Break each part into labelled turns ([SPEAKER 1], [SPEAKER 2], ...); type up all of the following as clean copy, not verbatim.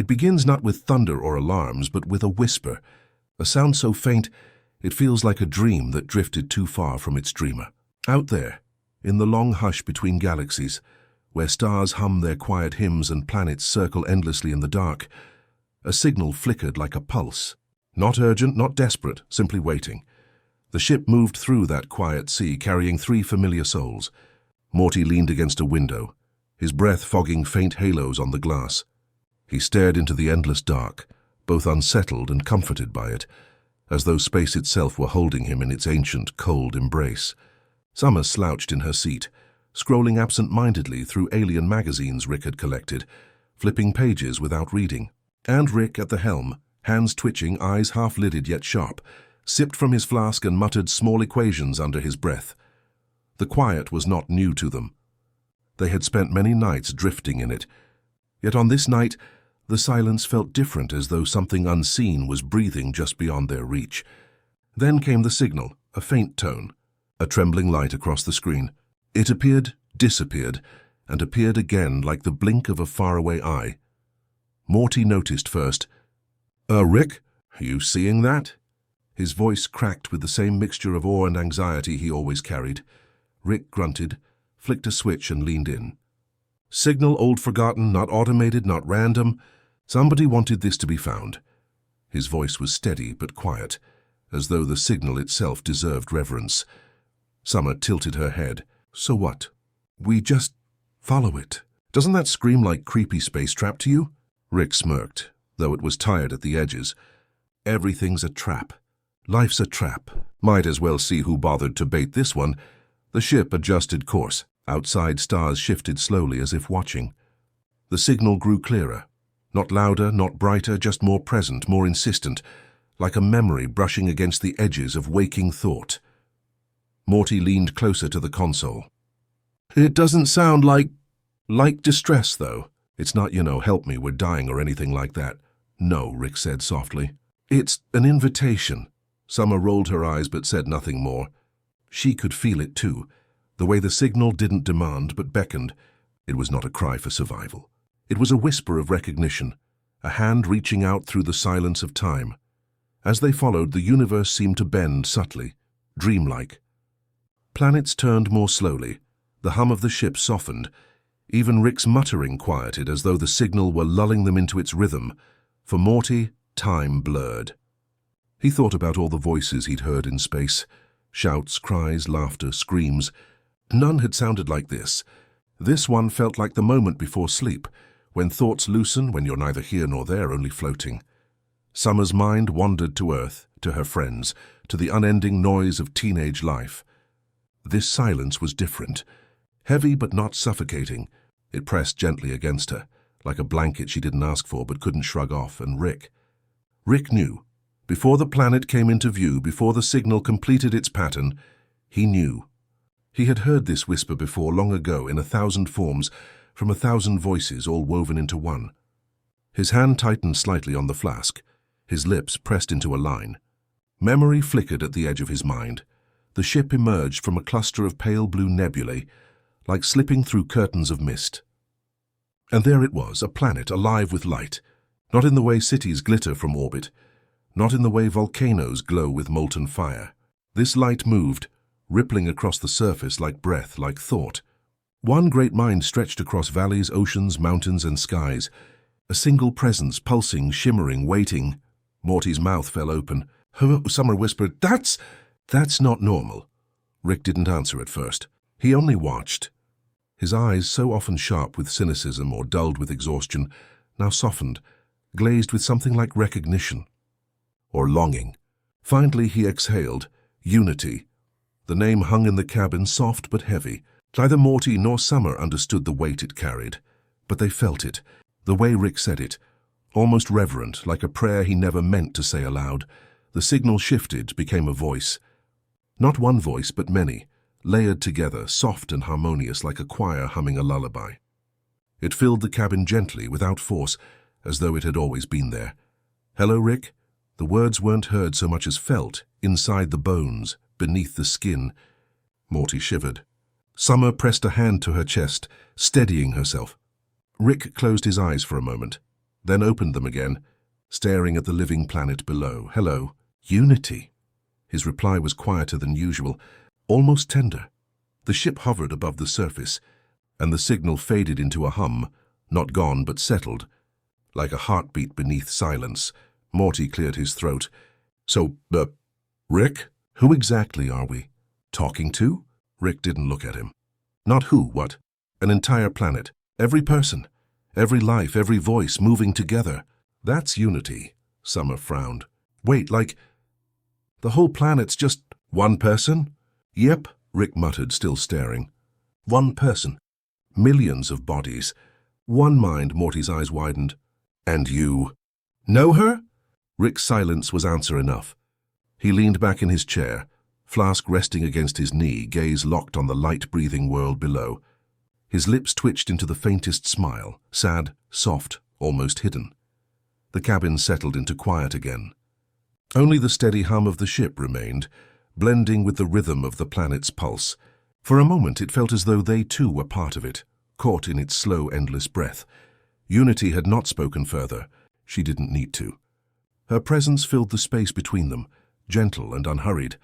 [SPEAKER 1] It begins not with thunder or alarms, but with a whisper, a sound so faint it feels like a dream that drifted too far from its dreamer. Out there, in the long hush between galaxies, where stars hum their quiet hymns and planets circle endlessly in the dark, a signal flickered like a pulse. Not urgent, not desperate, simply waiting. The ship moved through that quiet sea, carrying 3 familiar souls. Morty leaned against a window, his breath fogging faint halos on the glass. He stared into the endless dark, both unsettled and comforted by it, as though space itself were holding him in its ancient, cold embrace. Summer slouched in her seat, scrolling absent-mindedly through alien magazines Rick had collected, flipping pages without reading. And Rick at the helm, hands twitching, eyes half-lidded yet sharp, sipped from his flask and muttered small equations under his breath. The quiet was not new to them. They had spent many nights drifting in it. Yet on this night, the silence felt different, as though something unseen was breathing just beyond their reach. Then came the signal, a faint tone, a trembling light across the screen. It appeared, disappeared, and appeared again like the blink of a faraway eye. Morty noticed first. Rick, are you seeing that?" His voice cracked with the same mixture of awe and anxiety he always carried. Rick grunted, flicked a switch and leaned in. Signal old forgotten, not automated, not random. Somebody wanted this to be found. His voice was steady but quiet, as though the signal itself deserved reverence. Summer tilted her head. So what? We just follow it. Doesn't that scream like creepy space trap to you? Rick smirked, though it was tired at the edges. Everything's a trap. Life's a trap. Might as well see who bothered to bait this one. The ship adjusted course. Outside, stars shifted slowly as if watching. The signal grew clearer. Not louder, not brighter, just more present, more insistent, like a memory brushing against the edges of waking thought. Morty leaned closer to the console. It doesn't sound like distress, though. It's not, help me, we're dying or anything like that. No, Rick said softly. It's an invitation. Summer rolled her eyes but said nothing more. She could feel it too, the way the signal didn't demand but beckoned. It was not a cry for survival. It was a whisper of recognition, a hand reaching out through the silence of time. As they followed, the universe seemed to bend subtly, dreamlike. Planets turned more slowly. The hum of the ship softened. Even Rick's muttering quieted, as though the signal were lulling them into its rhythm. For Morty, time blurred. He thought about all the voices he'd heard in space. Shouts, cries, laughter, screams. None had sounded like this. This one felt like the moment before sleep, when thoughts loosen, when you're neither here nor there, only floating. Summer's mind wandered to Earth, to her friends, to the unending noise of teenage life. This silence was different. Heavy but not suffocating. It pressed gently against her, like a blanket she didn't ask for but couldn't shrug off, and Rick knew. Before the planet came into view, before the signal completed its pattern, he knew. He had heard this whisper before, long ago, in 1,000 forms, from 1,000 voices, all woven into one. His hand tightened slightly on the flask, his lips pressed into a line. Memory flickered at the edge of his mind. The ship emerged from a cluster of pale blue nebulae, like slipping through curtains of mist. And there it was, a planet alive with light, not in the way cities glitter from orbit, not in the way volcanoes glow with molten fire. This light moved, rippling across the surface like breath, like thought. One great mind stretched across valleys, oceans, mountains, and skies. A single presence, pulsing, shimmering, waiting. Morty's mouth fell open. Summer whispered, That's not normal." Rick didn't answer at first. He only watched. His eyes, so often sharp with cynicism or dulled with exhaustion, now softened, glazed with something like recognition. Or longing. Finally he exhaled. Unity. The name hung in the cabin, soft but heavy. Neither Morty nor Summer understood the weight it carried, but they felt it, the way Rick said it, almost reverent, like a prayer he never meant to say aloud. The signal shifted, became a voice. Not one voice, but many, layered together, soft and harmonious, like a choir humming a lullaby. It filled the cabin gently, without force, as though it had always been there. "Hello, Rick?" The words weren't heard so much as felt, inside the bones, beneath the skin. Morty shivered. Summer pressed a hand to her chest, steadying herself. Rick closed his eyes for a moment. then opened them again, staring at the living planet below. "Hello, Unity." His reply was quieter than usual, almost tender. The ship hovered above the surface, and the signal faded into a hum, not gone but settled. Like a heartbeat beneath silence, Morty cleared his throat. "So, Rick, who exactly are we talking to?" Rick didn't look at him. "Not who, what? An entire planet. Every person, every life, every voice moving together. That's Unity." Summer frowned. "Wait, like, the whole planet's just one person?" "Yep," Rick muttered, still staring. "One person. Millions of bodies. One mind." Morty's eyes widened. "And you know her?" Rick's silence was answer enough. He leaned back in his chair, flask resting against his knee, gaze locked on the light-breathing world below. His lips twitched into the faintest smile, sad, soft, almost hidden. The cabin settled into quiet again. Only the steady hum of the ship remained, blending with the rhythm of the planet's pulse. For a moment it felt as though they too were part of it, caught in its slow, endless breath. Unity had not spoken further. She didn't need to. Her presence filled the space between them, gentle and unhurried,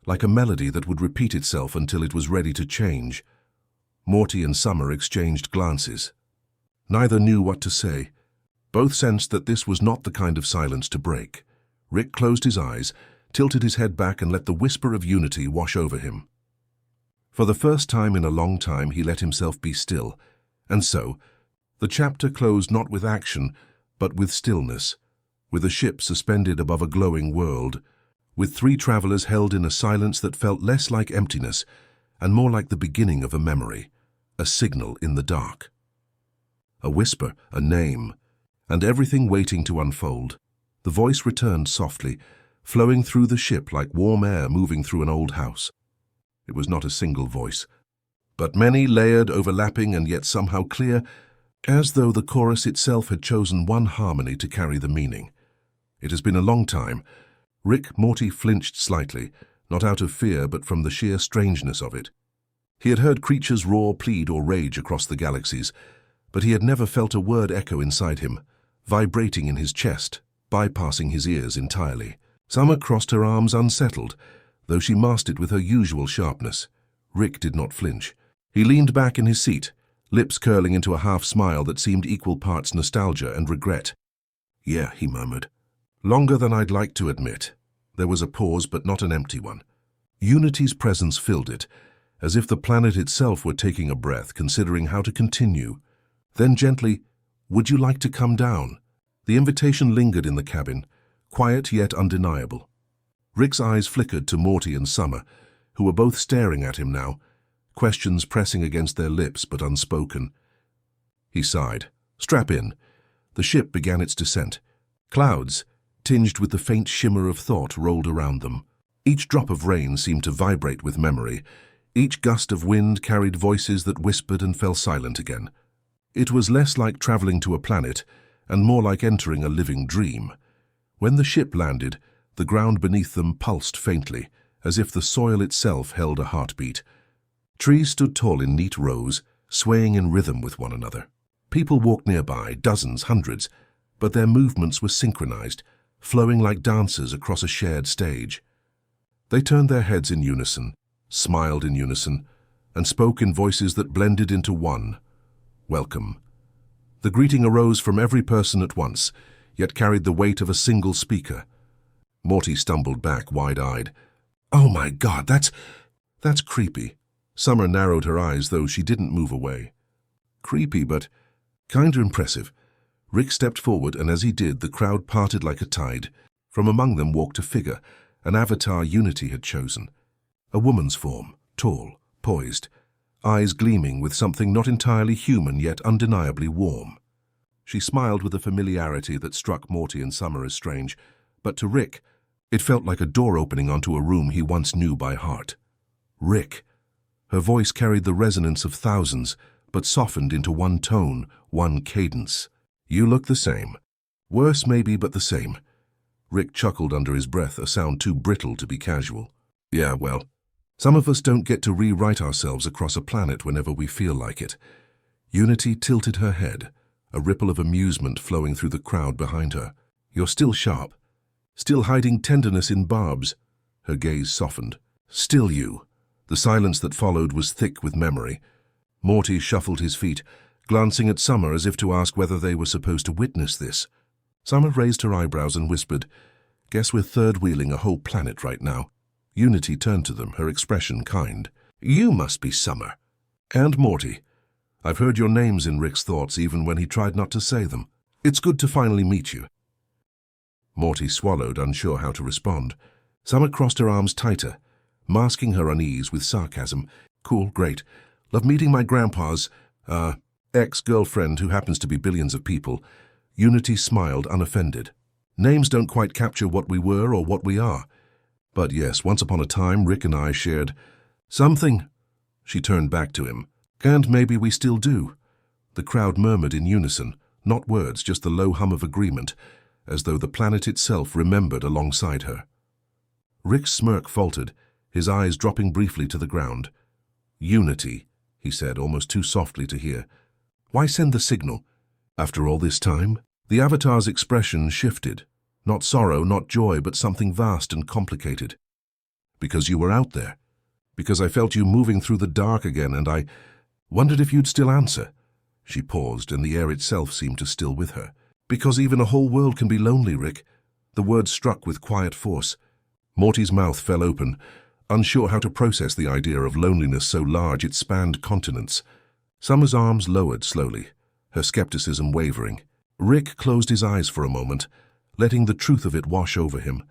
[SPEAKER 1] like a melody that would repeat itself until it was ready to change. Morty and Summer exchanged glances. Neither knew what to say. Both sensed that this was not the kind of silence to break. Rick closed his eyes, tilted his head back, and let the whisper of Unity wash over him. For the first time in a long time, he let himself be still. And so, the chapter closed not with action, but with stillness, with a ship suspended above a glowing world, with three travelers held in a silence that felt less like emptiness and more like the beginning of a memory, a signal in the dark. A whisper, a name, and everything waiting to unfold. The voice returned softly, flowing through the ship like warm air moving through an old house. It was not a single voice, but many, layered, overlapping, and yet somehow clear, as though the chorus itself had chosen one harmony to carry the meaning. It has been a long time. Morty flinched slightly, not out of fear but from the sheer strangeness of it. He had heard creatures roar, plead, or rage across the galaxies, but he had never felt a word echo inside him, vibrating in his chest, bypassing his ears entirely. Summer crossed her arms unsettled, though she masked it with her usual sharpness. Rick did not flinch. He leaned back in his seat, lips curling into a half-smile that seemed equal parts nostalgia and regret. "Yeah," he murmured. "Longer than I'd like to admit." There was a pause, but not an empty one. Unity's presence filled it, as if the planet itself were taking a breath, considering how to continue. Then gently, "Would you like to come down?" The invitation lingered in the cabin, quiet yet undeniable. Rick's eyes flickered to Morty and Summer, who were both staring at him now, questions pressing against their lips but unspoken. He sighed. "Strap in." The ship began its descent. Clouds, tinged with the faint shimmer of thought, rolled around them. Each drop of rain seemed to vibrate with memory. Each gust of wind carried voices that whispered and fell silent again. It was less like traveling to a planet and more like entering a living dream. When the ship landed, the ground beneath them pulsed faintly, as if the soil itself held a heartbeat. Trees stood tall in neat rows, swaying in rhythm with one another. People walked nearby, dozens, hundreds, but their movements were synchronized, flowing like dancers across a shared stage. They turned their heads in unison, smiled in unison, and spoke in voices that blended into one. "Welcome." The greeting arose from every person at once, yet carried the weight of a single speaker. Morty stumbled back, wide-eyed. "Oh my God, that's creepy." Summer narrowed her eyes, though she didn't move away. "Creepy, but kinda impressive." Rick stepped forward, and as he did, the crowd parted like a tide. From among them walked a figure, an avatar Unity had chosen. A woman's form, tall, poised, eyes gleaming with something not entirely human yet undeniably warm. She smiled with a familiarity that struck Morty and Summer as strange, but to Rick, it felt like a door opening onto a room he once knew by heart. Rick. Her voice carried the resonance of thousands, but softened into one tone, one cadence. "You look the same. Worse maybe, but the same." Rick chuckled under his breath, a sound too brittle to be casual. "Yeah, well, some of us don't get to rewrite ourselves across a planet whenever we feel like it." Unity tilted her head, a ripple of amusement flowing through the crowd behind her. "You're still sharp. Still hiding tenderness in barbs." Her gaze softened. "Still you." The silence that followed was thick with memory. Morty shuffled his feet, glancing at Summer as if to ask whether they were supposed to witness this. Summer raised her eyebrows and whispered, "Guess we're third-wheeling a whole planet right now." Unity turned to them, her expression kind. "You must be Summer." "And Morty. I've heard your names in Rick's thoughts even when he tried not to say them. It's good to finally meet you." Morty swallowed, unsure how to respond. Summer crossed her arms tighter, masking her unease with sarcasm. "Cool, great. Love meeting my grandpa's, ex-girlfriend who happens to be billions of people." Unity smiled, unoffended. "Names don't quite capture what we were or what we are. But yes, once upon a time, Rick and I shared something." She turned back to him. "And maybe we still do." The crowd murmured in unison, not words, just the low hum of agreement, as though the planet itself remembered alongside her. Rick's smirk faltered, his eyes dropping briefly to the ground. "Unity," he said, almost too softly to hear. "Why send the signal? After all this time?" The Avatar's expression shifted. Not sorrow, not joy, but something vast and complicated. "Because you were out there. Because I felt you moving through the dark again, and I wondered if you'd still answer." She paused, and the air itself seemed to still with her. "Because even a whole world can be lonely, Rick." The words struck with quiet force. Morty's mouth fell open, unsure how to process the idea of loneliness so large it spanned continents. Summer's arms lowered slowly, her skepticism wavering. Rick closed his eyes for a moment, letting the truth of it wash over him.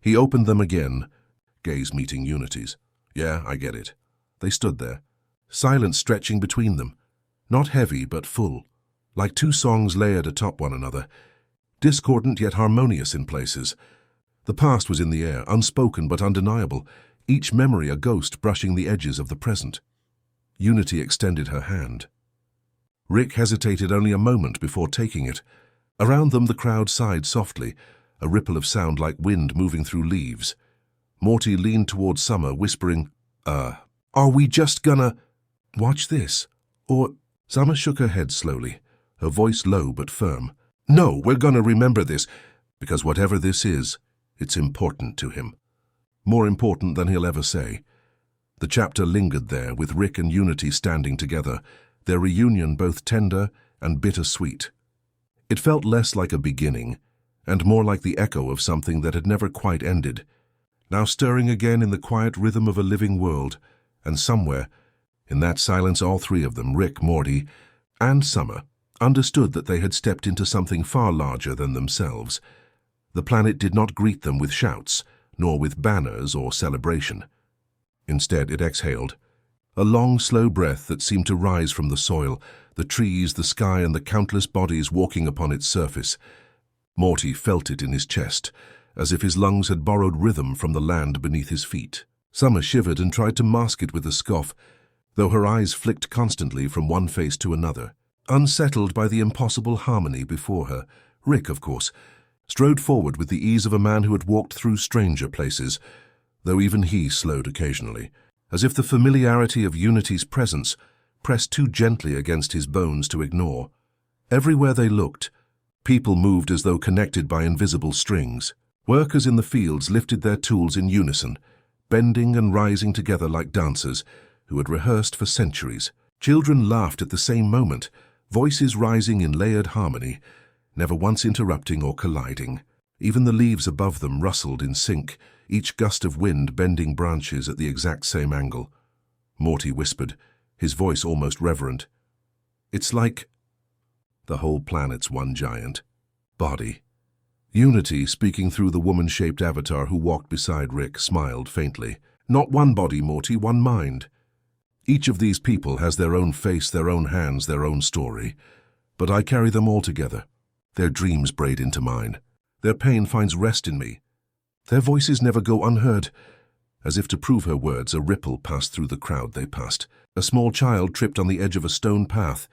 [SPEAKER 1] He opened them again, gaze meeting Unity's. "Yeah, I get it." They stood there, silence stretching between them, not heavy but full, like two songs layered atop one another, discordant yet harmonious in places. The past was in the air, unspoken but undeniable, each memory a ghost brushing the edges of the present. Unity extended her hand. Rick hesitated only a moment before taking it. Around them the crowd sighed softly, a ripple of sound like wind moving through leaves. Morty leaned toward Summer, whispering, Are we just gonna watch this? Or—" Summer shook her head slowly, her voice low but firm. "No, we're gonna remember this, because whatever this is, it's important to him. More important than he'll ever say." The chapter lingered there, with Rick and Unity standing together, their reunion both tender and bittersweet. It felt less like a beginning, and more like the echo of something that had never quite ended, now stirring again in the quiet rhythm of a living world, and somewhere, in that silence all three of them, Rick, Morty, and Summer, understood that they had stepped into something far larger than themselves. The planet did not greet them with shouts, nor with banners or celebration. Instead, it exhaled, a long, slow breath that seemed to rise from the soil, the trees, the sky, and the countless bodies walking upon its surface. Morty felt it in his chest, as if his lungs had borrowed rhythm from the land beneath his feet. Summer shivered and tried to mask it with a scoff, though her eyes flicked constantly from one face to another. Unsettled by the impossible harmony before her, Rick, of course, strode forward with the ease of a man who had walked through stranger places, though even he slowed occasionally, as if the familiarity of Unity's presence pressed too gently against his bones to ignore. Everywhere they looked, people moved as though connected by invisible strings. Workers in the fields lifted their tools in unison, bending and rising together like dancers who had rehearsed for centuries. Children laughed at the same moment, voices rising in layered harmony, never once interrupting or colliding. Even the leaves above them rustled in sync, each gust of wind bending branches at the exact same angle. Morty whispered, his voice almost reverent. "It's like the whole planet's one giant body." Unity, speaking through the woman-shaped avatar who walked beside Rick, smiled faintly. "Not one body, Morty, one mind. Each of these people has their own face, their own hands, their own story. But I carry them all together. Their dreams braid into mine. Their pain finds rest in me. Their voices never go unheard." As if to prove her words, a ripple passed through the crowd they passed. A small child tripped on the edge of a stone path,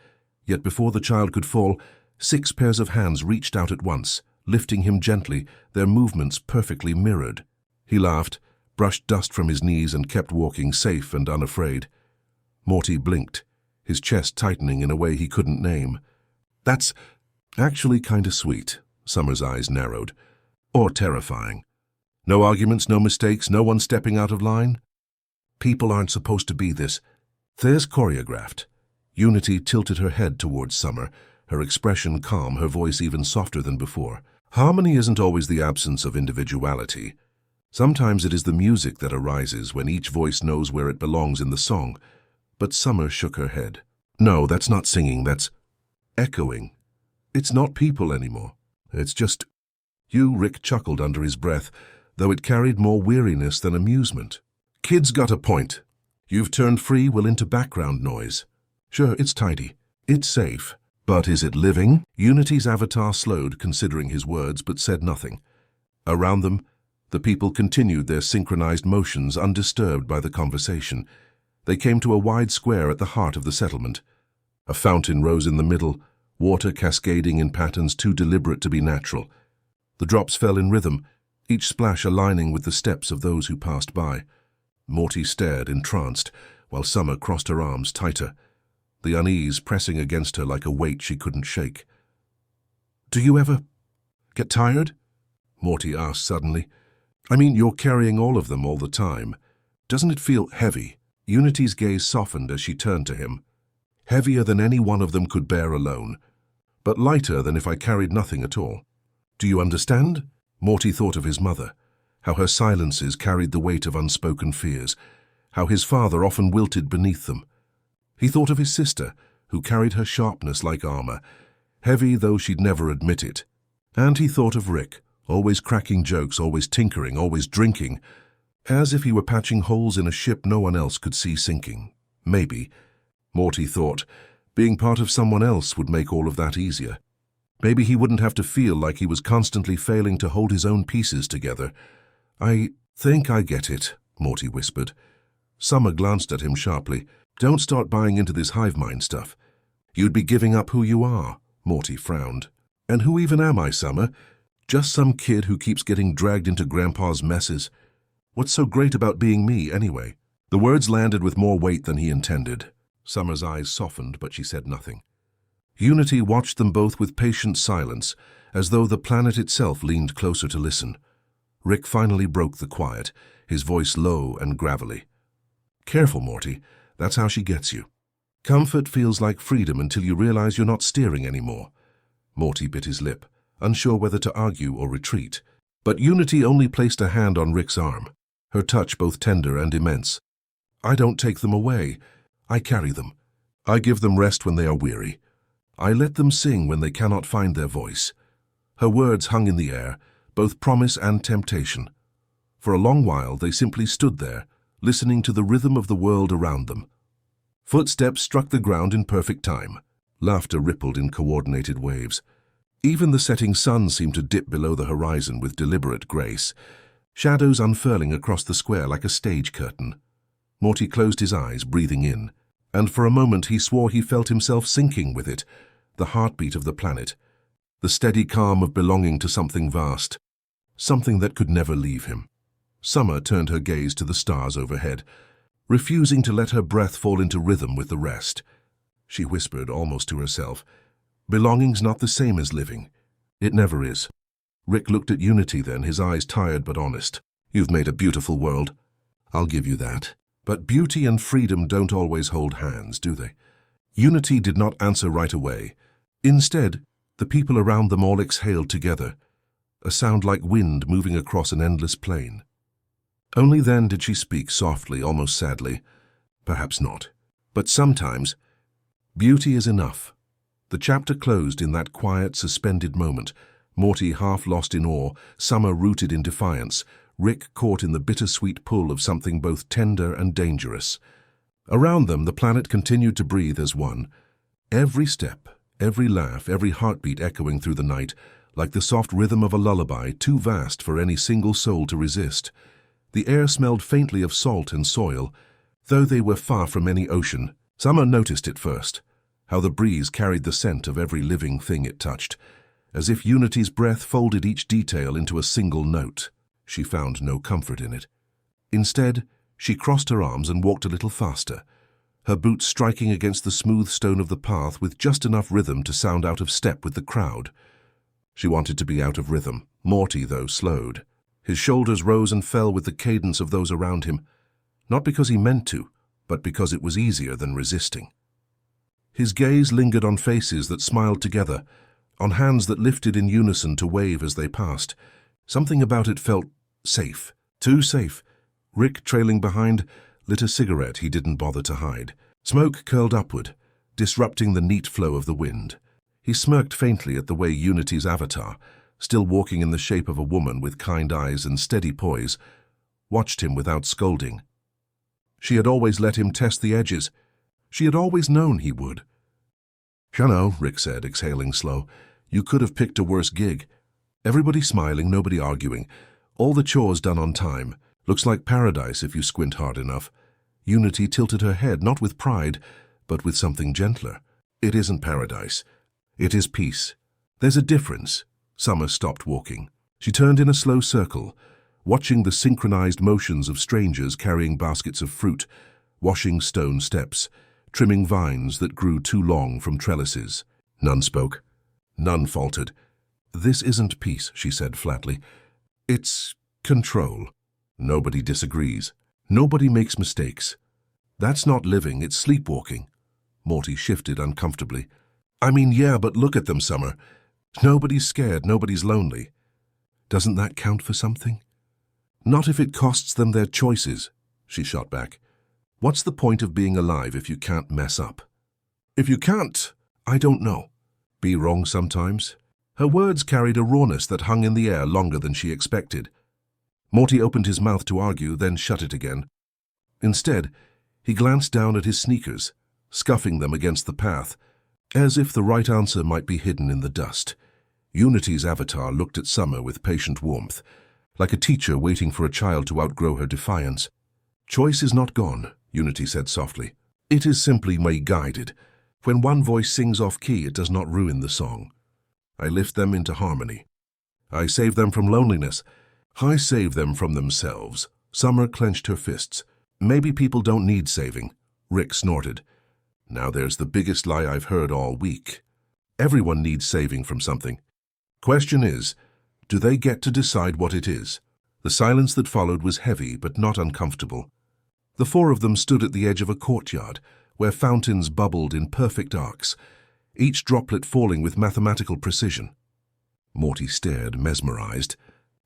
[SPEAKER 1] yet before the child could fall, 6 pairs of hands reached out at once, lifting him gently, their movements perfectly mirrored. He laughed, brushed dust from his knees, and kept walking, safe and unafraid. Morty blinked, his chest tightening in a way he couldn't name. That's actually kinda sweet, Summer's eyes narrowed. Or terrifying. No arguments, no mistakes, no one stepping out of line? People aren't supposed to be this. There's choreographed. Unity tilted her head towards Summer, her expression calm, her voice even softer than before. Harmony isn't always the absence of individuality. Sometimes it is the music that arises when each voice knows where it belongs in the song. But Summer shook her head. No, that's not singing, that's echoing. It's not people anymore. It's just you, Rick chuckled under his breath, though it carried more weariness than amusement. Kid's got a point. You've turned free will into background noise. Sure, it's tidy. It's safe. But is it living? Unity's avatar slowed, considering his words, but said nothing. Around them, the people continued their synchronized motions, undisturbed by the conversation. They came to a wide square at the heart of the settlement. A fountain rose in the middle, water cascading in patterns too deliberate to be natural. The drops fell in rhythm, each splash aligning with the steps of those who passed by. Morty stared, entranced, while Summer crossed her arms tighter, the unease pressing against her like a weight she couldn't shake. "Do you ever get tired?" Morty asked suddenly. "I mean, you're carrying all of them all the time. Doesn't it feel heavy?" Unity's gaze softened as she turned to him. "Heavier than any one of them could bear alone, but lighter than if I carried nothing at all. Do you understand?" Morty thought of his mother, how her silences carried the weight of unspoken fears, how his father often wilted beneath them. He thought of his sister, who carried her sharpness like armor, heavy though she'd never admit it. And he thought of Rick, always cracking jokes, always tinkering, always drinking, as if he were patching holes in a ship no one else could see sinking. Maybe, Morty thought, being part of someone else would make all of that easier. Maybe he wouldn't have to feel like he was constantly failing to hold his own pieces together. "I think I get it," Morty whispered. Summer glanced at him sharply. "Don't start buying into this hive mind stuff. You'd be giving up who you are," Morty frowned. "And who even am I, Summer? Just some kid who keeps getting dragged into Grandpa's messes. What's so great about being me, anyway?" The words landed with more weight than he intended. Summer's eyes softened, but she said nothing. Unity watched them both with patient silence, as though the planet itself leaned closer to listen. Rick finally broke the quiet, his voice low and gravelly. "Careful, Morty. That's how she gets you. Comfort feels like freedom until you realize you're not steering anymore." Morty bit his lip, unsure whether to argue or retreat. But Unity only placed a hand on Rick's arm, her touch both tender and immense. "I don't take them away. I carry them. I give them rest when they are weary. I let them sing when they cannot find their voice." Her words hung in the air, both promise and temptation. For a long while they simply stood there, listening to the rhythm of the world around them. Footsteps struck the ground in perfect time. Laughter rippled in coordinated waves. Even the setting sun seemed to dip below the horizon with deliberate grace, shadows unfurling across the square like a stage curtain. Morty closed his eyes, breathing in, and for a moment he swore he felt himself sinking with it, the heartbeat of the planet, the steady calm of belonging to something vast, something that could never leave him. Summer turned her gaze to the stars overhead, refusing to let her breath fall into rhythm with the rest. She whispered, almost to herself, "Belonging's not the same as living. It never is." Rick looked at Unity then, his eyes tired but honest. "You've made a beautiful world. I'll give you that. But beauty and freedom don't always hold hands, do they?" Unity did not answer right away. Instead, the people around them all exhaled together, a sound like wind moving across an endless plain. Only then did she speak softly, almost sadly. "Perhaps not. But sometimes, beauty is enough." The chapter closed in that quiet, suspended moment, Morty half lost in awe, Summer rooted in defiance, Rick caught in the bittersweet pull of something both tender and dangerous. Around them, the planet continued to breathe as one. Every step, every laugh, every heartbeat echoing through the night, like the soft rhythm of a lullaby, too vast for any single soul to resist. The air smelled faintly of salt and soil, though they were far from any ocean. Summer noticed it first, how the breeze carried the scent of every living thing it touched, as if Unity's breath folded each detail into a single note. She found no comfort in it. Instead, she crossed her arms and walked a little faster, her boots striking against the smooth stone of the path with just enough rhythm to sound out of step with the crowd. She wanted to be out of rhythm. Morty, though, slowed. His shoulders rose and fell with the cadence of those around him, not because he meant to, but because it was easier than resisting. His gaze lingered on faces that smiled together, on hands that lifted in unison to wave as they passed. Something about it felt safe, too safe. Rick, trailing behind, lit a cigarette he didn't bother to hide. Smoke curled upward, disrupting the neat flow of the wind. He smirked faintly at the way Unity's avatar, still walking in the shape of a woman with kind eyes and steady poise, watched him without scolding. She had always let him test the edges. She had always known he would. "Shano," Rick said, exhaling slow. "You could have picked a worse gig. Everybody smiling, nobody arguing. All the chores done on time. Looks like paradise if you squint hard enough." Unity tilted her head, not with pride, but with something gentler. "It isn't paradise. It is peace. There's a difference." Summer stopped walking. She turned in a slow circle, watching the synchronized motions of strangers carrying baskets of fruit, washing stone steps, trimming vines that grew too long from trellises. None spoke. None faltered. "This isn't peace," she said flatly. "It's control. Nobody disagrees. Nobody makes mistakes. That's not living, it's sleepwalking." Morty shifted uncomfortably. "I mean, yeah, but look at them, Summer. Nobody's scared, nobody's lonely. Doesn't that count for something?" "Not if it costs them their choices," she shot back. "What's the point of being alive if you can't mess up?" "If you can't, I don't know. Be wrong sometimes." Her words carried a rawness that hung in the air longer than she expected. Morty opened his mouth to argue, then shut it again. Instead, he glanced down at his sneakers, scuffing them against the path, as if the right answer might be hidden in the dust. Unity's avatar looked at Summer with patient warmth, like a teacher waiting for a child to outgrow her defiance. "Choice is not gone," Unity said softly. "It is simply guided. When one voice sings off-key, it does not ruin the song. I lift them into harmony. I save them from loneliness. I save them from themselves." Summer clenched her fists. "Maybe people don't need saving," Rick snorted. "Now there's the biggest lie I've heard all week. Everyone needs saving from something. Question is, do they get to decide what it is?" The silence that followed was heavy but not uncomfortable. The four of them stood at the edge of a courtyard, where fountains bubbled in perfect arcs, each droplet falling with mathematical precision. Morty stared, mesmerized.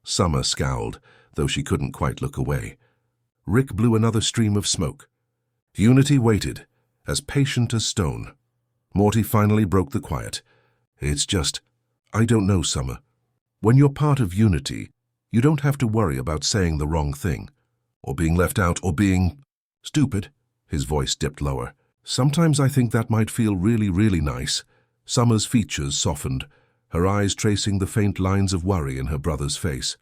[SPEAKER 1] Summer scowled, though she couldn't quite look away. Rick blew another stream of smoke. Unity waited, as patient as stone. Morty finally broke the quiet. "It's just, I don't know, Summer. When you're part of Unity, you don't have to worry about saying the wrong thing, or being left out, or being stupid." His voice dipped lower. "Sometimes I think that might feel really, really nice." Summer's features softened, her eyes tracing the faint lines of worry in her brother's face.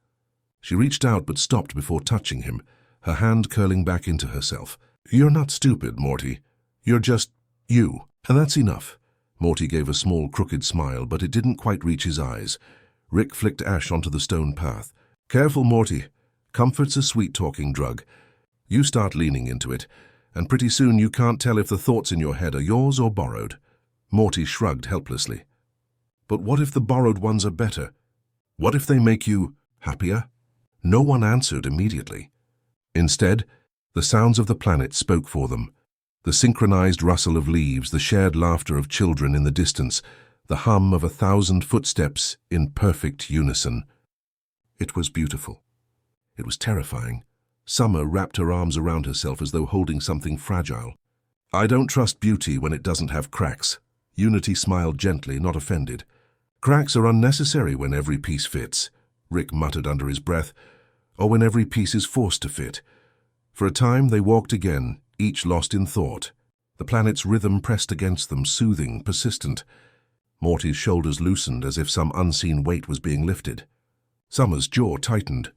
[SPEAKER 1] She reached out but stopped before touching him, her hand curling back into herself. "You're not stupid, Morty. You're just you, and that's enough." Morty gave a small, crooked smile, but it didn't quite reach his eyes. Rick flicked ash onto the stone path. "Careful, Morty. Comfort's a sweet-talking drug. You start leaning into it, and pretty soon you can't tell if the thoughts in your head are yours or borrowed." Morty shrugged helplessly. "But what if the borrowed ones are better? What if they make you happier?" No one answered immediately. Instead, the sounds of the planet spoke for them. The synchronized rustle of leaves, the shared laughter of children in the distance, the hum of 1,000 footsteps in perfect unison. It was beautiful. It was terrifying. Summer wrapped her arms around herself as though holding something fragile. "I don't trust beauty when it doesn't have cracks." Unity smiled gently, not offended. "Cracks are unnecessary when every piece fits," Rick muttered under his breath, "or when every piece is forced to fit." For a time they walked again, each lost in thought. The planet's rhythm pressed against them, soothing, persistent. Morty's shoulders loosened as if some unseen weight was being lifted. Summer's jaw tightened,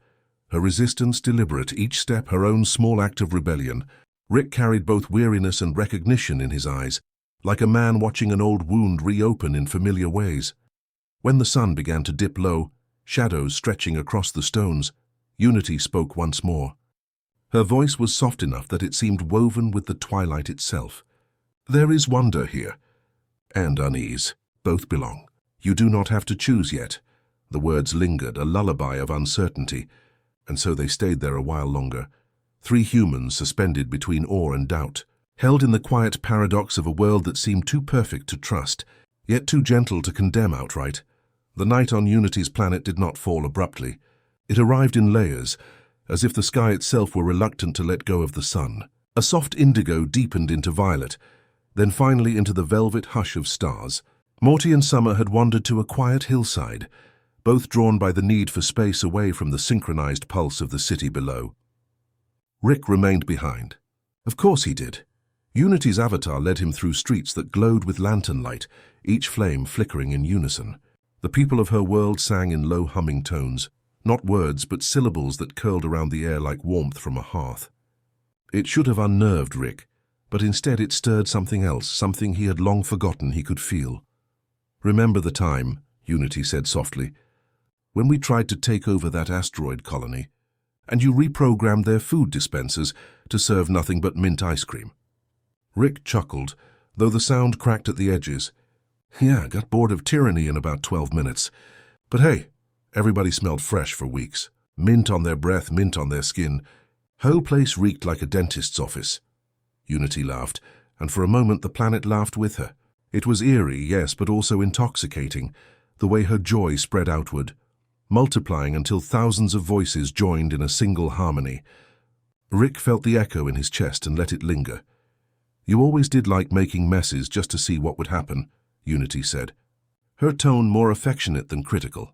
[SPEAKER 1] her resistance deliberate, each step her own small act of rebellion. Rick carried both weariness and recognition in his eyes, like a man watching an old wound reopen in familiar ways. When the sun began to dip low, shadows stretching across the stones, Unity spoke once more. Her voice was soft enough that it seemed woven with the twilight itself. There is wonder here, and unease. Both belong. You do not have to choose yet. The words lingered, a lullaby of uncertainty, and so they stayed there a while longer. Three humans suspended between awe and doubt, held in the quiet paradox of a world that seemed too perfect to trust, yet too gentle to condemn outright. The night on Unity's planet did not fall abruptly. It arrived in layers, as if the sky itself were reluctant to let go of the sun. A soft indigo deepened into violet, then finally into the velvet hush of stars. Morty and Summer had wandered to a quiet hillside, both drawn by the need for space away from the synchronized pulse of the city below. Rick remained behind. Of course he did. Unity's avatar led him through streets that glowed with lantern light, each flame flickering in unison. The people of her world sang in low humming tones, not words but syllables that curled around the air like warmth from a hearth. It should have unnerved Rick, but instead it stirred something else, something he had long forgotten he could feel. "Remember the time," Unity said softly, "when we tried to take over that asteroid colony, and you reprogrammed their food dispensers to serve nothing but mint ice cream?" Rick chuckled, though the sound cracked at the edges. "Yeah, got bored of tyranny in about 12 minutes. But hey, everybody smelled fresh for weeks. Mint on their breath, mint on their skin. Whole place reeked like a dentist's office." Unity laughed, and for a moment the planet laughed with her. It was eerie, yes, but also intoxicating, the way her joy spread outward, multiplying until thousands of voices joined in a single harmony. Rick felt the echo in his chest and let it linger. "You always did like making messes just to see what would happen," Unity said, her tone more affectionate than critical.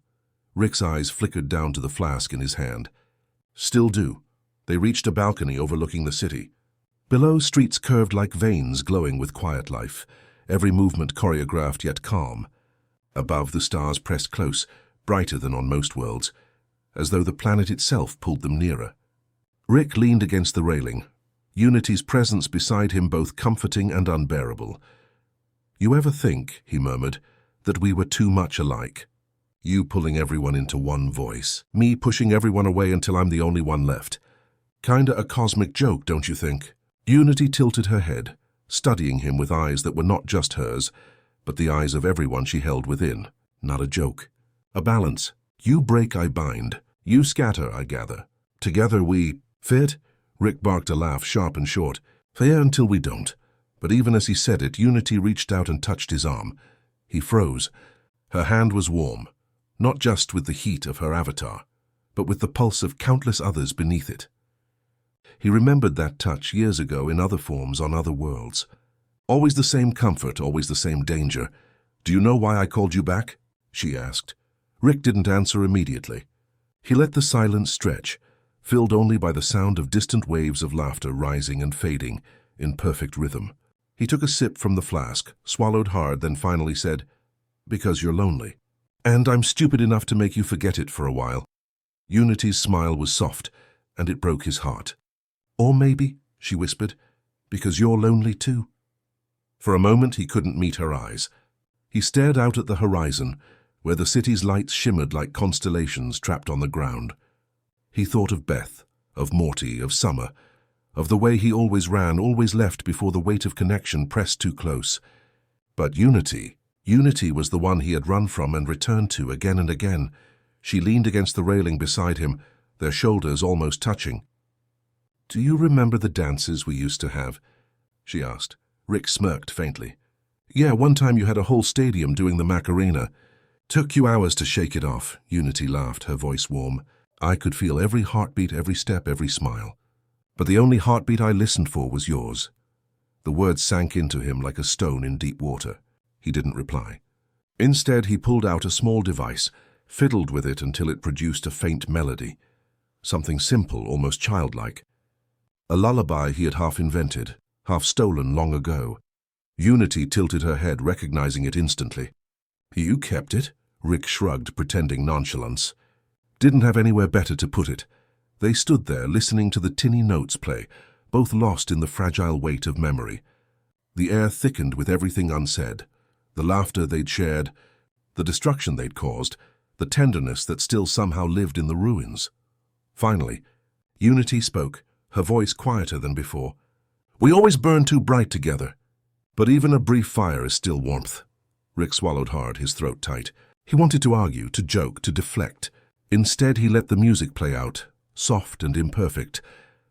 [SPEAKER 1] Rick's eyes flickered down to the flask in his hand. "Still do." They reached a balcony overlooking the city. Below, streets curved like veins glowing with quiet life, every movement choreographed yet calm. Above, the stars pressed close, brighter than on most worlds, as though the planet itself pulled them nearer. Rick leaned against the railing, Unity's presence beside him both comforting and unbearable. "You ever think," he murmured, "that we were too much alike? You pulling everyone into one voice, me pushing everyone away until I'm the only one left. Kinda a cosmic joke, don't you think?" Unity tilted her head, studying him with eyes that were not just hers, but the eyes of everyone she held within. "Not a joke. A balance. You break, I bind. You scatter, I gather. Together we fit." Rick barked a laugh, sharp and short. "Fair until we don't." But even as he said it, Unity reached out and touched his arm. He froze. Her hand was warm, not just with the heat of her avatar, but with the pulse of countless others beneath it. He remembered that touch years ago in other forms on other worlds. Always the same comfort, always the same danger. "Do you know why I called you back?" she asked. Rick didn't answer immediately. He let the silence stretch, filled only by the sound of distant waves of laughter rising and fading in perfect rhythm. He took a sip from the flask, swallowed hard, then finally said, "Because you're lonely. And I'm stupid enough to make you forget it for a while." Unity's smile was soft, and it broke his heart. "Or maybe," she whispered, "because you're lonely too." For a moment he couldn't meet her eyes. He stared out at the horizon, where the city's lights shimmered like constellations trapped on the ground. He thought of Beth, of Morty, of Summer, of the way he always ran, always left before the weight of connection pressed too close. But Unity was the one he had run from and returned to again and again. She leaned against the railing beside him, their shoulders almost touching. "Do you remember the dances we used to have?" she asked. Rick smirked faintly. "Yeah, one time you had a whole stadium doing the Macarena. Took you hours to shake it off," Unity laughed, her voice warm. "I could feel every heartbeat, every step, every smile. But the only heartbeat I listened for was yours." The words sank into him like a stone in deep water. He didn't reply. Instead, he pulled out a small device, fiddled with it until it produced a faint melody. Something simple, almost childlike. A lullaby he had half invented, half stolen long ago. Unity tilted her head, recognizing it instantly. "You kept it?" Rick shrugged, pretending nonchalance. Didn't have anywhere better to put it. They stood there, listening to the tinny notes play, both lost in the fragile weight of memory. The air thickened with everything unsaid. The laughter they'd shared, the destruction they'd caused, the tenderness that still somehow lived in the ruins. Finally, Unity spoke, her voice quieter than before. "We always burn too bright together. But even a brief fire is still warmth." Rick swallowed hard, his throat tight. He wanted to argue, to joke, to deflect. Instead, he let the music play out, soft and imperfect,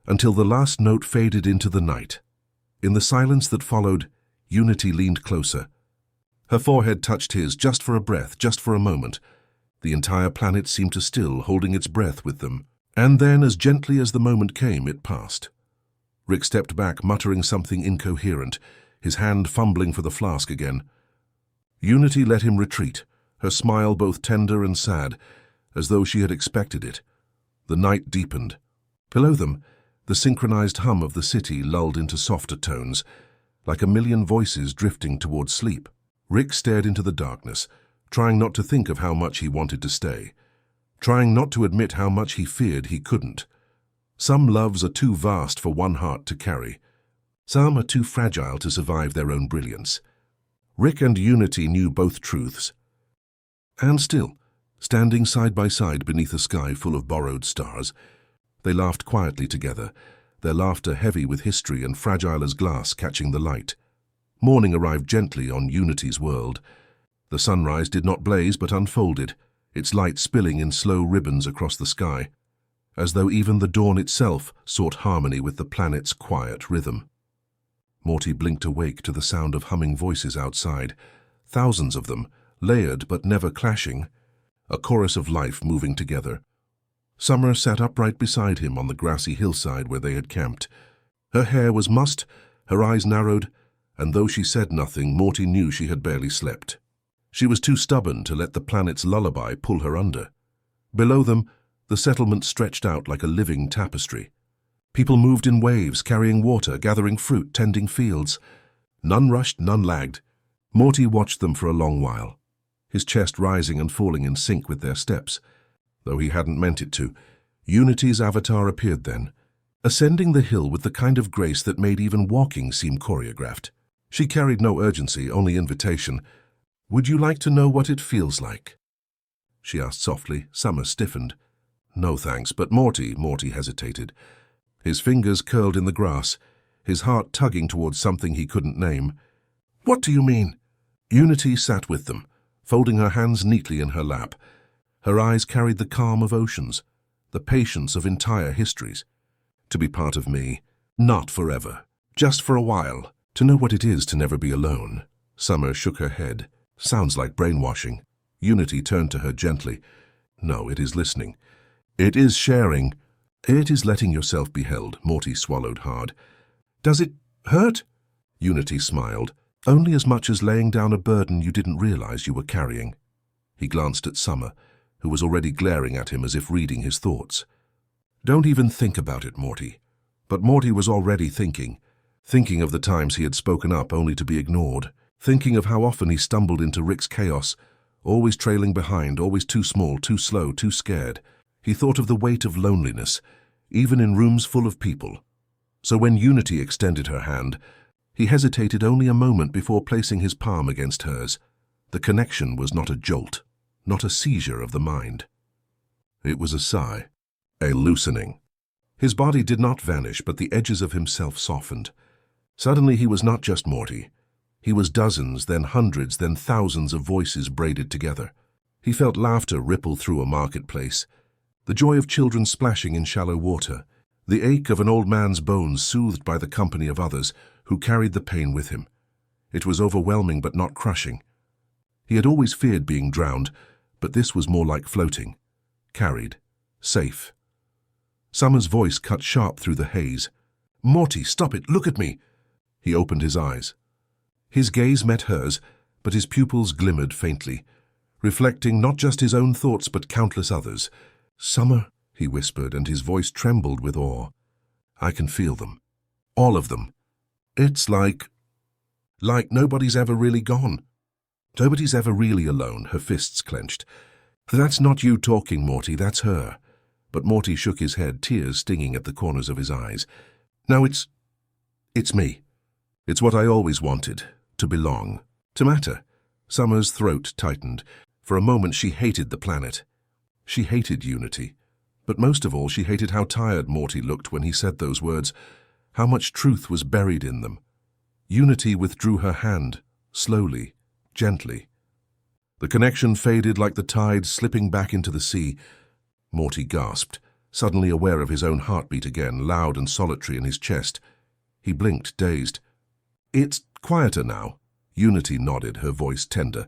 [SPEAKER 1] until the last note faded into the night. In the silence that followed, Unity leaned closer. Her forehead touched his, just for a breath, just for a moment. The entire planet seemed to still, holding its breath with them. And then, as gently as the moment came, it passed. Rick stepped back, muttering something incoherent, his hand fumbling for the flask again. Unity let him retreat, her smile both tender and sad, as though she had expected it. The night deepened. Below them, the synchronized hum of the city lulled into softer tones, like a million voices drifting towards sleep. Rick stared into the darkness, trying not to think of how much he wanted to stay, trying not to admit how much he feared he couldn't. Some loves are too vast for one heart to carry. Some are too fragile to survive their own brilliance. Rick and Unity knew both truths. And still, standing side by side beneath a sky full of borrowed stars, they laughed quietly together, their laughter heavy with history and fragile as glass catching the light. Morning arrived gently on Unity's world. The sunrise did not blaze but unfolded, its light spilling in slow ribbons across the sky, as though even the dawn itself sought harmony with the planet's quiet rhythm. Morty blinked awake to the sound of humming voices outside, thousands of them, layered but never clashing, a chorus of life moving together. Summer sat upright beside him on the grassy hillside where they had camped. Her hair was mussed, her eyes narrowed, and though she said nothing, Morty knew she had barely slept. She was too stubborn to let the planet's lullaby pull her under. Below them, the settlement stretched out like a living tapestry. People moved in waves, carrying water, gathering fruit, tending fields. None rushed, none lagged. Morty watched them for a long while, his chest rising and falling in sync with their steps. Though he hadn't meant it to, Unity's avatar appeared then, ascending the hill with the kind of grace that made even walking seem choreographed. She carried no urgency, only invitation. "Would you like to know what it feels like?" she asked softly. Summer stiffened. "No thanks, but Morty hesitated. His fingers curled in the grass, his heart tugging towards something he couldn't name. "What do you mean?" Unity sat with them, folding her hands neatly in her lap. Her eyes carried the calm of oceans, the patience of entire histories. "To be part of me, not forever, just for a while, to know what it is to never be alone." Summer shook her head. "Sounds like brainwashing." Unity turned to her gently. "No, it is listening. It is sharing. It is letting yourself be held." Morty swallowed hard. "Does it hurt?" Unity smiled. "Only as much as laying down a burden you didn't realize you were carrying." He glanced at Summer, who was already glaring at him as if reading his thoughts. "Don't even think about it, Morty." But Morty was already thinking of the times he had spoken up only to be ignored, thinking of how often he stumbled into Rick's chaos, always trailing behind, always too small, too slow, too scared. He thought of the weight of loneliness, even in rooms full of people. So when Unity extended her hand, he hesitated only a moment before placing his palm against hers. The connection was not a jolt, not a seizure of the mind. It was a sigh, a loosening. His body did not vanish, but the edges of himself softened. Suddenly he was not just Morty. He was dozens, then hundreds, then thousands of voices braided together. He felt laughter ripple through a marketplace, the joy of children splashing in shallow water, the ache of an old man's bones soothed by the company of others who carried the pain with him. It was overwhelming but not crushing. He had always feared being drowned, but this was more like floating, carried, safe. Summer's voice cut sharp through the haze. "Morty, stop it, look at me!" He opened his eyes. His gaze met hers, but his pupils glimmered faintly, reflecting not just his own thoughts but countless others. "Summer," he whispered, and his voice trembled with awe. "I can feel them. All of them. It's like nobody's ever really gone. Nobody's ever really alone." Her fists clenched. "That's not you talking, Morty, that's her." But Morty shook his head, tears stinging at the corners of his eyes. "No, it's me. It's what I always wanted, to belong, to matter." Summer's throat tightened. For a moment she hated the planet. She hated Unity, But most of all, she hated how tired Morty looked when he said those words, how much truth was buried in them. Unity withdrew her hand, slowly, gently. The connection faded like the tide slipping back into the sea. Morty gasped, suddenly aware of his own heartbeat again, loud and solitary in his chest. He blinked, dazed. "It's quieter now," Unity nodded, her voice tender,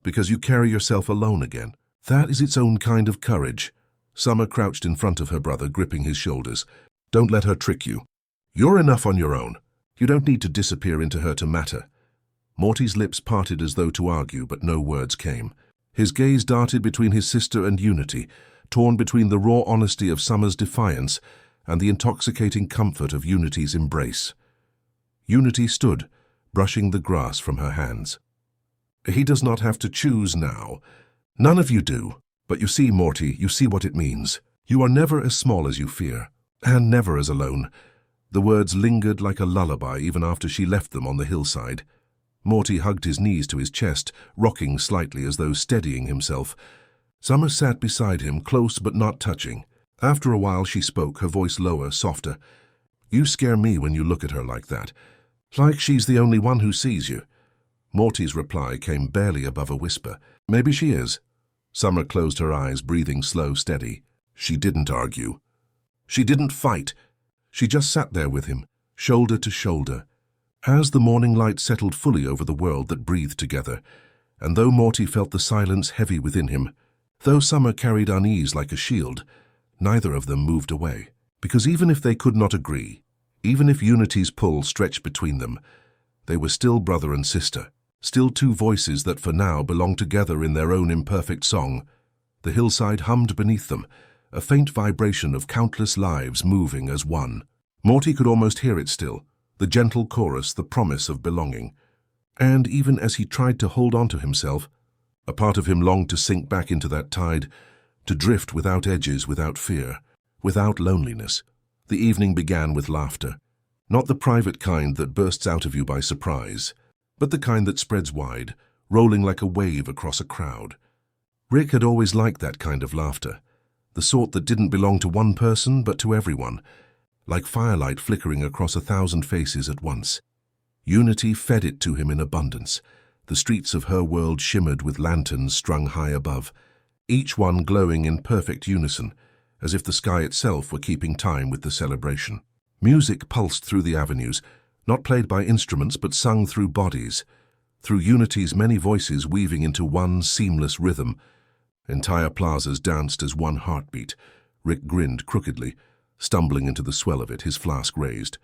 [SPEAKER 1] "because you carry yourself alone again. That is its own kind of courage." Summer crouched in front of her brother, gripping his shoulders. "Don't let her trick you. You're enough on your own. You don't need to disappear into her to matter." Morty's lips parted as though to argue, but no words came. His gaze darted between his sister and Unity, torn between the raw honesty of Summer's defiance and the intoxicating comfort of Unity's embrace. Unity stood, brushing the grass from her hands. "He does not have to choose now. None of you do. But you see, Morty, you see what it means. You are never as small as you fear, and never as alone." The words lingered like a lullaby even after she left them on the hillside. Morty hugged his knees to his chest, rocking slightly as though steadying himself. Summer sat beside him, close but not touching. After a while she spoke, her voice lower, softer. "You scare me when you look at her like that. Like she's the only one who sees you." Morty's reply came barely above a whisper. "Maybe she is." Summer closed her eyes, breathing slow, steady. She didn't argue. She didn't fight. She just sat there with him, shoulder to shoulder. As the morning light settled fully over the world that breathed together, and though Morty felt the silence heavy within him, though Summer carried unease like a shield, neither of them moved away. Because even if they could not agree, even if Unity's pull stretched between them, they were still brother and sister, still two voices that for now belonged together in their own imperfect song. The hillside hummed beneath them, a faint vibration of countless lives moving as one. Morty could almost hear it still, the gentle chorus, the promise of belonging. And even as he tried to hold on to himself, a part of him longed to sink back into that tide, to drift without edges, without fear, without loneliness. The evening began with laughter, not the private kind that bursts out of you by surprise, but the kind that spreads wide, rolling like a wave across a crowd. Rick had always liked that kind of laughter, the sort that didn't belong to one person but to everyone, like firelight flickering across 1,000 faces at once. Unity fed it to him in abundance. The streets of her world shimmered with lanterns strung high above, each one glowing in perfect unison, as if the sky itself were keeping time with the celebration. Music pulsed through the avenues, not played by instruments but sung through bodies, through Unity's many voices weaving into one seamless rhythm. Entire plazas danced as one heartbeat. Rick grinned crookedly, stumbling into the swell of it, his flask raised.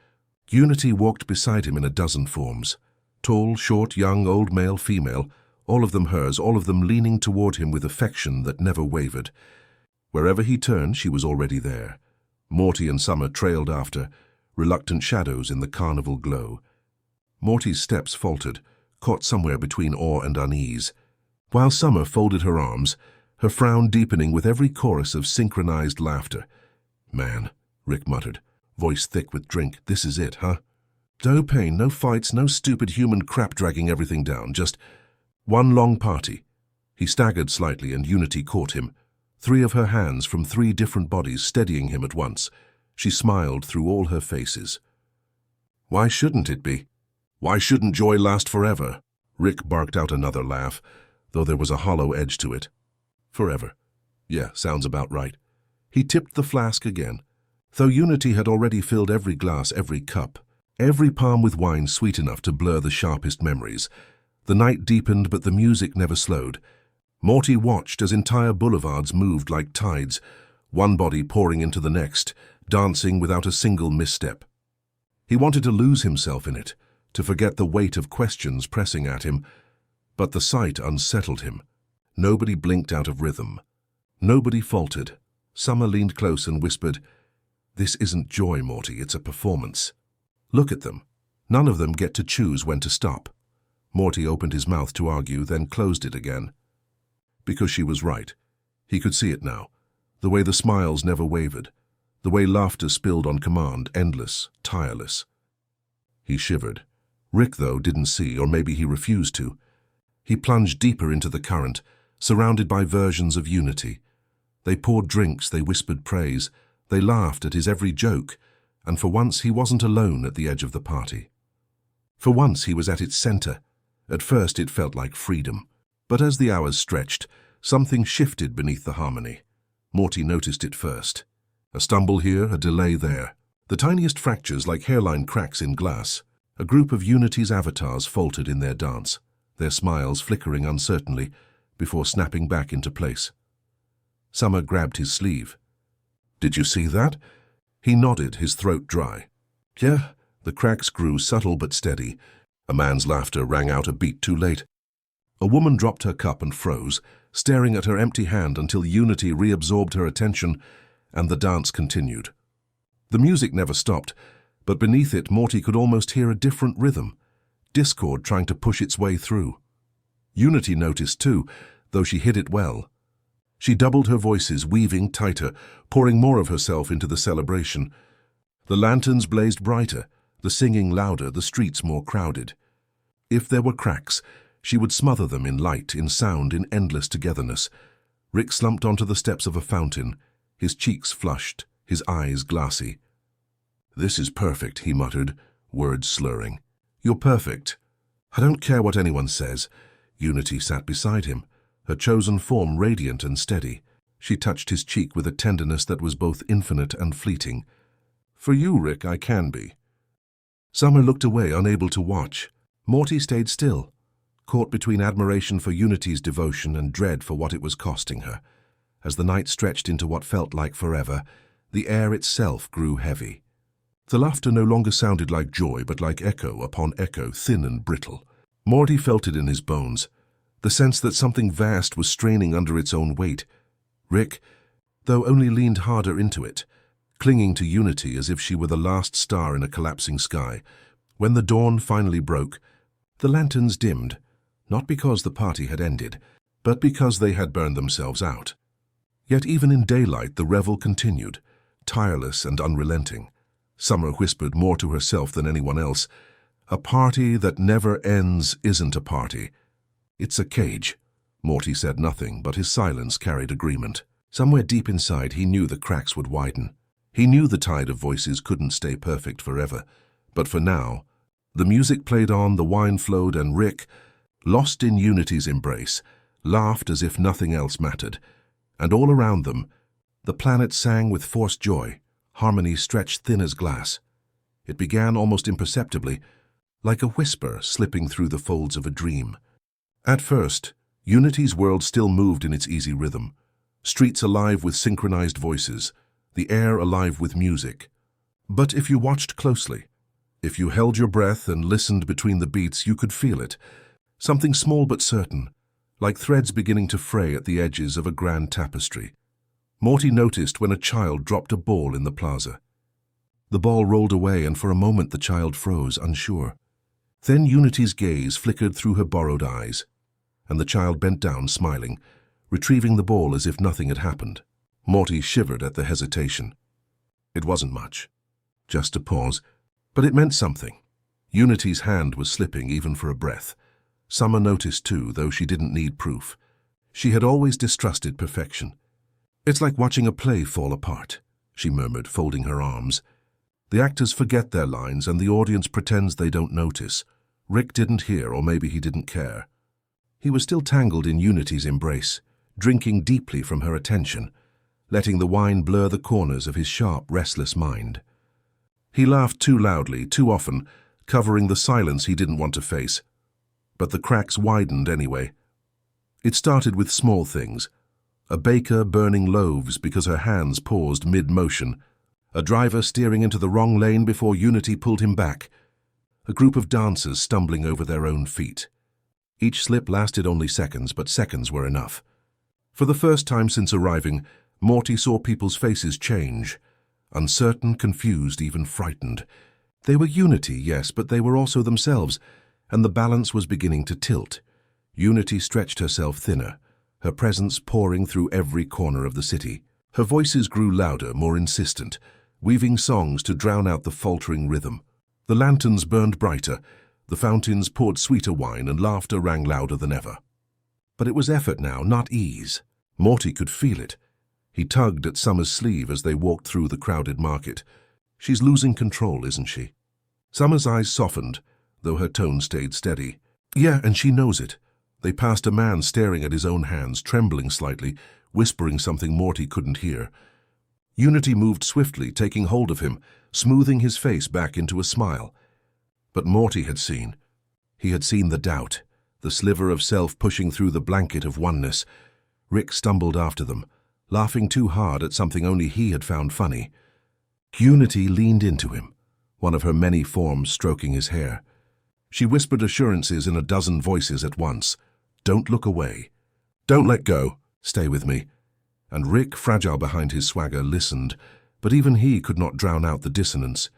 [SPEAKER 1] Unity walked beside him in a dozen forms. Tall, short, young, old, male, female, all of them hers, all of them leaning toward him with affection that never wavered. Wherever he turned, she was already there. Morty and Summer trailed after, reluctant shadows in the carnival glow. Morty's steps faltered, caught somewhere between awe and unease, while Summer folded her arms, her frown deepening with every chorus of synchronized laughter. "Man," Rick muttered, voice thick with drink, "this is it, huh? No pain, no fights, no stupid human crap dragging everything down, just one long party." He staggered slightly and Unity caught him, 3 of her hands from 3 different bodies steadying him at once. She smiled through all her faces. "Why shouldn't it be? Why shouldn't joy last forever?" Rick barked out another laugh, though there was a hollow edge to it. "Forever. Yeah, sounds about right." He tipped the flask again, though Unity had already filled every glass, every cup, every palm with wine sweet enough to blur the sharpest memories. The night deepened, but the music never slowed. Morty watched as entire boulevards moved like tides, one body pouring into the next, dancing without a single misstep. He wanted to lose himself in it, to forget the weight of questions pressing at him, but the sight unsettled him. Nobody blinked out of rhythm. Nobody faltered. Summer leaned close and whispered, "This isn't joy, Morty, it's a performance. Look at them. None of them get to choose when to stop." Morty opened his mouth to argue, then closed it again. Because she was right. He could see it now. The way the smiles never wavered. The way laughter spilled on command, endless, tireless. He shivered. Rick, though, didn't see, or maybe he refused to. He plunged deeper into the current, surrounded by versions of Unity. They poured drinks, they whispered praise, they laughed at his every joke, and for once he wasn't alone at the edge of the party. For once he was at its center. At first it felt like freedom, but as the hours stretched, something shifted beneath the harmony. Morty noticed it first. A stumble here, a delay there. The tiniest fractures like hairline cracks in glass. A group of Unity's avatars faltered in their dance, their smiles flickering uncertainly before snapping back into place. Summer grabbed his sleeve. "Did you see that?" He nodded, his throat dry. "Yeah." The cracks grew subtle but steady. A man's laughter rang out a beat too late. A woman dropped her cup and froze, staring at her empty hand until Unity reabsorbed her attention, and the dance continued. The music never stopped, but beneath it Morty could almost hear a different rhythm, discord trying to push its way through. Unity noticed too, though she hid it well. She doubled her voices, weaving tighter, pouring more of herself into the celebration. The lanterns blazed brighter, the singing louder, the streets more crowded. If there were cracks, she would smother them in light, in sound, in endless togetherness. Rick slumped onto the steps of a fountain, his cheeks flushed, his eyes glassy. "This is perfect," he muttered, words slurring. "You're perfect. I don't care what anyone says." Unity sat beside him, her chosen form radiant and steady. She touched his cheek with a tenderness that was both infinite and fleeting. "For you, Rick, I can be." Summer looked away, unable to watch. Morty stayed still, caught between admiration for Unity's devotion and dread for what it was costing her. As the night stretched into what felt like forever, the air itself grew heavy. The laughter no longer sounded like joy, but like echo upon echo, thin and brittle. Morty felt it in his bones, the sense that something vast was straining under its own weight. Rick, though, only leaned harder into it, clinging to Unity as if she were the last star in a collapsing sky. When the dawn finally broke, the lanterns dimmed, not because the party had ended, but because they had burned themselves out. Yet even in daylight the revel continued, tireless and unrelenting. Summer whispered more to herself than anyone else. "A party that never ends isn't a party. It's a cage." Morty said nothing, but his silence carried agreement. Somewhere deep inside he knew the cracks would widen. He knew the tide of voices couldn't stay perfect forever. But for now, the music played on, the wine flowed, and Rick, lost in Unity's embrace, laughed as if nothing else mattered. And all around them, the planet sang with forced joy, harmony stretched thin as glass. It began almost imperceptibly, like a whisper slipping through the folds of a dream. At first, Unity's world still moved in its easy rhythm, streets alive with synchronized voices, the air alive with music. But if you watched closely, if you held your breath and listened between the beats, you could feel it, something small but certain, like threads beginning to fray at the edges of a grand tapestry. Morty noticed when a child dropped a ball in the plaza. The ball rolled away, and for a moment the child froze, unsure. Then Unity's gaze flickered through her borrowed eyes, and the child bent down, smiling, retrieving the ball as if nothing had happened. Morty shivered at the hesitation. It wasn't much, just a pause, but it meant something. Unity's hand was slipping even for a breath. Summer noticed too, though she didn't need proof. She had always distrusted perfection. "It's like watching a play fall apart," she murmured, folding her arms. "The actors forget their lines and the audience pretends they don't notice." Rick didn't hear, or maybe he didn't care. He was still tangled in Unity's embrace, drinking deeply from her attention, letting the wine blur the corners of his sharp, restless mind. He laughed too loudly, too often, covering the silence he didn't want to face. But the cracks widened anyway. It started with small things. A baker burning loaves because her hands paused mid-motion. A driver steering into the wrong lane before Unity pulled him back. A group of dancers stumbling over their own feet. Each slip lasted only seconds, but seconds were enough. For the first time since arriving, Morty saw people's faces change. Uncertain, confused, even frightened. They were Unity, yes, but they were also themselves, and the balance was beginning to tilt. Unity stretched herself thinner, her presence pouring through every corner of the city. Her voices grew louder, more insistent, weaving songs to drown out the faltering rhythm. The lanterns burned brighter, the fountains poured sweeter wine, and laughter rang louder than ever. But it was effort now, not ease. Morty could feel it. He tugged at Summer's sleeve as they walked through the crowded market. "She's losing control, isn't she?" Summer's eyes softened, though her tone stayed steady. "Yeah, and she knows it." They passed a man staring at his own hands, trembling slightly, whispering something Morty couldn't hear. Unity moved swiftly, taking hold of him, smoothing his face back into a smile. But Morty had seen. He had seen the doubt, the sliver of self pushing through the blanket of oneness. Rick stumbled after them, laughing too hard at something only he had found funny. Unity leaned into him, one of her many forms stroking his hair. She whispered assurances in a dozen voices at once. "Don't look away. Don't let go. Stay with me." And Rick, fragile behind his swagger, listened, but even he could not drown out the dissonance.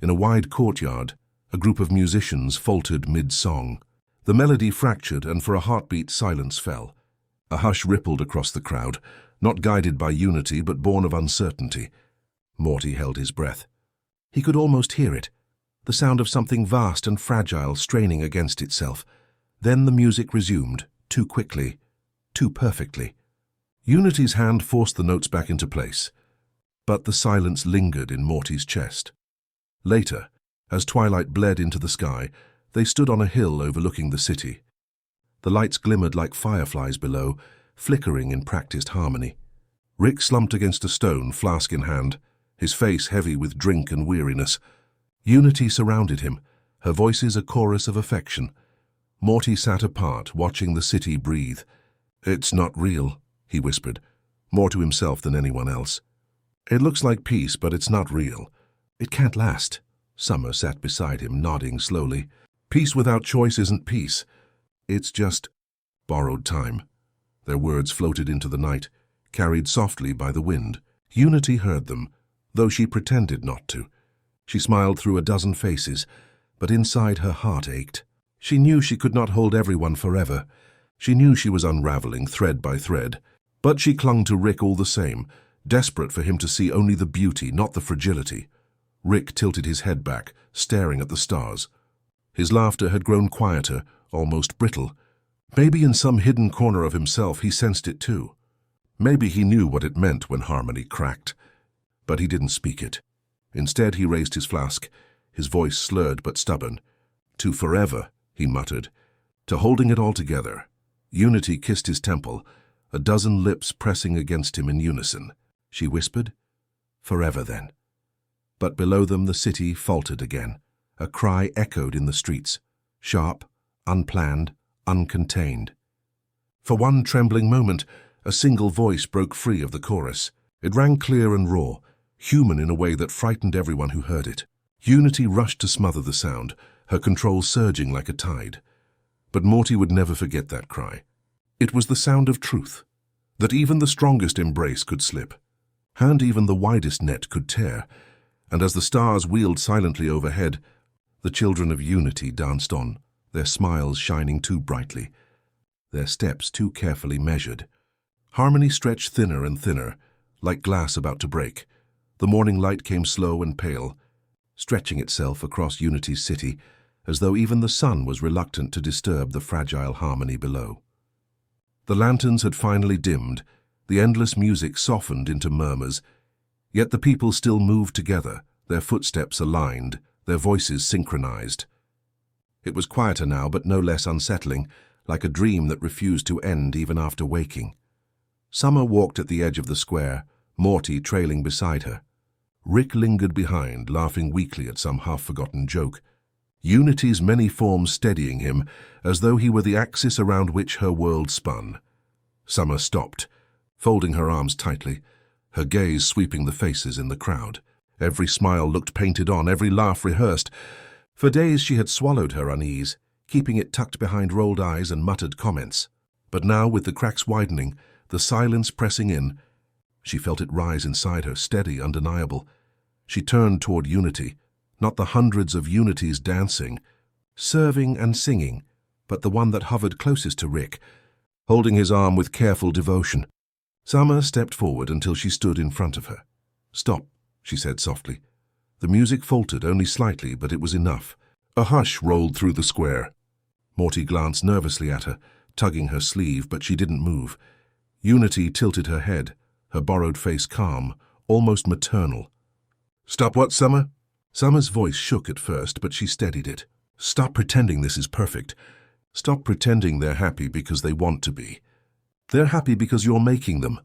[SPEAKER 1] In a wide courtyard, a group of musicians faltered mid-song. The melody fractured, and for a heartbeat silence fell. A hush rippled across the crowd, not guided by unity but born of uncertainty. Morty held his breath. He could almost hear it, the sound of something vast and fragile straining against itself. Then the music resumed, too quickly, too perfectly. Unity's hand forced the notes back into place, but the silence lingered in Morty's chest. Later, as twilight bled into the sky, they stood on a hill overlooking the city. The lights glimmered like fireflies below, flickering in practiced harmony. Rick slumped against a stone, flask in hand, his face heavy with drink and weariness. Unity surrounded him, her voices a chorus of affection. Morty sat apart, watching the city breathe. "It's not real," he whispered, more to himself than anyone else. "It looks like peace, but it's not real. It can't last." Summer sat beside him, nodding slowly. "Peace without choice isn't peace. It's just borrowed time." Their words floated into the night, carried softly by the wind. Unity heard them, though she pretended not to. She smiled through a dozen faces, but inside her heart ached. She knew she could not hold everyone forever. She knew she was unraveling thread by thread. But she clung to Rick all the same, desperate for him to see only the beauty, not the fragility. Rick tilted his head back, staring at the stars. His laughter had grown quieter, almost brittle. Maybe in some hidden corner of himself he sensed it too. Maybe he knew what it meant when harmony cracked. But he didn't speak it. Instead he raised his flask, his voice slurred but stubborn. "To forever," he muttered. "To holding it all together." Unity kissed his temple, a dozen lips pressing against him in unison. She whispered, "Forever then." But below them the city faltered again. A cry echoed in the streets, sharp, unplanned, uncontained. For one trembling moment, a single voice broke free of the chorus. It rang clear and raw, human in a way that frightened everyone who heard it. Unity rushed to smother the sound, her control surging like a tide. But Morty would never forget that cry. It was the sound of truth, that even the strongest embrace could slip, and even the widest net could tear. And as the stars wheeled silently overhead, the children of Unity danced on, their smiles shining too brightly, their steps too carefully measured. Harmony stretched thinner and thinner, like glass about to break. The morning light came slow and pale, stretching itself across Unity's city, as though even the sun was reluctant to disturb the fragile harmony below. The lanterns had finally dimmed, the endless music softened into murmurs, yet the people still moved together, their footsteps aligned, their voices synchronized. It was quieter now, but no less unsettling, like a dream that refused to end even after waking. Summer walked at the edge of the square, Morty trailing beside her. Rick lingered behind, laughing weakly at some half-forgotten joke. Unity's many forms steadying him, as though he were the axis around which her world spun. Summer stopped, folding her arms tightly, her gaze sweeping the faces in the crowd. Every smile looked painted on, every laugh rehearsed. For days she had swallowed her unease, keeping it tucked behind rolled eyes and muttered comments. But now, with the cracks widening, the silence pressing in, she felt it rise inside her, steady, undeniable. She turned toward Unity, not the hundreds of Unities dancing, serving and singing, but the one that hovered closest to Rick, holding his arm with careful devotion. Summer stepped forward until she stood in front of her. "Stop," she said softly. The music faltered only slightly, but it was enough. A hush rolled through the square. Morty glanced nervously at her, tugging her sleeve, but she didn't move. Unity tilted her head, her borrowed face calm, almost maternal. "Stop what, Summer?" Summer's voice shook at first, but she steadied it. "Stop pretending this is perfect. Stop pretending they're happy because they want to be. They're happy because you're making them."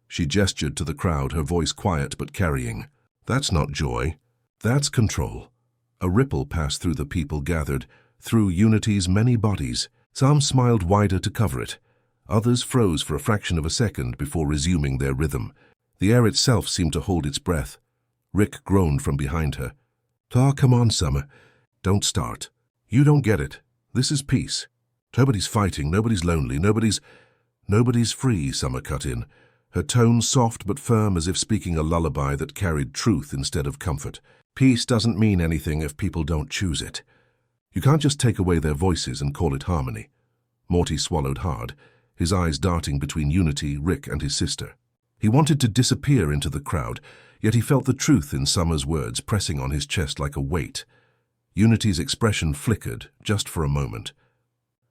[SPEAKER 1] She gestured to the crowd, her voice quiet but carrying. "That's not joy. That's control." A ripple passed through the people gathered, through Unity's many bodies. Some smiled wider to cover it. Others froze for a fraction of a second before resuming their rhythm. The air itself seemed to hold its breath. Rick groaned from behind her. "Ah, come on, Summer. Don't start. You don't get it. This is peace. Nobody's fighting, nobody's lonely, nobody's free," Summer cut in, her tone soft but firm as if speaking a lullaby that carried truth instead of comfort. "Peace doesn't mean anything if people don't choose it. You can't just take away their voices and call it harmony." Morty swallowed hard, his eyes darting between Unity, Rick, and his sister. He wanted to disappear into the crowd, yet he felt the truth in Summer's words pressing on his chest like a weight. Unity's expression flickered, just for a moment.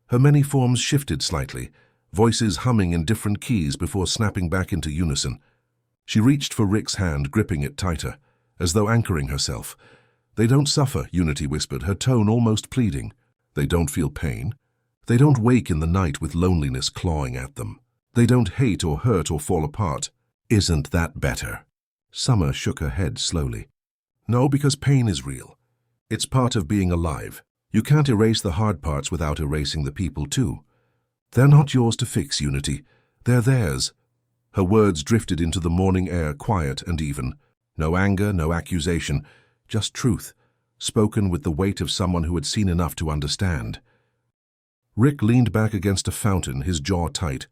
[SPEAKER 1] Her many forms shifted slightly, voices humming in different keys before snapping back into unison. She reached for Rick's hand, gripping it tighter, as though anchoring herself. "They don't suffer," Unity whispered, her tone almost pleading. "They don't feel pain. They don't wake in the night with loneliness clawing at them. They don't hate or hurt or fall apart. Isn't that better?" Summer shook her head slowly. "No, because pain is real. It's part of being alive. You can't erase the hard parts without erasing the people too. They're not yours to fix, Unity. They're theirs." Her words drifted into the morning air, quiet and even. No anger, no accusation, just truth, spoken with the weight of someone who had seen enough to understand. Rick leaned back against a fountain, his jaw tight.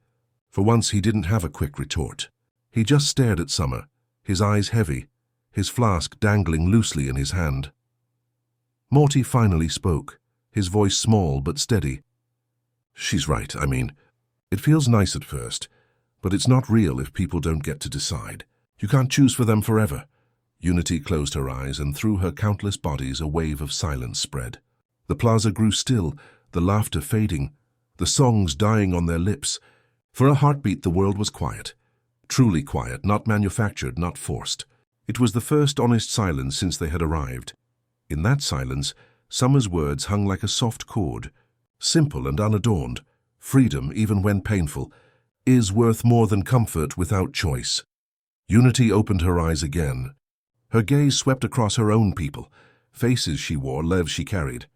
[SPEAKER 1] For once he didn't have a quick retort. He just stared at Summer, his eyes heavy, his flask dangling loosely in his hand. Morty finally spoke, his voice small but steady. "She's right, it feels nice at first, but it's not real if people don't get to decide. You can't choose for them forever." Unity closed her eyes, and through her countless bodies a wave of silence spread. The plaza grew still, the laughter fading, the songs dying on their lips. For a heartbeat the world was quiet. Truly quiet, not manufactured, not forced. It was the first honest silence since they had arrived. In that silence, Summer's words hung like a soft chord, simple and unadorned. Freedom, even when painful, is worth more than comfort without choice. Unity opened her eyes again. Her gaze swept across her own people, faces she wore, lives she carried.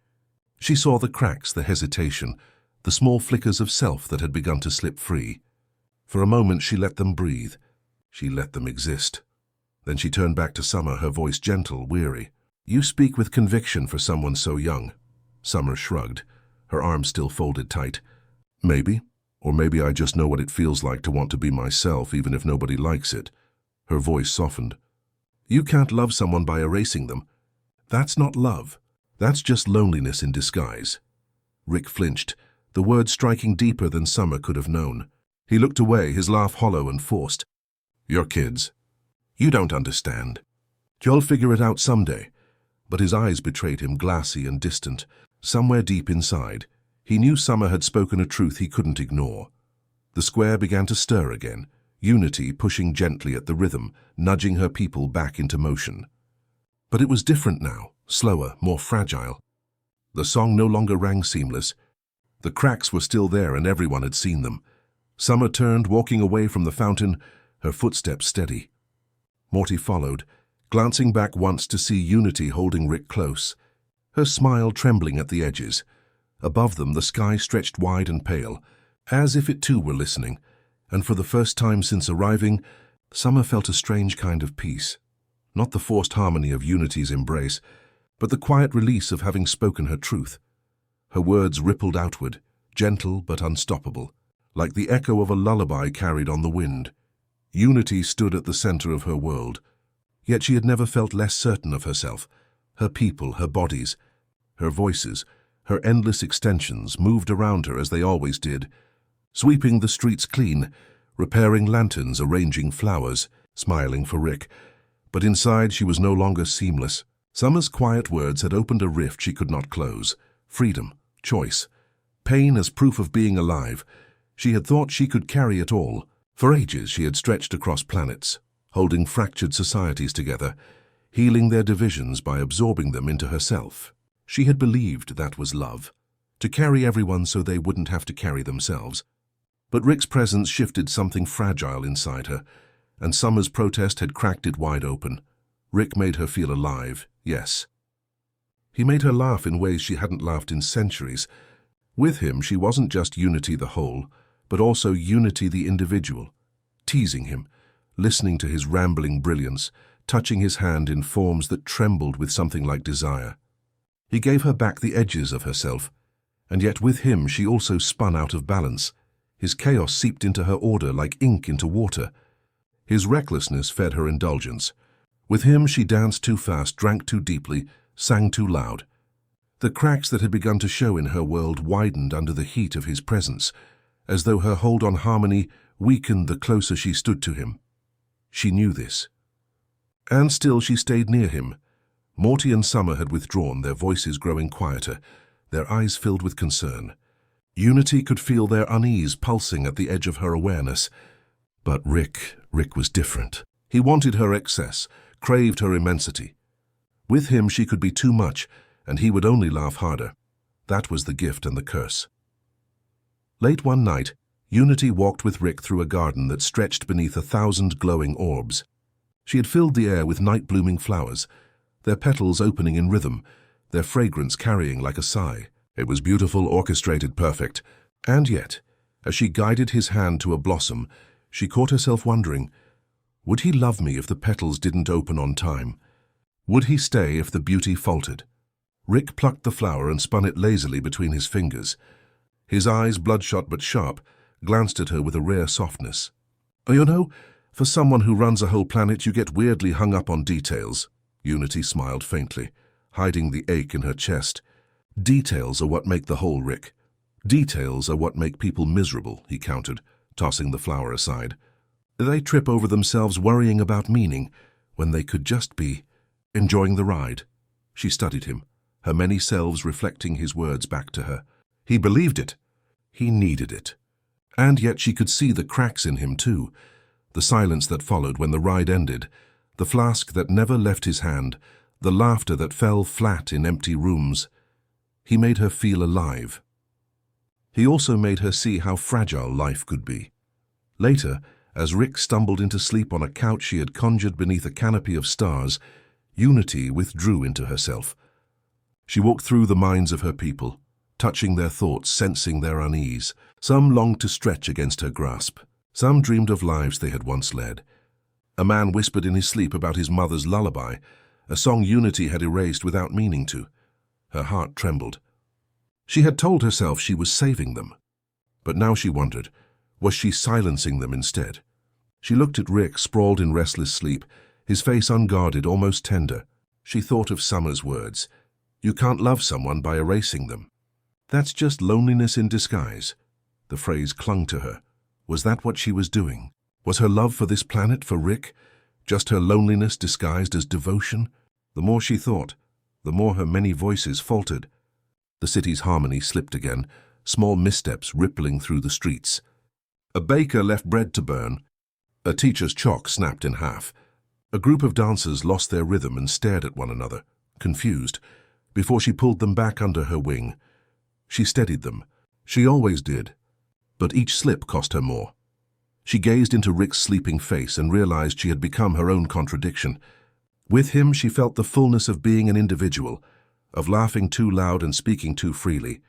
[SPEAKER 1] She saw the cracks, the hesitation, the small flickers of self that had begun to slip free. For a moment she let them breathe. She let them exist. Then she turned back to Summer, her voice gentle, weary. "You speak with conviction for someone so young." Summer shrugged, her arms still folded tight. "Maybe. Or maybe I just know what it feels like to want to be myself even if nobody likes it." Her voice softened. "You can't love someone by erasing them. That's not love. That's just loneliness in disguise." Rick flinched, the words striking deeper than Summer could have known. He looked away, his laugh hollow and forced. "You're kids. You don't understand. You'll figure it out someday." But his eyes betrayed him, glassy and distant. Somewhere deep inside, he knew Summer had spoken a truth he couldn't ignore. The square began to stir again, Unity pushing gently at the rhythm, nudging her people back into motion. But it was different now, slower, more fragile. The song no longer rang seamless. The cracks were still there and everyone had seen them. Summer turned, walking away from the fountain, her footsteps steady. Morty followed, glancing back once to see Unity holding Rick close, her smile trembling at the edges. Above them the sky stretched wide and pale, as if it too were listening, and for the first time since arriving, Summer felt a strange kind of peace. Not the forced harmony of Unity's embrace, but the quiet release of having spoken her truth. Her words rippled outward, gentle but unstoppable, like the echo of a lullaby carried on the wind. Unity stood at the center of her world, yet she had never felt less certain of herself. Her people, her bodies, her voices, her endless extensions moved around her as they always did, sweeping the streets clean, repairing lanterns, arranging flowers, smiling for Rick. But inside she was no longer seamless. Summer's quiet words had opened a rift she could not close. Freedom, choice, pain as proof of being alive. She had thought she could carry it all, For ages she had stretched across planets, holding fractured societies together, healing their divisions by absorbing them into herself. She had believed that was love, to carry everyone so they wouldn't have to carry themselves. But Rick's presence shifted something fragile inside her, and Summer's protest had cracked it wide open. Rick made her feel alive, yes. He made her laugh in ways she hadn't laughed in centuries. With him, she wasn't just Unity the whole, but also Unity the individual, teasing him, listening to his rambling brilliance, touching his hand in forms that trembled with something like desire. He gave her back the edges of herself, and yet with him she also spun out of balance. His chaos seeped into her order like ink into water. His recklessness fed her indulgence. With him she danced too fast, drank too deeply, sang too loud. The cracks that had begun to show in her world widened under the heat of his presence, as though her hold on harmony weakened the closer she stood to him. She knew this. And still she stayed near him. Morty and Summer had withdrawn, their voices growing quieter, their eyes filled with concern. Unity could feel their unease pulsing at the edge of her awareness. But Rick was different. He wanted her excess, craved her immensity. With him she could be too much, and he would only laugh harder. That was the gift and the curse. Late one night, Unity walked with Rick through a garden that stretched beneath 1,000 glowing orbs. She had filled the air with night-blooming flowers, their petals opening in rhythm, their fragrance carrying like a sigh. It was beautiful, orchestrated, perfect. And yet, as she guided his hand to a blossom, she caught herself wondering, would he love me if the petals didn't open on time? Would he stay if the beauty faltered? Rick plucked the flower and spun it lazily between his fingers. His eyes, bloodshot but sharp, glanced at her with a rare softness. You know, for someone who runs a whole planet, you get weirdly hung up on details. Unity smiled faintly, hiding the ache in her chest. Details are what make the whole, Rick. Details are what make people miserable, he countered, tossing the flower aside. They trip over themselves worrying about meaning, when they could just be enjoying the ride. She studied him, her many selves reflecting his words back to her. He believed it. He needed it. And yet she could see the cracks in him too. The silence that followed when the ride ended, the flask that never left his hand, the laughter that fell flat in empty rooms. He made her feel alive. He also made her see how fragile life could be. Later, as Rick stumbled into sleep on a couch she had conjured beneath a canopy of stars, Unity withdrew into herself. She walked through the minds of her people, touching their thoughts, sensing their unease. Some longed to stretch against her grasp. Some dreamed of lives they had once led. A man whispered in his sleep about his mother's lullaby, a song Unity had erased without meaning to. Her heart trembled. She had told herself she was saving them. But now she wondered, was she silencing them instead? She looked at Rick, sprawled in restless sleep, his face unguarded, almost tender. She thought of Summer's words. You can't love someone by erasing them. That's just loneliness in disguise. The phrase clung to her. Was that what she was doing? Was her love for this planet, for Rick, just her loneliness disguised as devotion? The more she thought, the more her many voices faltered. The city's harmony slipped again, small missteps rippling through the streets. A baker left bread to burn. A teacher's chalk snapped in half. A group of dancers lost their rhythm and stared at one another, confused, before she pulled them back under her wing. She steadied them. She always did. But each slip cost her more. She gazed into Rick's sleeping face and realized she had become her own contradiction. With him, she felt the fullness of being an individual, of laughing too loud and speaking too freely.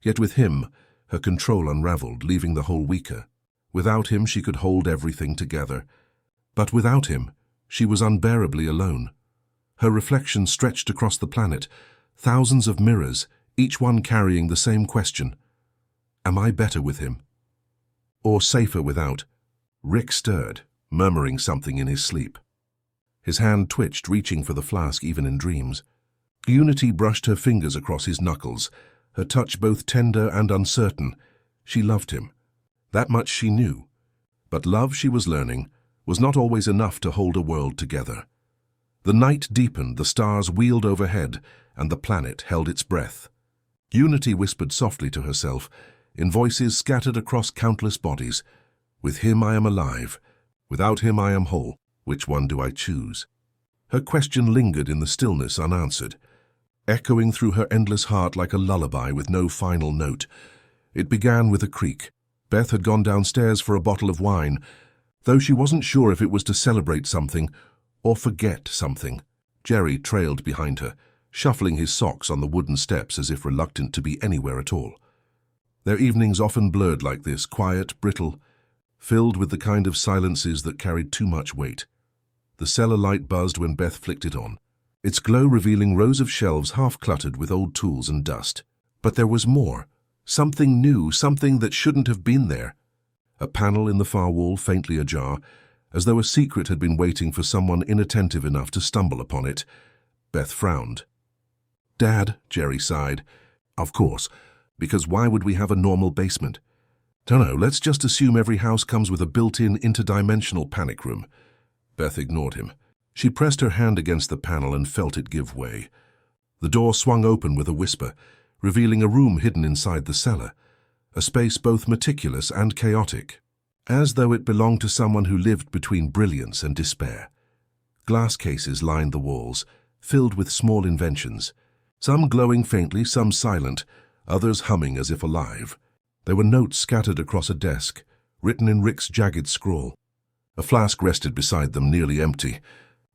[SPEAKER 1] Yet with him, her control unraveled, leaving the whole weaker. Without him, she could hold everything together. But without him, she was unbearably alone. Her reflection stretched across the planet, thousands of mirrors, each one carrying the same question. Am I better with him? Or safer without? Rick stirred, murmuring something in his sleep. His hand twitched, reaching for the flask even in dreams. Unity brushed her fingers across his knuckles, her touch both tender and uncertain. She loved him. That much she knew. But love, she was learning, was not always enough to hold a world together. The night deepened, the stars wheeled overhead, and the planet held its breath. Unity whispered softly to herself, in voices scattered across countless bodies. With him I am alive. Without him I am whole. Which one do I choose? Her question lingered in the stillness unanswered, echoing through her endless heart like a lullaby with no final note. It began with a creak. Beth had gone downstairs for a bottle of wine, though she wasn't sure if it was to celebrate something or forget something. Jerry trailed behind her, shuffling his socks on the wooden steps as if reluctant to be anywhere at all. Their evenings often blurred like this, quiet, brittle, filled with the kind of silences that carried too much weight. The cellar light buzzed when Beth flicked it on, its glow revealing rows of shelves half-cluttered with old tools and dust. But there was more. Something new, something that shouldn't have been there. A panel in the far wall faintly ajar, as though a secret had been waiting for someone inattentive enough to stumble upon it. Beth frowned. "Dad," Jerry sighed. "Of course, because why would we have a normal basement? Dunno, let's just assume every house comes with a built-in interdimensional panic room." Beth ignored him. She pressed her hand against the panel and felt it give way. The door swung open with a whisper, revealing a room hidden inside the cellar, a space both meticulous and chaotic, as though it belonged to someone who lived between brilliance and despair. Glass cases lined the walls, filled with small inventions, some glowing faintly, some silent, others humming as if alive. There were notes scattered across a desk, written in Rick's jagged scrawl. A flask rested beside them, nearly empty,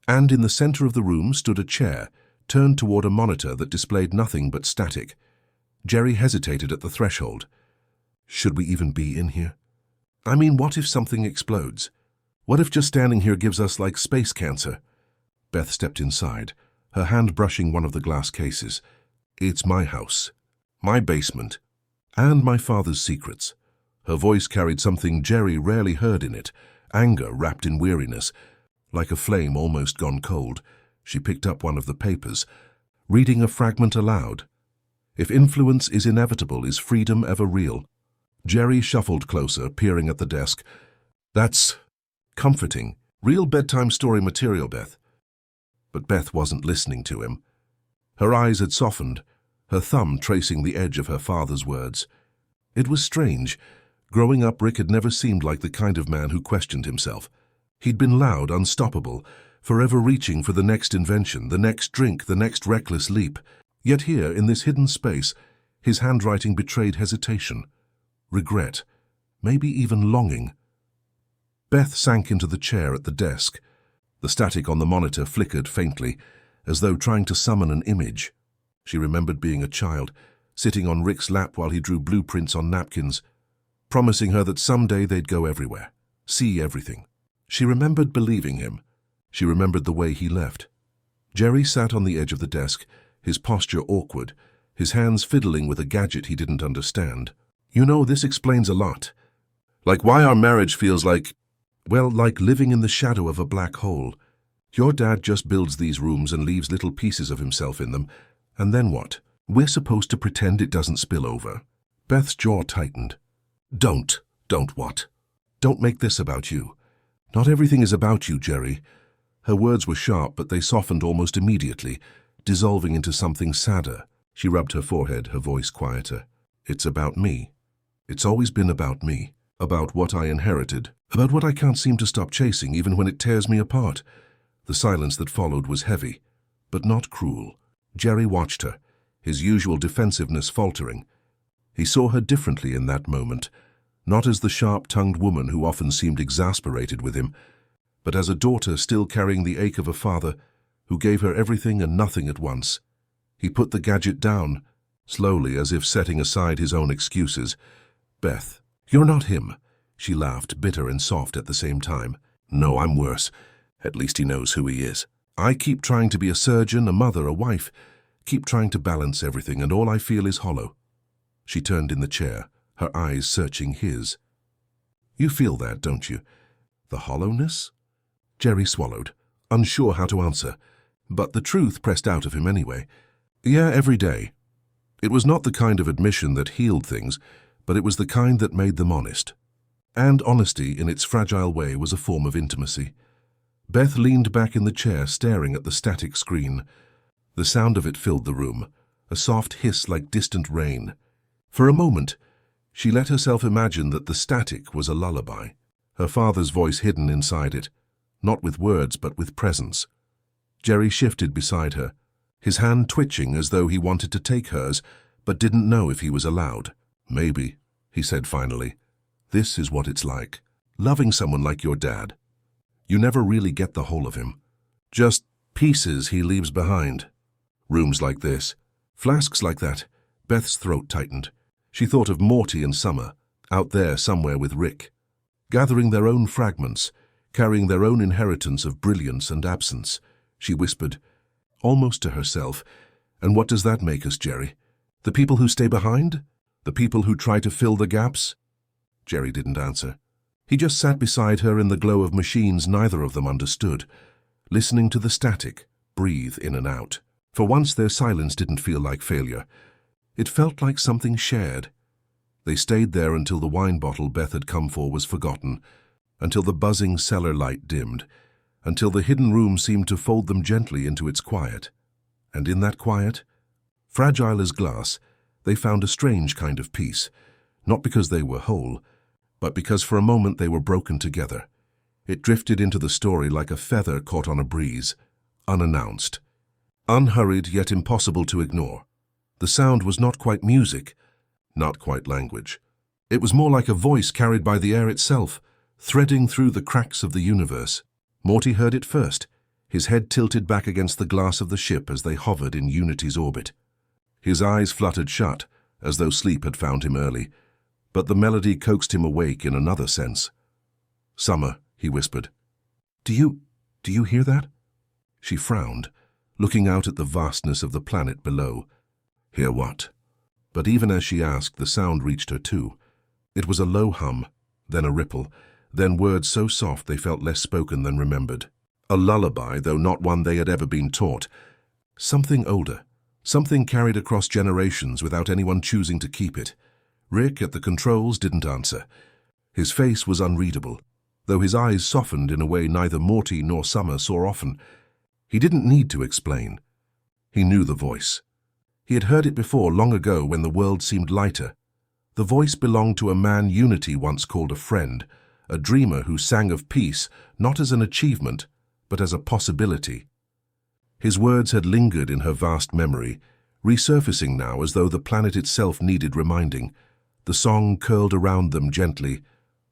[SPEAKER 1] and in the center of the room stood a chair, turned toward a monitor that displayed nothing but static. Jerry hesitated at the threshold. Should we even be in here? I mean, what if something explodes? What if just standing here gives us, like, space cancer? Beth stepped inside, her hand brushing one of the glass cases. It's my house, my basement, and my father's secrets. Her voice carried something Jerry rarely heard in it, anger wrapped in weariness. Like a flame almost gone cold, she picked up one of the papers, reading a fragment aloud. "If influence is inevitable, is freedom ever real?" Jerry shuffled closer, peering at the desk. "That's comforting. Real bedtime story material, Beth." But Beth wasn't listening to him. Her eyes had softened, her thumb tracing the edge of her father's words. It was strange. Growing up, Rick had never seemed like the kind of man who questioned himself. He'd been loud, unstoppable, forever reaching for the next invention, the next drink, the next reckless leap. Yet here, in this hidden space, his handwriting betrayed hesitation, regret, maybe even longing. Beth sank into the chair at the desk. The static on the monitor flickered faintly, as though trying to summon an image. She remembered being a child, sitting on Rick's lap while he drew blueprints on napkins, promising her that someday they'd go everywhere, see everything. She remembered believing him. She remembered the way he left. Jerry sat on the edge of the desk, his posture awkward, his hands fiddling with a gadget he didn't understand. "You know, this explains a lot. Like why our marriage feels like, well, like living in the shadow of a black hole. Your dad just builds these rooms and leaves little pieces of himself in them. And then what? We're supposed to pretend it doesn't spill over." Beth's jaw tightened. Don't what? Don't make this about you. Not everything is about you, Jerry." Her words were sharp, but they softened almost immediately, dissolving into something sadder. She rubbed her forehead, her voice quieter. "It's about me. It's always been about me. About what I inherited. About what I can't seem to stop chasing, even when it tears me apart." The silence that followed was heavy, but not cruel. Jerry watched her, his usual defensiveness faltering. He saw her differently in that moment, not as the sharp-tongued woman who often seemed exasperated with him, but as a daughter still carrying the ache of a father who gave her everything and nothing at once. He put the gadget down, slowly, as if setting aside his own excuses. "Beth, you're not him." She laughed, bitter and soft at the same time. "No, I'm worse. At least he knows who he is. I keep trying to be a surgeon, a mother, a wife, keep trying to balance everything, and all I feel is hollow." She turned in the chair, her eyes searching his. "You feel that, don't you? The hollowness?" Jerry swallowed, unsure how to answer, but the truth pressed out of him anyway. "Yeah, every day." It was not the kind of admission that healed things, but it was the kind that made them honest. And honesty, in its fragile way, was a form of intimacy. Beth leaned back in the chair, staring at the static screen. The sound of it filled the room, a soft hiss like distant rain. For a moment, she let herself imagine that the static was a lullaby. her father's voice hidden inside it, not with words but with presence. Jerry shifted beside her, his hand twitching as though he wanted to take hers, but didn't know if he was allowed. "Maybe," he said finally. "This is what it's like, loving someone like your dad. You never really get the whole of him. Just pieces he leaves behind. Rooms like this, flasks like that." Beth's throat tightened. She thought of Morty and Summer, out there somewhere with Rick, gathering their own fragments, carrying their own inheritance of brilliance and absence. She whispered, almost to herself, "And what does that make us, Jerry? The people who stay behind? The people who try to fill the gaps?" Jerry didn't answer. He just sat beside her in the glow of machines neither of them understood, listening to the static breathe in and out. For once their silence didn't feel like failure. It felt like something shared. They stayed there until the wine bottle Beth had come for was forgotten, until the buzzing cellar light dimmed, until the hidden room seemed to fold them gently into its quiet. And in that quiet, fragile as glass, they found a strange kind of peace, not because they were whole, but because for a moment they were broken together. It drifted into the story like a feather caught on a breeze, unannounced, unhurried yet impossible to ignore. The sound was not quite music, not quite language. It was more like a voice carried by the air itself, threading through the cracks of the universe. Morty heard it first, his head tilted back against the glass of the ship as they hovered in Unity's orbit. His eyes fluttered shut, as though sleep had found him early, but the melody coaxed him awake in another sense. "Summer," he whispered. Do you hear that?" She frowned, looking out at the vastness of the planet below. "Hear what?" But even as she asked, the sound reached her too. It was a low hum, then a ripple, then words so soft they felt less spoken than remembered. A lullaby, though not one they had ever been taught. Something older, something carried across generations without anyone choosing to keep it. Rick at the controls didn't answer. His face was unreadable, though his eyes softened in a way neither Morty nor Summer saw often. He didn't need to explain. He knew the voice. He had heard it before, long ago, when the world seemed lighter. The voice belonged to a man Unity once called a friend, a dreamer who sang of peace, not as an achievement, but as a possibility. His words had lingered in her vast memory, resurfacing now as though the planet itself needed reminding. The song curled around them gently.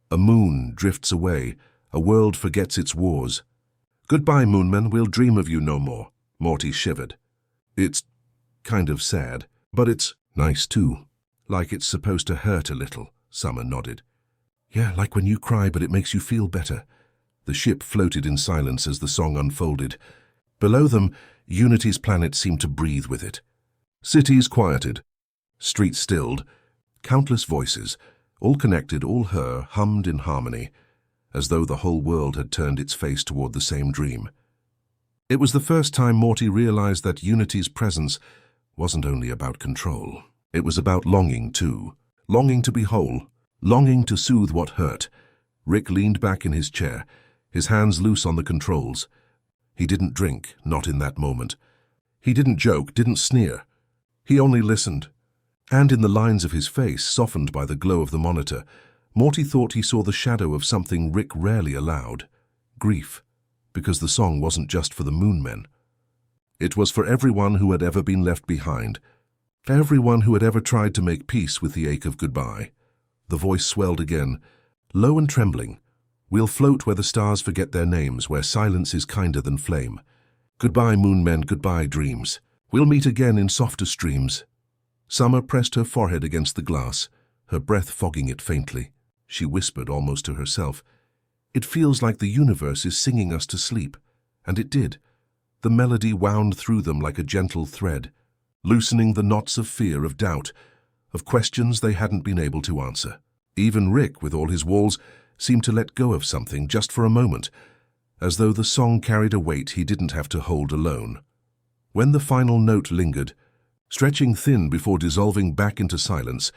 [SPEAKER 1] A moon drifts away, a world forgets its wars. "Goodbye, moonman, we'll dream of you no more," Morty shivered. "It's kind of sad, but it's nice too. Like it's supposed to hurt a little," Summer nodded. "Yeah, like when you cry but it makes you feel better." The ship floated in silence as the song unfolded. Below them, Unity's planet seemed to breathe with it. Cities quieted, streets stilled, countless voices, all connected, all her, hummed in harmony, as though the whole world had turned its face toward the same dream. It was the first time Morty realized that Unity's presence wasn't only about control. It was about longing, too. Longing to be whole. Longing to soothe what hurt. Rick leaned back in his chair, his hands loose on the controls. He didn't drink, not in that moment. He didn't joke, didn't sneer. He only listened. And in the lines of his face, softened by the glow of the monitor, Morty thought he saw the shadow of something Rick rarely allowed. Grief. Because the song wasn't just for the Moonmen. It was for everyone who had ever been left behind. For everyone who had ever tried to make peace with the ache of goodbye. The voice swelled again, low and trembling. "We'll float where the stars forget their names, where silence is kinder than flame. Goodbye, moonmen, goodbye, dreams. We'll meet again in softer streams." Summer pressed her forehead against the glass, her breath fogging it faintly. She whispered almost to herself, "It feels like the universe is singing us to sleep." And it did. The melody wound through them like a gentle thread, loosening the knots of fear, of doubt, of questions they hadn't been able to answer. Even Rick, with all his walls, seemed to let go of something just for a moment, as though the song carried a weight he didn't have to hold alone. When the final note lingered, stretching thin before dissolving back into silence,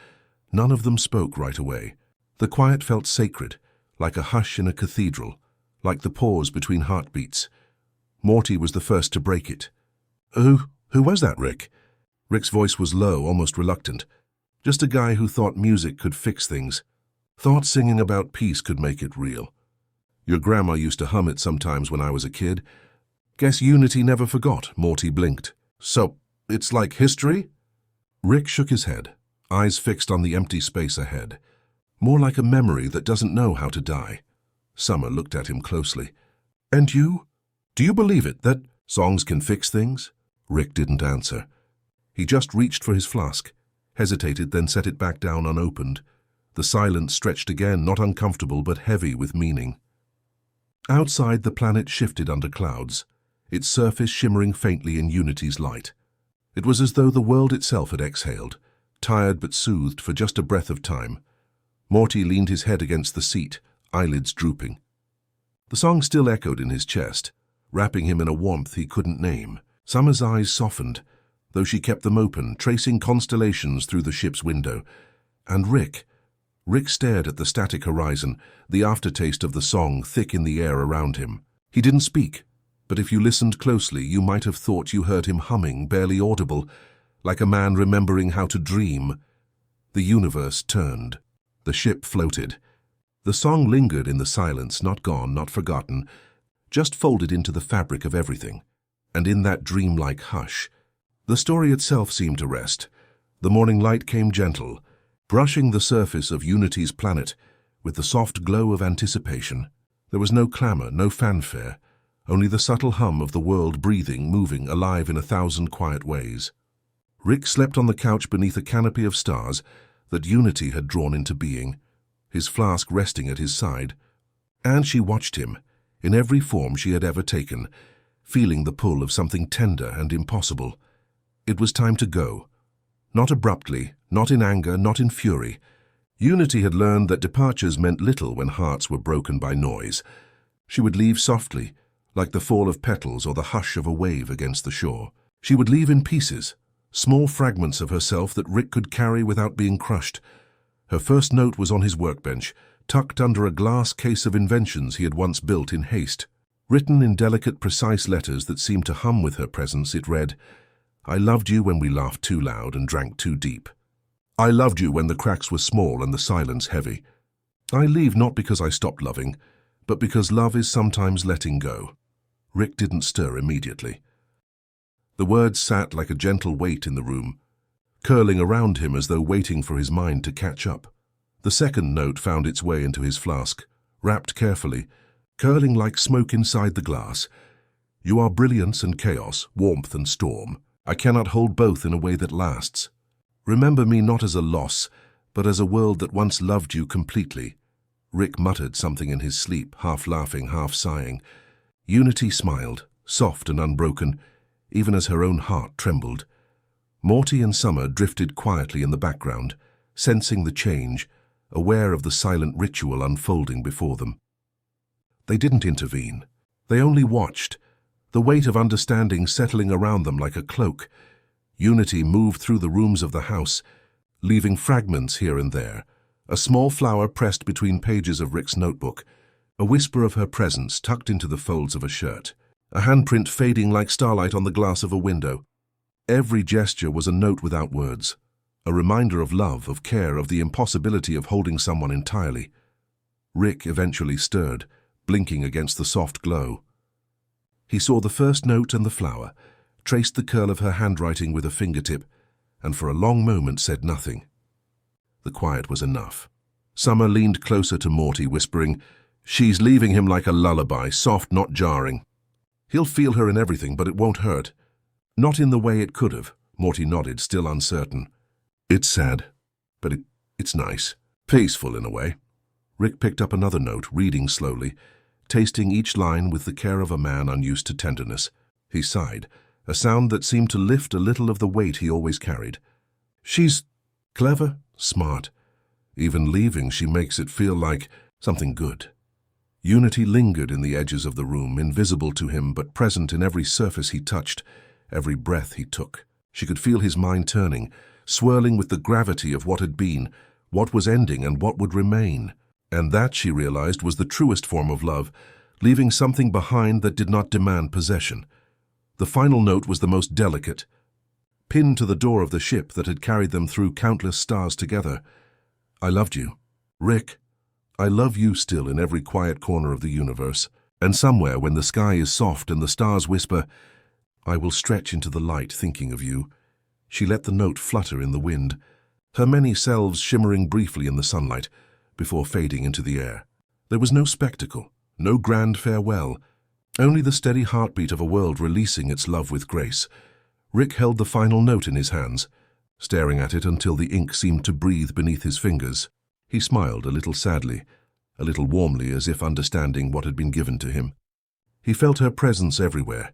[SPEAKER 1] none of them spoke right away. The quiet felt sacred, like a hush in a cathedral, like the pause between heartbeats. Morty was the first to break it. Who was that, Rick?" Rick's voice was low, almost reluctant. "Just a guy who thought music could fix things." Thought singing about peace could make it real. Your grandma used to hum it sometimes when I was a kid. Guess Unity never forgot, Morty blinked. So, it's like history? Rick shook his head, eyes fixed on the empty space ahead. More like a memory that doesn't know how to die. Summer looked at him closely. And you? Do you believe it, that songs can fix things? Rick didn't answer. He just reached for his flask, hesitated, then set it back down unopened. The silence stretched again, not uncomfortable but heavy with meaning. Outside, the planet shifted under clouds, its surface shimmering faintly in Unity's light. It was as though the world itself had exhaled, tired but soothed for just a breath of time. Morty leaned his head against the seat, eyelids drooping. The song still echoed in his chest, wrapping him in a warmth he couldn't name. Summer's eyes softened, though she kept them open, tracing constellations through the ship's window. And Rick stared at the static horizon, the aftertaste of the song thick in the air around him. He didn't speak, but if you listened closely, you might have thought you heard him humming, barely audible, like a man remembering how to dream. The universe turned. The ship floated. The song lingered in the silence, not gone, not forgotten, just folded into the fabric of everything. And in that dreamlike hush, the story itself seemed to rest. The morning light came gentle, brushing the surface of Unity's planet with the soft glow of anticipation. There was no clamor, no fanfare, only the subtle hum of the world breathing, moving, alive in 1,000 quiet ways. Rick slept on the couch beneath a canopy of stars that Unity had drawn into being, his flask resting at his side. And she watched him, in every form she had ever taken, feeling the pull of something tender and impossible. It was time to go. Not abruptly, not in anger, not in fury. Unity had learned that departures meant little when hearts were broken by noise. She would leave softly, like the fall of petals or the hush of a wave against the shore. She would leave in pieces, small fragments of herself that Rick could carry without being crushed. Her first note was on his workbench, tucked under a glass case of inventions he had once built in haste. Written in delicate, precise letters that seemed to hum with her presence, it read, "I loved you when we laughed too loud and drank too deep. I loved you when the cracks were small and the silence heavy. I leave not because I stopped loving, but because love is sometimes letting go." Rick didn't stir immediately. The words sat like a gentle weight in the room, curling around him as though waiting for his mind to catch up. The second note found its way into his flask, wrapped carefully, curling like smoke inside the glass. "You are brilliance and chaos, warmth and storm. I cannot hold both in a way that lasts. Remember me not as a loss, but as a world that once loved you completely." Rick muttered something in his sleep, half laughing, half sighing. Unity smiled, soft and unbroken, even as her own heart trembled. Morty and Summer drifted quietly in the background, sensing the change, aware of the silent ritual unfolding before them. They didn't intervene. They only watched, the weight of understanding settling around them like a cloak. Unity moved through the rooms of the house, leaving fragments here and there, a small flower pressed between pages of Rick's notebook, a whisper of her presence tucked into the folds of a shirt, a handprint fading like starlight on the glass of a window. Every gesture was a note without words, a reminder of love, of care, of the impossibility of holding someone entirely. Rick eventually stirred, blinking against the soft glow. He saw the first note and the flower, traced the curl of her handwriting with a fingertip, and for a long moment said nothing. The quiet was enough. Summer leaned closer to Morty, whispering, "She's leaving him like a lullaby, soft, not jarring. He'll feel her in everything, but it won't hurt. Not in the way it could have." Morty nodded, still uncertain. "It's sad, but it's nice. Peaceful in a way." Rick picked up another note, reading slowly, tasting each line with the care of a man unused to tenderness. He sighed, a sound that seemed to lift a little of the weight he always carried. "She's clever, smart. Even leaving, she makes it feel like something good." Unity lingered in the edges of the room, invisible to him but present in every surface he touched, every breath he took. She could feel his mind turning, swirling with the gravity of what had been, what was ending, and what would remain. And that, she realized, was the truest form of love, leaving something behind that did not demand possession. The final note was the most delicate, pinned to the door of the ship that had carried them through countless stars together. "I loved you, Rick." I love you still in every quiet corner of the universe. And somewhere when the sky is soft and the stars whisper, I will stretch into the light thinking of you. She let the note flutter in the wind, her many selves shimmering briefly in the sunlight before fading into the air. There was no spectacle, no grand farewell, only the steady heartbeat of a world releasing its love with grace. Rick held the final note in his hands, staring at it until the ink seemed to breathe beneath his fingers. He smiled a little sadly, a little warmly, as if understanding what had been given to him. He felt her presence everywhere,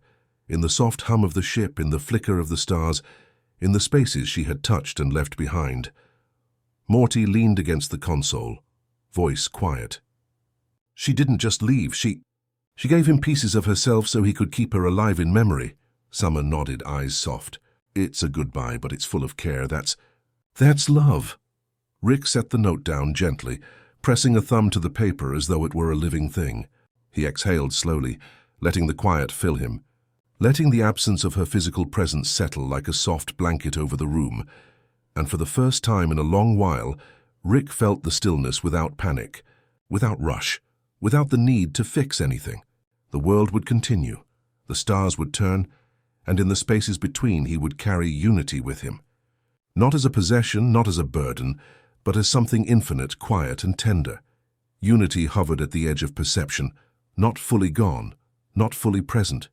[SPEAKER 1] in the soft hum of the ship, in the flicker of the stars, in the spaces she had touched and left behind. Morty leaned against the console, voice quiet. She didn't just leave, she gave him pieces of herself so he could keep her alive in memory. Summer nodded, eyes soft. It's a goodbye, but it's full of care. That's love. Rick set the note down gently, pressing a thumb to the paper as though it were a living thing. He exhaled slowly, letting the quiet fill him, letting the absence of her physical presence settle like a soft blanket over the room. And for the first time in a long while, Rick felt the stillness without panic, without rush, without the need to fix anything. The world would continue, the stars would turn, and in the spaces between he would carry unity with him. Not as a possession, not as a burden, but as something infinite, quiet and tender. Unity hovered at the edge of perception, not fully gone, not fully present.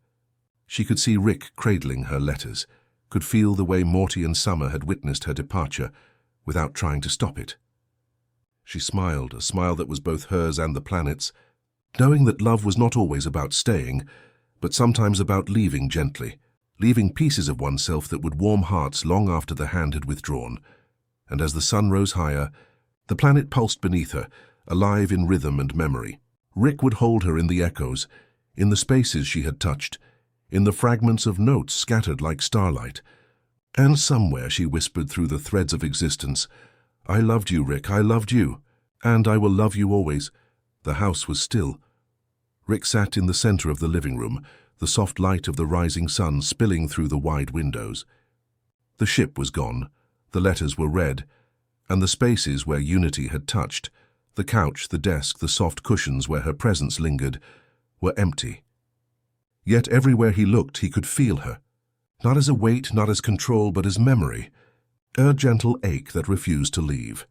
[SPEAKER 1] She could see Rick cradling her letters, could feel the way Morty and Summer had witnessed her departure, without trying to stop it. She smiled, a smile that was both hers and the planet's, knowing that love was not always about staying, but sometimes about leaving gently, leaving pieces of oneself that would warm hearts long after the hand had withdrawn. And as the sun rose higher, the planet pulsed beneath her, alive in rhythm and memory. Rick would hold her in the echoes, in the spaces she had touched, in the fragments of notes scattered like starlight. And somewhere she whispered through the threads of existence, I loved you, Rick, I loved you, and I will love you always. The house was still. Rick sat in the center of the living room, the soft light of the rising sun spilling through the wide windows. The ship was gone. The letters were read, and the spaces where unity had touched, the couch, the desk, the soft cushions where her presence lingered, were empty. Yet everywhere he looked he could feel her, not as a weight, not as control, but as memory, a gentle ache that refused to leave.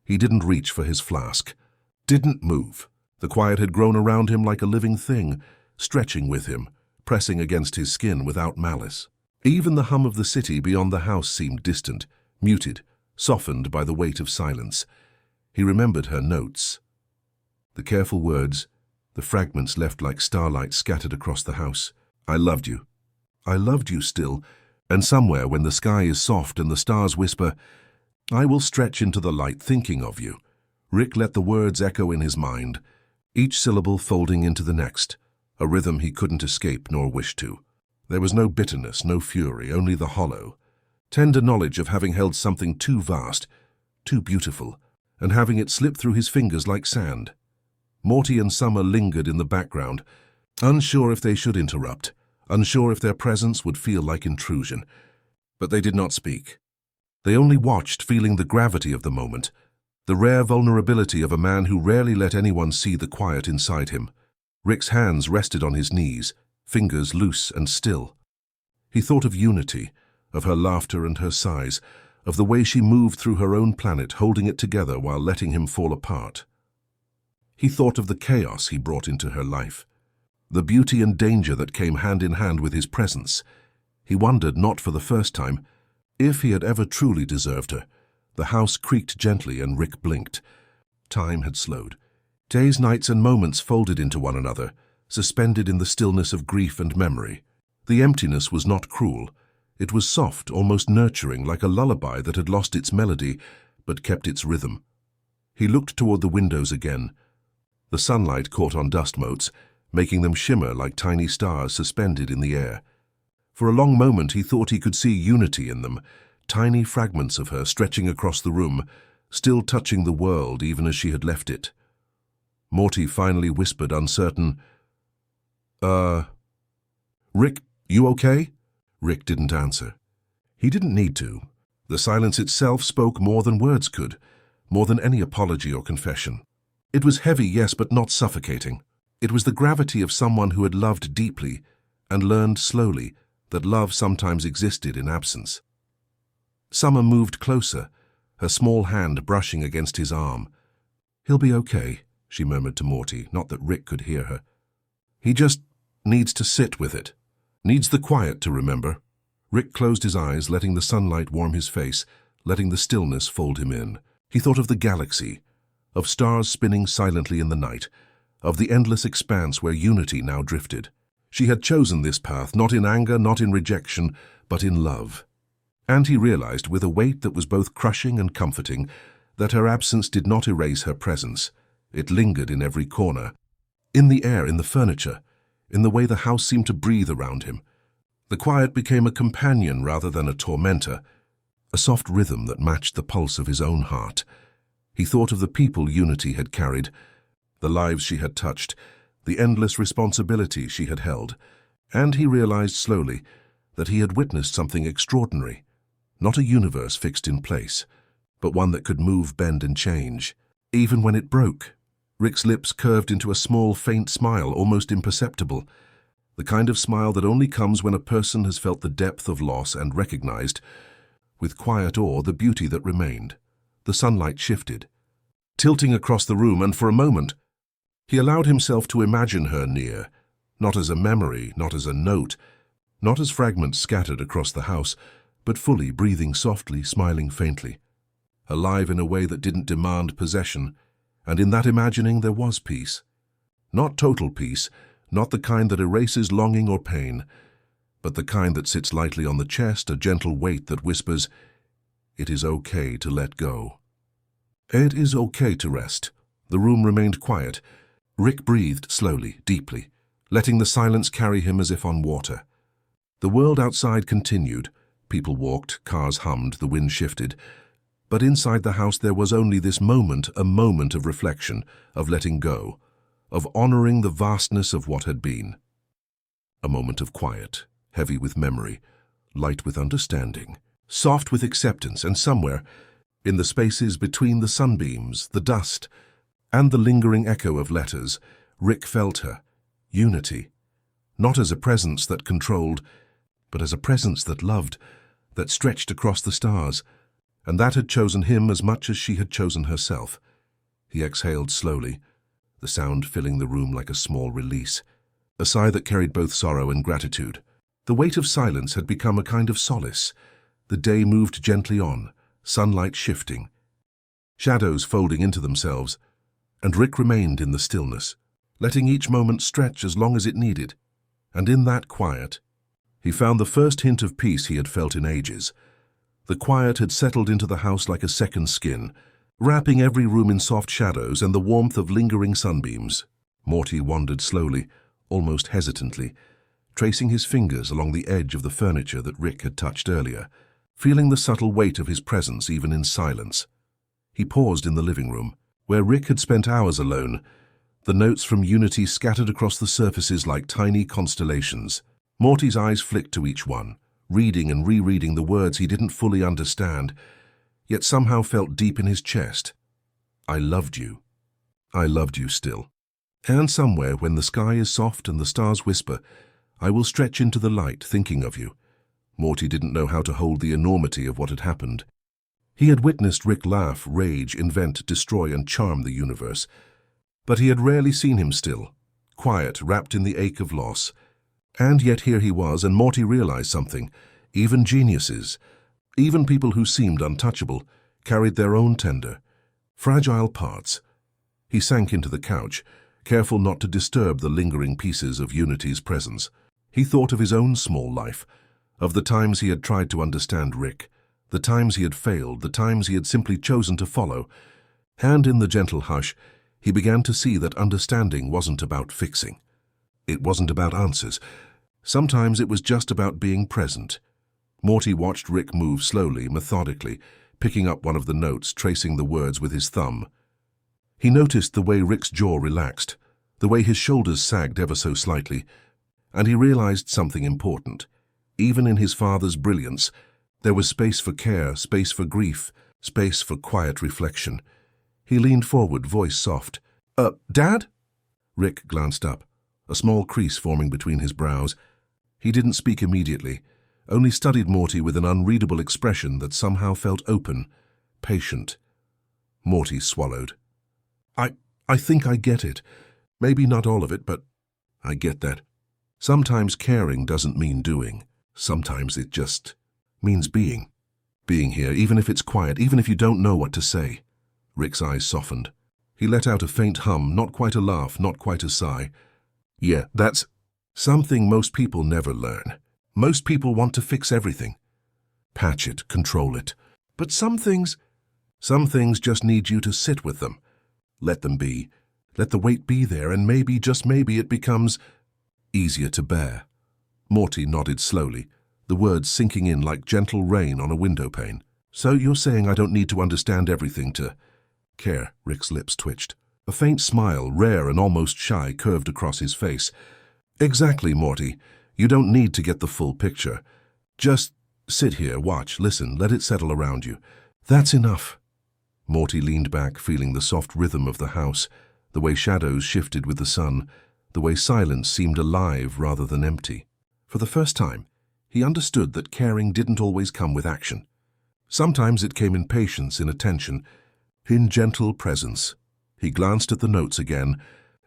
[SPEAKER 1] He didn't reach for his flask, didn't move. The quiet had grown around him like a living thing, stretching with him, pressing against his skin without malice. Even the hum of the city beyond the house seemed distant, muted, softened by the weight of silence. He remembered her notes. The careful words, the fragments left like starlight scattered across the house. I loved you. I loved you still. And somewhere when the sky is soft and the stars whisper, I will stretch into the light thinking of you. Rick let the words echo in his mind, each syllable folding into the next, a rhythm he couldn't escape nor wish to. There was no bitterness, no fury, only the hollow, tender knowledge of having held something too vast, too beautiful, and having it slip through his fingers like sand. Morty and Summer lingered in the background, unsure if they should interrupt, unsure if their presence would feel like intrusion. But they did not speak. They only watched, feeling the gravity of the moment, the rare vulnerability of a man who rarely let anyone see the quiet inside him. Rick's hands rested on his knees, fingers loose and still. He thought of unity, of her laughter and her sighs, of the way she moved through her own planet, holding it together while letting him fall apart. He thought of the chaos he brought into her life, the beauty and danger that came hand in hand with his presence. He wondered, not for the first time, if he had ever truly deserved her. The house creaked gently and Rick blinked. Time had slowed. Days, nights, and moments folded into one another, suspended in the stillness of grief and memory. The emptiness was not cruel. It was soft, almost nurturing, like a lullaby that had lost its melody but kept its rhythm. He looked toward the windows again. The sunlight caught on dust motes, making them shimmer like tiny stars suspended in the air. For a long moment he thought he could see unity in them, tiny fragments of her stretching across the room, still touching the world even as she had left it. Morty finally whispered, uncertain, Rick, you okay?" Rick didn't answer. He didn't need to. The silence itself spoke more than words could, more than any apology or confession. It was heavy, yes, but not suffocating. It was the gravity of someone who had loved deeply and learned slowly that love sometimes existed in absence. Summer moved closer, her small hand brushing against his arm. "He'll be okay," she murmured to Morty, not that Rick could hear her. "He just needs to sit with it. Needs the quiet to remember." Rick closed his eyes, letting the sunlight warm his face, letting the stillness fold him in. He thought of the galaxy, of stars spinning silently in the night, of the endless expanse where unity now drifted. She had chosen this path, not in anger, not in rejection, but in love. And he realized, with a weight that was both crushing and comforting, that her absence did not erase her presence. It lingered in every corner, in the air, in the furniture, in the way the house seemed to breathe around him. The quiet became a companion rather than a tormentor, a soft rhythm that matched the pulse of his own heart. He thought of the people Unity had carried, the lives she had touched, the endless responsibility she had held, and he realized slowly that he had witnessed something extraordinary. Not a universe fixed in place, but one that could move, bend, and change, even when it broke. Rick's lips curved into a small, faint smile, almost imperceptible, the kind of smile that only comes when a person has felt the depth of loss and recognized, with quiet awe, the beauty that remained. The sunlight shifted, tilting across the room, and for a moment, he allowed himself to imagine her near, not as a memory, not as a note, not as fragments scattered across the house, but fully, breathing softly, smiling faintly, alive in a way that didn't demand possession, and in that imagining there was peace. Not total peace, not the kind that erases longing or pain, but the kind that sits lightly on the chest, a gentle weight that whispers, "It is okay to let go. It is okay to rest." The room remained quiet. Rick breathed slowly, deeply, letting the silence carry him as if on water. The world outside continued. People walked, cars hummed, the wind shifted. But inside the house there was only this moment, a moment of reflection, of letting go, of honoring the vastness of what had been. A moment of quiet, heavy with memory, light with understanding, soft with acceptance, and somewhere, in the spaces between the sunbeams, the dust, and the lingering echo of letters, Rick felt her, Unity, not as a presence that controlled, but as a presence that loved, that stretched across the stars, and that had chosen him as much as she had chosen herself. He exhaled slowly, the sound filling the room like a small release, a sigh that carried both sorrow and gratitude. The weight of silence had become a kind of solace. The day moved gently on, sunlight shifting, shadows folding into themselves, and Rick remained in the stillness, letting each moment stretch as long as it needed. And in that quiet, he found the first hint of peace he had felt in ages. The quiet had settled into the house like a second skin, wrapping every room in soft shadows and the warmth of lingering sunbeams. Morty wandered slowly, almost hesitantly, tracing his fingers along the edge of the furniture that Rick had touched earlier, feeling the subtle weight of his presence even in silence. He paused in the living room, where Rick had spent hours alone, the notes from Unity scattered across the surfaces like tiny constellations. Morty's eyes flicked to each one, reading and rereading the words he didn't fully understand, yet somehow felt deep in his chest. "I loved you. I loved you still. And somewhere, when the sky is soft and the stars whisper, I will stretch into the light thinking of you." Morty didn't know how to hold the enormity of what had happened. He had witnessed Rick laugh, rage, invent, destroy, and charm the universe. But he had rarely seen him still, quiet, wrapped in the ache of loss. And yet here he was, and Morty realized something. Even geniuses, even people who seemed untouchable, carried their own tender, fragile parts. He sank into the couch, careful not to disturb the lingering pieces of Unity's presence. He thought of his own small life, of the times he had tried to understand Rick, the times he had failed, the times he had simply chosen to follow. And in the gentle hush, he began to see that understanding wasn't about fixing. It wasn't about answers. Sometimes it was just about being present. Morty watched Rick move slowly, methodically, picking up one of the notes, tracing the words with his thumb. He noticed the way Rick's jaw relaxed, the way his shoulders sagged ever so slightly, and he realized something important. Even in his father's brilliance, there was space for care, space for grief, space for quiet reflection. He leaned forward, voice soft. Dad?" Rick glanced up, a small crease forming between his brows. He didn't speak immediately, only studied Morty with an unreadable expression that somehow felt open, patient. Morty swallowed. I think I get it. Maybe not all of it, but I get that. Sometimes caring doesn't mean doing. Sometimes it just means being. Being here, even if it's quiet, even if you don't know what to say." Rick's eyes softened. He let out a faint hum, not quite a laugh, not quite a sigh. "Yeah, that's something most people never learn. Most people want to fix everything. Patch it, control it. But some things just need you to sit with them. Let them be. Let the weight be there, and maybe, just maybe, it becomes easier to bear." Morty nodded slowly, the words sinking in like gentle rain on a window pane. "So you're saying I don't need to understand everything to care?" Rick's lips twitched. A faint smile, rare and almost shy, curved across his face. "Exactly, Morty. You don't need to get the full picture. Just sit here, watch, listen, let it settle around you. That's enough." Morty leaned back, feeling the soft rhythm of the house, the way shadows shifted with the sun, the way silence seemed alive rather than empty. For the first time, he understood that caring didn't always come with action. Sometimes it came in patience, in attention, in gentle presence. He glanced at the notes again,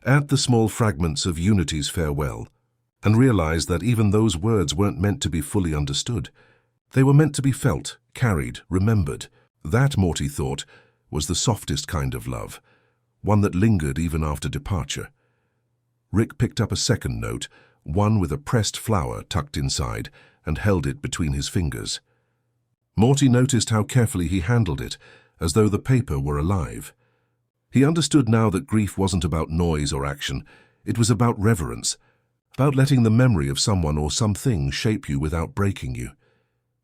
[SPEAKER 1] at the small fragments of Unity's farewell, and realized that even those words weren't meant to be fully understood. They were meant to be felt, carried, remembered. That, Morty thought, was the softest kind of love, one that lingered even after departure. Rick picked up a second note, one with a pressed flower tucked inside, and held it between his fingers. Morty noticed how carefully he handled it, as though the paper were alive. He understood now that grief wasn't about noise or action. It was about reverence, about letting the memory of someone or something shape you without breaking you.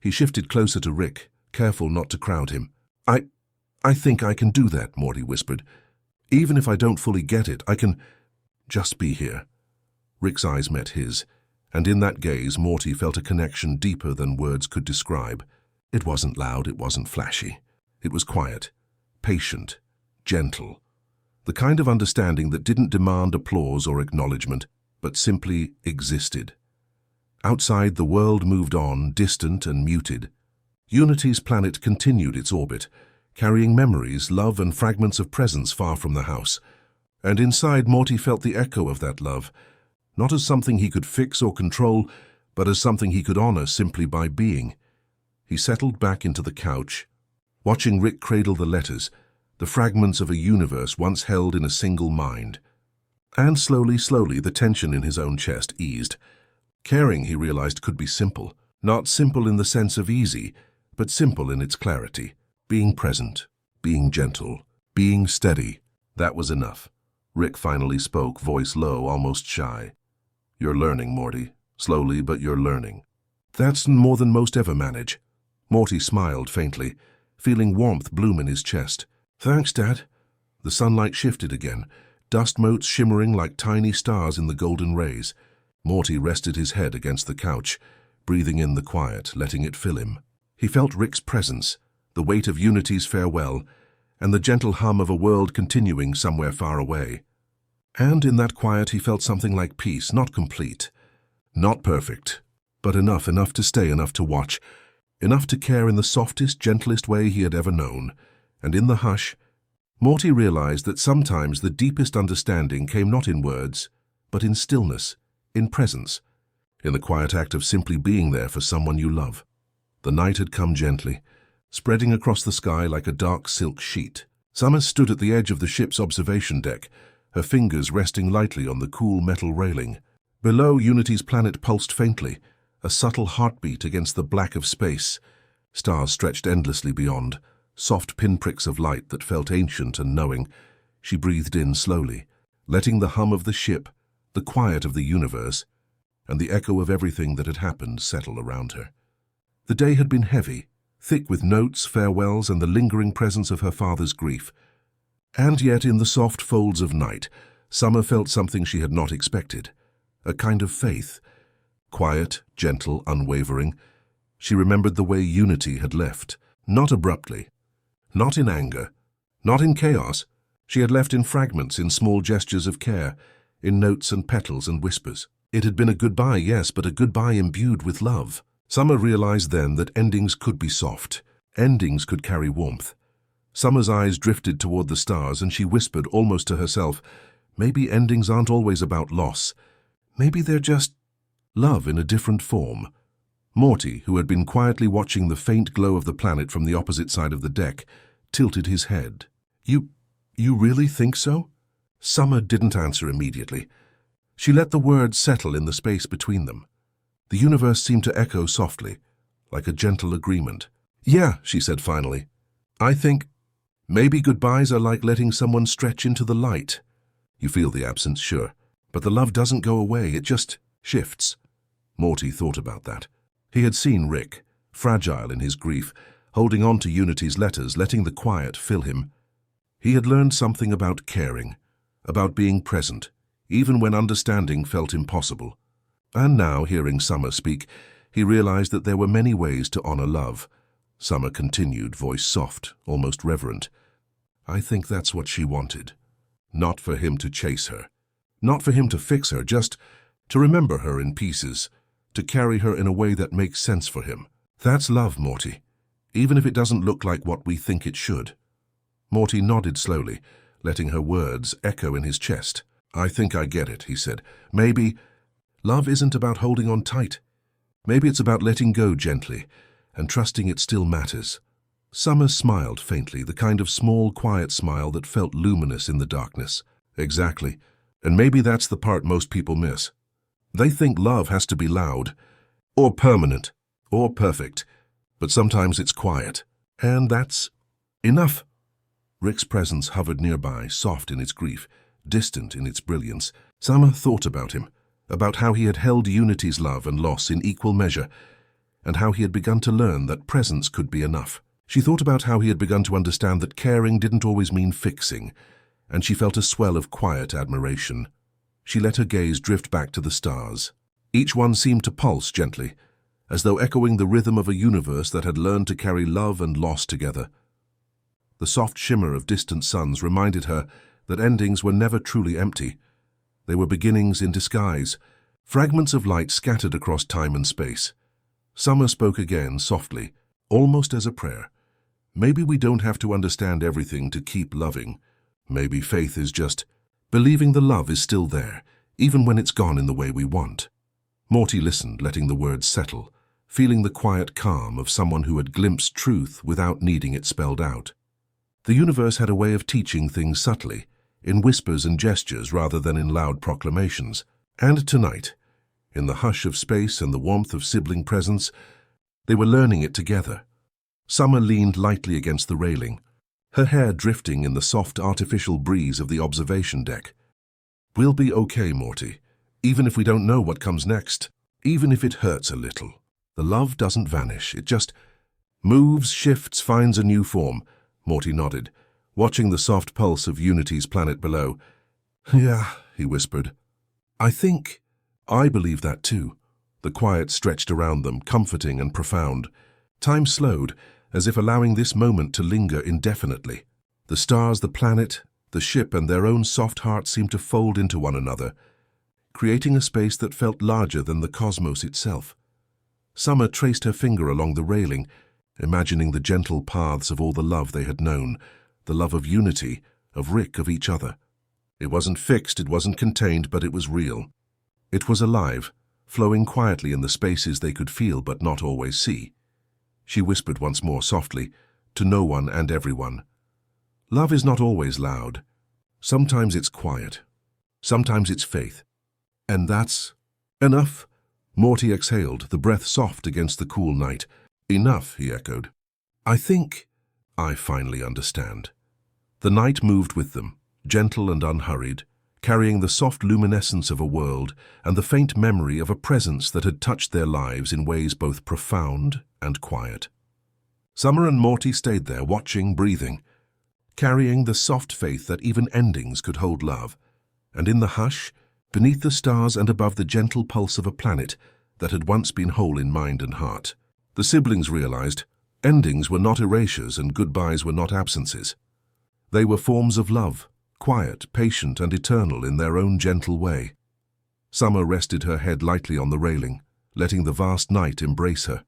[SPEAKER 1] He shifted closer to Rick, careful not to crowd him. I think I can do that," Morty whispered. "Even if I don't fully get it, I can just be here." Rick's eyes met his, and in that gaze Morty felt a connection deeper than words could describe. It wasn't loud, it wasn't flashy. It was quiet, patient, gentle. The kind of understanding that didn't demand applause or acknowledgement, but simply existed. Outside, the world moved on, distant and muted. Unity's planet continued its orbit, carrying memories, love, and fragments of presence far from the house. And inside, Morty felt the echo of that love, not as something he could fix or control, but as something he could honor simply by being. He settled back into the couch, watching Rick cradle the letters, the fragments of a universe once held in a single mind. And slowly, the tension in his own chest eased. Caring, he realized, could be simple. Not simple in the sense of easy, but simple in its clarity. Being present, being gentle, being steady. That was enough. Rick finally spoke, voice low, almost shy. "You're learning, Morty. Slowly, but you're learning." "That's more than most ever manage." Morty smiled faintly, feeling warmth bloom in his chest. "Thanks, Dad." The sunlight shifted again, dust motes shimmering like tiny stars in the golden rays. Morty rested his head against the couch, breathing in the quiet, letting it fill him. He felt Rick's presence, the weight of Unity's farewell, and the gentle hum of a world continuing somewhere far away. And in that quiet he felt something like peace, not complete, not perfect, but enough to stay, enough to watch, enough to care in the softest, gentlest way he had ever known. And in the hush, Morty realized that sometimes the deepest understanding came not in words, but in stillness, in presence, in the quiet act of simply being there for someone you love. The night had come gently, spreading across the sky like a dark silk sheet. Summer stood at the edge of the ship's observation deck, her fingers resting lightly on the cool metal railing. Below, Unity's planet pulsed faintly, a subtle heartbeat against the black of space. Stars stretched endlessly beyond, soft pinpricks of light that felt ancient and knowing. She breathed in slowly, letting the hum of the ship, the quiet of the universe, and the echo of everything that had happened settle around her. The day had been heavy, thick with notes, farewells, and the lingering presence of her father's grief. And yet, in the soft folds of night, Summer felt something she had not expected, a kind of faith. Quiet, gentle, unwavering. She remembered the way Unity had left, not abruptly, not in anger, not in chaos, She had left in fragments, in small gestures of care, in notes and petals and whispers. It had been a goodbye, yes, but a goodbye imbued with love. Summer realized then that endings could be soft. Endings could carry warmth. Summer's eyes drifted toward the stars and she whispered almost to herself, maybe endings aren't always about loss. Maybe they're just love in a different form. Morty, who had been quietly watching the faint glow of the planet from the opposite side of the deck, tilted his head. You really think so? Summer didn't answer immediately. She let the words settle in the space between them. The universe seemed to echo softly, like a gentle agreement. Yeah, she said finally. I think maybe goodbyes are like letting someone stretch into the light. You feel the absence, sure, but the love doesn't go away, it just shifts. Morty thought about that. He had seen Rick, fragile in his grief, holding on to Unity's letters, letting the quiet fill him. He had learned something about caring, about being present, even when understanding felt impossible. And now, hearing Summer speak, he realized that there were many ways to honor love. Summer continued, voice soft, almost reverent. I think that's what she wanted. Not for him to chase her. Not for him to fix her, just to remember her in pieces, to carry her in a way that makes sense for him. That's love, Morty, even if it doesn't look like what we think it should. Morty nodded slowly, letting her words echo in his chest. I think I get it, he said. Maybe love isn't about holding on tight. Maybe it's about letting go gently and trusting it still matters. Summer smiled faintly, the kind of small, quiet smile that felt luminous in the darkness. Exactly. And maybe that's the part most people miss. They think love has to be loud, or permanent, or perfect. But sometimes it's quiet. And that's enough. Rick's presence hovered nearby, soft in its grief, distant in its brilliance. Summer thought about him, about how he had held Unity's love and loss in equal measure, and how he had begun to learn that presence could be enough. She thought about how he had begun to understand that caring didn't always mean fixing, and she felt a swell of quiet admiration. She let her gaze drift back to the stars. Each one seemed to pulse gently, as though echoing the rhythm of a universe that had learned to carry love and loss together. The soft shimmer of distant suns reminded her that endings were never truly empty. They were beginnings in disguise, fragments of light scattered across time and space. Summer spoke again, softly, almost as a prayer. Maybe we don't have to understand everything to keep loving. Maybe faith is just believing the love is still there, even when it's gone in the way we want. Morty listened, letting the words settle, feeling the quiet calm of someone who had glimpsed truth without needing it spelled out. The universe had a way of teaching things subtly, in whispers and gestures rather than in loud proclamations. And tonight, in the hush of space and the warmth of sibling presence, they were learning it together. Summer leaned lightly against the railing, her hair drifting in the soft artificial breeze of the observation deck. We'll be okay, Morty, even if we don't know what comes next, even if it hurts a little. The love doesn't vanish, it just moves, shifts, finds a new form. Morty nodded, watching the soft pulse of Unity's planet below. Yeah, he whispered. I believe that too. The quiet stretched around them, comforting and profound. Time slowed, as if allowing this moment to linger indefinitely. The stars, the planet, the ship, and their own soft hearts seemed to fold into one another, creating a space that felt larger than the cosmos itself. Summer traced her finger along the railing, imagining the gentle paths of all the love they had known, the love of Unity, of Rick, of each other. It wasn't fixed, it wasn't contained, but it was real. It was alive, flowing quietly in the spaces they could feel but not always see. She whispered once more softly, to no one and everyone. Love is not always loud. Sometimes it's quiet. Sometimes it's faith. And that's enough. Morty exhaled, the breath soft against the cool night. Enough, he echoed. I think I finally understand. The night moved with them, gentle and unhurried, carrying the soft luminescence of a world and the faint memory of a presence that had touched their lives in ways both profound and quiet. Summer and Morty stayed there, watching, breathing, carrying the soft faith that even endings could hold love. And in the hush, beneath the stars and above the gentle pulse of a planet that had once been whole in mind and heart, the siblings realized endings were not erasures and goodbyes were not absences. They were forms of love, quiet, patient, and eternal in their own gentle way. Summer rested her head lightly on the railing, letting the vast night embrace her.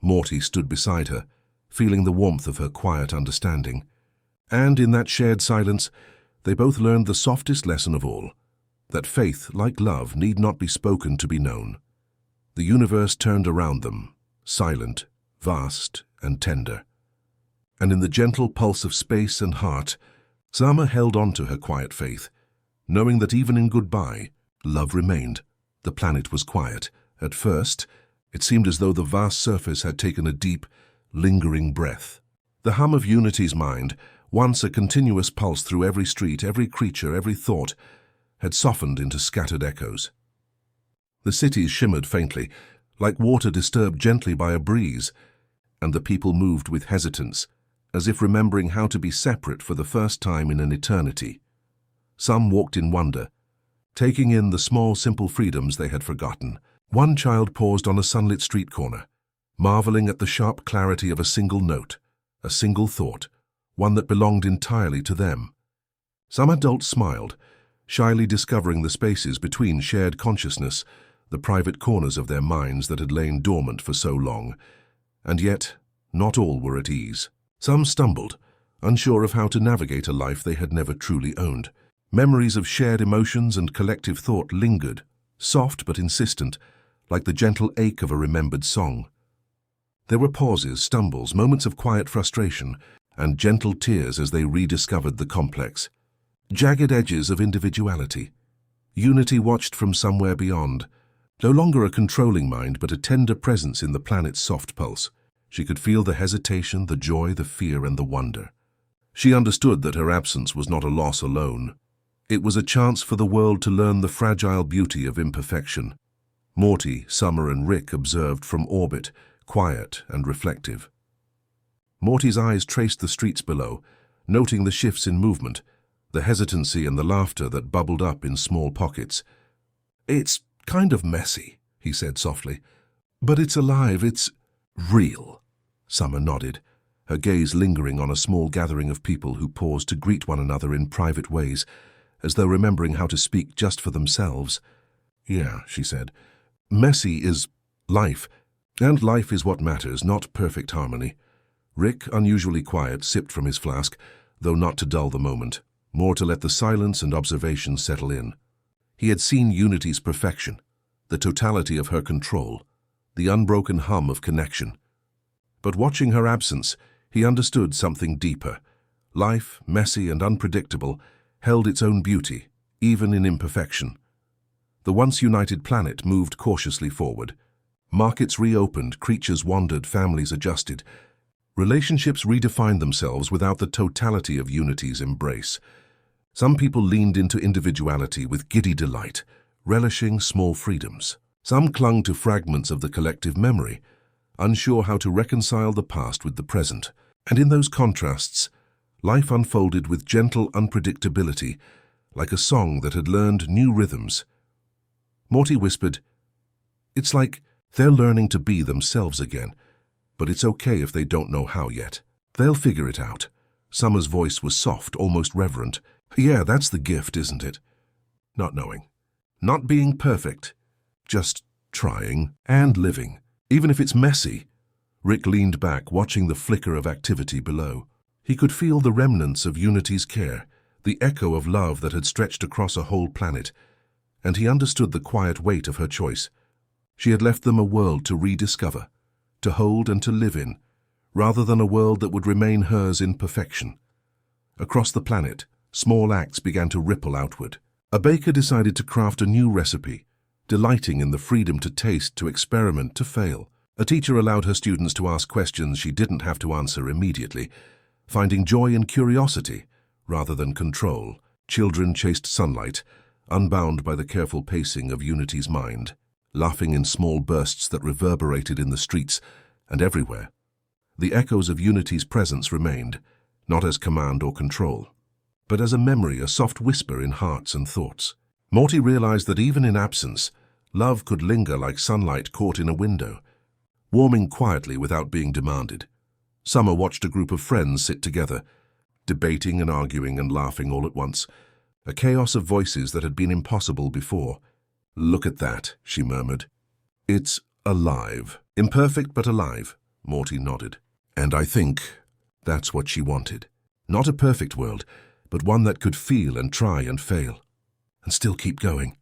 [SPEAKER 1] Morty stood beside her, feeling the warmth of her quiet understanding. And in that shared silence, they both learned the softest lesson of all, that faith, like love, need not be spoken to be known. The universe turned around them, silent, vast, and tender. And in the gentle pulse of space and heart, Summer held on to her quiet faith, knowing that even in goodbye, love remained. The planet was quiet. At first, it seemed as though the vast surface had taken a deep, lingering breath. The hum of Unity's mind, once a continuous pulse through every street, every creature, every thought, had softened into scattered echoes. The cities shimmered faintly, like water disturbed gently by a breeze, and the people moved with hesitance, as if remembering how to be separate for the first time in an eternity. Some walked in wonder, taking in the small, simple freedoms they had forgotten. One child paused on a sunlit street corner, marveling at the sharp clarity of a single note, a single thought, one that belonged entirely to them. Some adults smiled, shyly discovering the spaces between shared consciousness, the private corners of their minds that had lain dormant for so long. And yet, not all were at ease. Some stumbled, unsure of how to navigate a life they had never truly owned. Memories of shared emotions and collective thought lingered, soft but insistent, like the gentle ache of a remembered song. There were pauses, stumbles, moments of quiet frustration, and gentle tears as they rediscovered the complex. Jagged edges of individuality. Unity watched from somewhere beyond, no longer a controlling mind but a tender presence in the planet's soft pulse. She could feel the hesitation, the joy, the fear, and the wonder. She understood that her absence was not a loss alone. It was a chance for the world to learn the fragile beauty of imperfection. Morty, Summer, and Rick observed from orbit, quiet and reflective. Morty's eyes traced the streets below, noting the shifts in movement, the hesitancy and the laughter that bubbled up in small pockets. "It's kind of messy," he said softly, "but it's alive, it's real." Summer nodded, her gaze lingering on a small gathering of people who paused to greet one another in private ways, as though remembering how to speak just for themselves. "Yeah," she said, "messy is life, and life is what matters, not perfect harmony." Rick, unusually quiet, sipped from his flask, though not to dull the moment, more to let the silence and observation settle in. He had seen Unity's perfection, the totality of her control, the unbroken hum of connection. But watching her absence, he understood something deeper. Life, messy and unpredictable, held its own beauty, even in imperfection. The once united planet moved cautiously forward. Markets reopened, creatures wandered, families adjusted. Relationships redefined themselves without the totality of Unity's embrace. Some people leaned into individuality with giddy delight, relishing small freedoms. Some clung to fragments of the collective memory, unsure how to reconcile the past with the present. And in those contrasts, life unfolded with gentle unpredictability, like a song that had learned new rhythms. Morty whispered, "It's like they're learning to be themselves again, but it's okay if they don't know how yet. They'll figure it out." Summer's voice was soft, almost reverent. "Yeah, that's the gift, isn't it? Not knowing. Not being perfect. Just trying and living, even if it's messy." Rick leaned back, watching the flicker of activity below. He could feel the remnants of Unity's care, the echo of love that had stretched across a whole planet, and he understood the quiet weight of her choice. She had left them a world to rediscover, to hold and to live in, rather than a world that would remain hers in perfection. Across the planet, small acts began to ripple outward. A baker decided to craft a new recipe, delighting in the freedom to taste, to experiment, to fail. A teacher allowed her students to ask questions she didn't have to answer immediately, finding joy in curiosity rather than control. Children chased sunlight, unbound by the careful pacing of Unity's mind, laughing in small bursts that reverberated in the streets and everywhere. The echoes of Unity's presence remained, not as command or control, but as a memory, a soft whisper in hearts and thoughts. Morty realized that even in absence, love could linger like sunlight caught in a window, warming quietly without being demanded. Summer watched a group of friends sit together, debating and arguing and laughing all at once, a chaos of voices that had been impossible before. "Look at that," she murmured. "It's alive. Imperfect but alive," Morty nodded. "And I think that's what she wanted. Not a perfect world, but one that could feel and try and fail, and still keep going."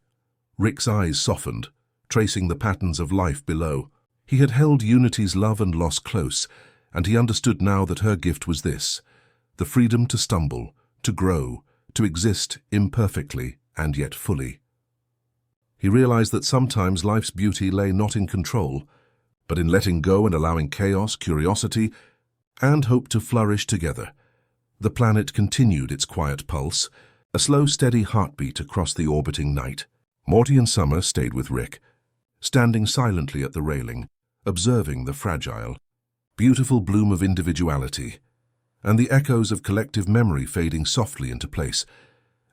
[SPEAKER 1] Rick's eyes softened, tracing the patterns of life below. He had held Unity's love and loss close, and he understood now that her gift was this: the freedom to stumble, to grow, to exist imperfectly and yet fully. He realized that sometimes life's beauty lay not in control, but in letting go and allowing chaos, curiosity, and hope to flourish together. The planet continued its quiet pulse, a slow, steady heartbeat across the orbiting night. Morty and Summer stayed with Rick, standing silently at the railing, observing the fragile, beautiful bloom of individuality, and the echoes of collective memory fading softly into place.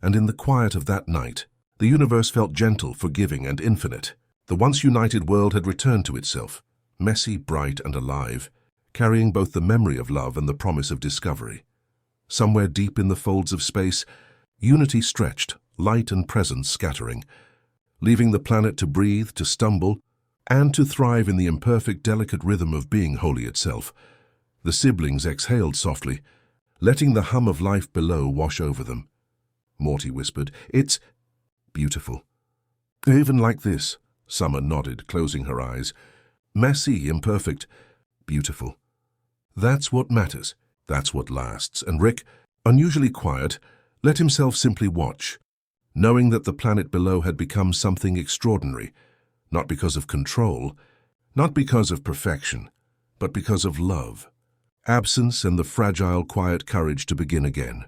[SPEAKER 1] And in the quiet of that night, the universe felt gentle, forgiving, and infinite. The once united world had returned to itself, messy, bright, and alive, carrying both the memory of love and the promise of discovery. Somewhere deep in the folds of space, unity stretched, light and presence scattering, leaving the planet to breathe, to stumble, and to thrive in the imperfect, delicate rhythm of being wholly itself. The siblings exhaled softly, letting the hum of life below wash over them. Morty whispered, "It's beautiful." "Even like this," Summer nodded, closing her eyes. "Messy, imperfect, beautiful. That's what matters. That's what lasts." And Rick, unusually quiet, let himself simply watch, knowing that the planet below had become something extraordinary, not because of control, not because of perfection, but because of love. Absence and the fragile, quiet courage to begin again.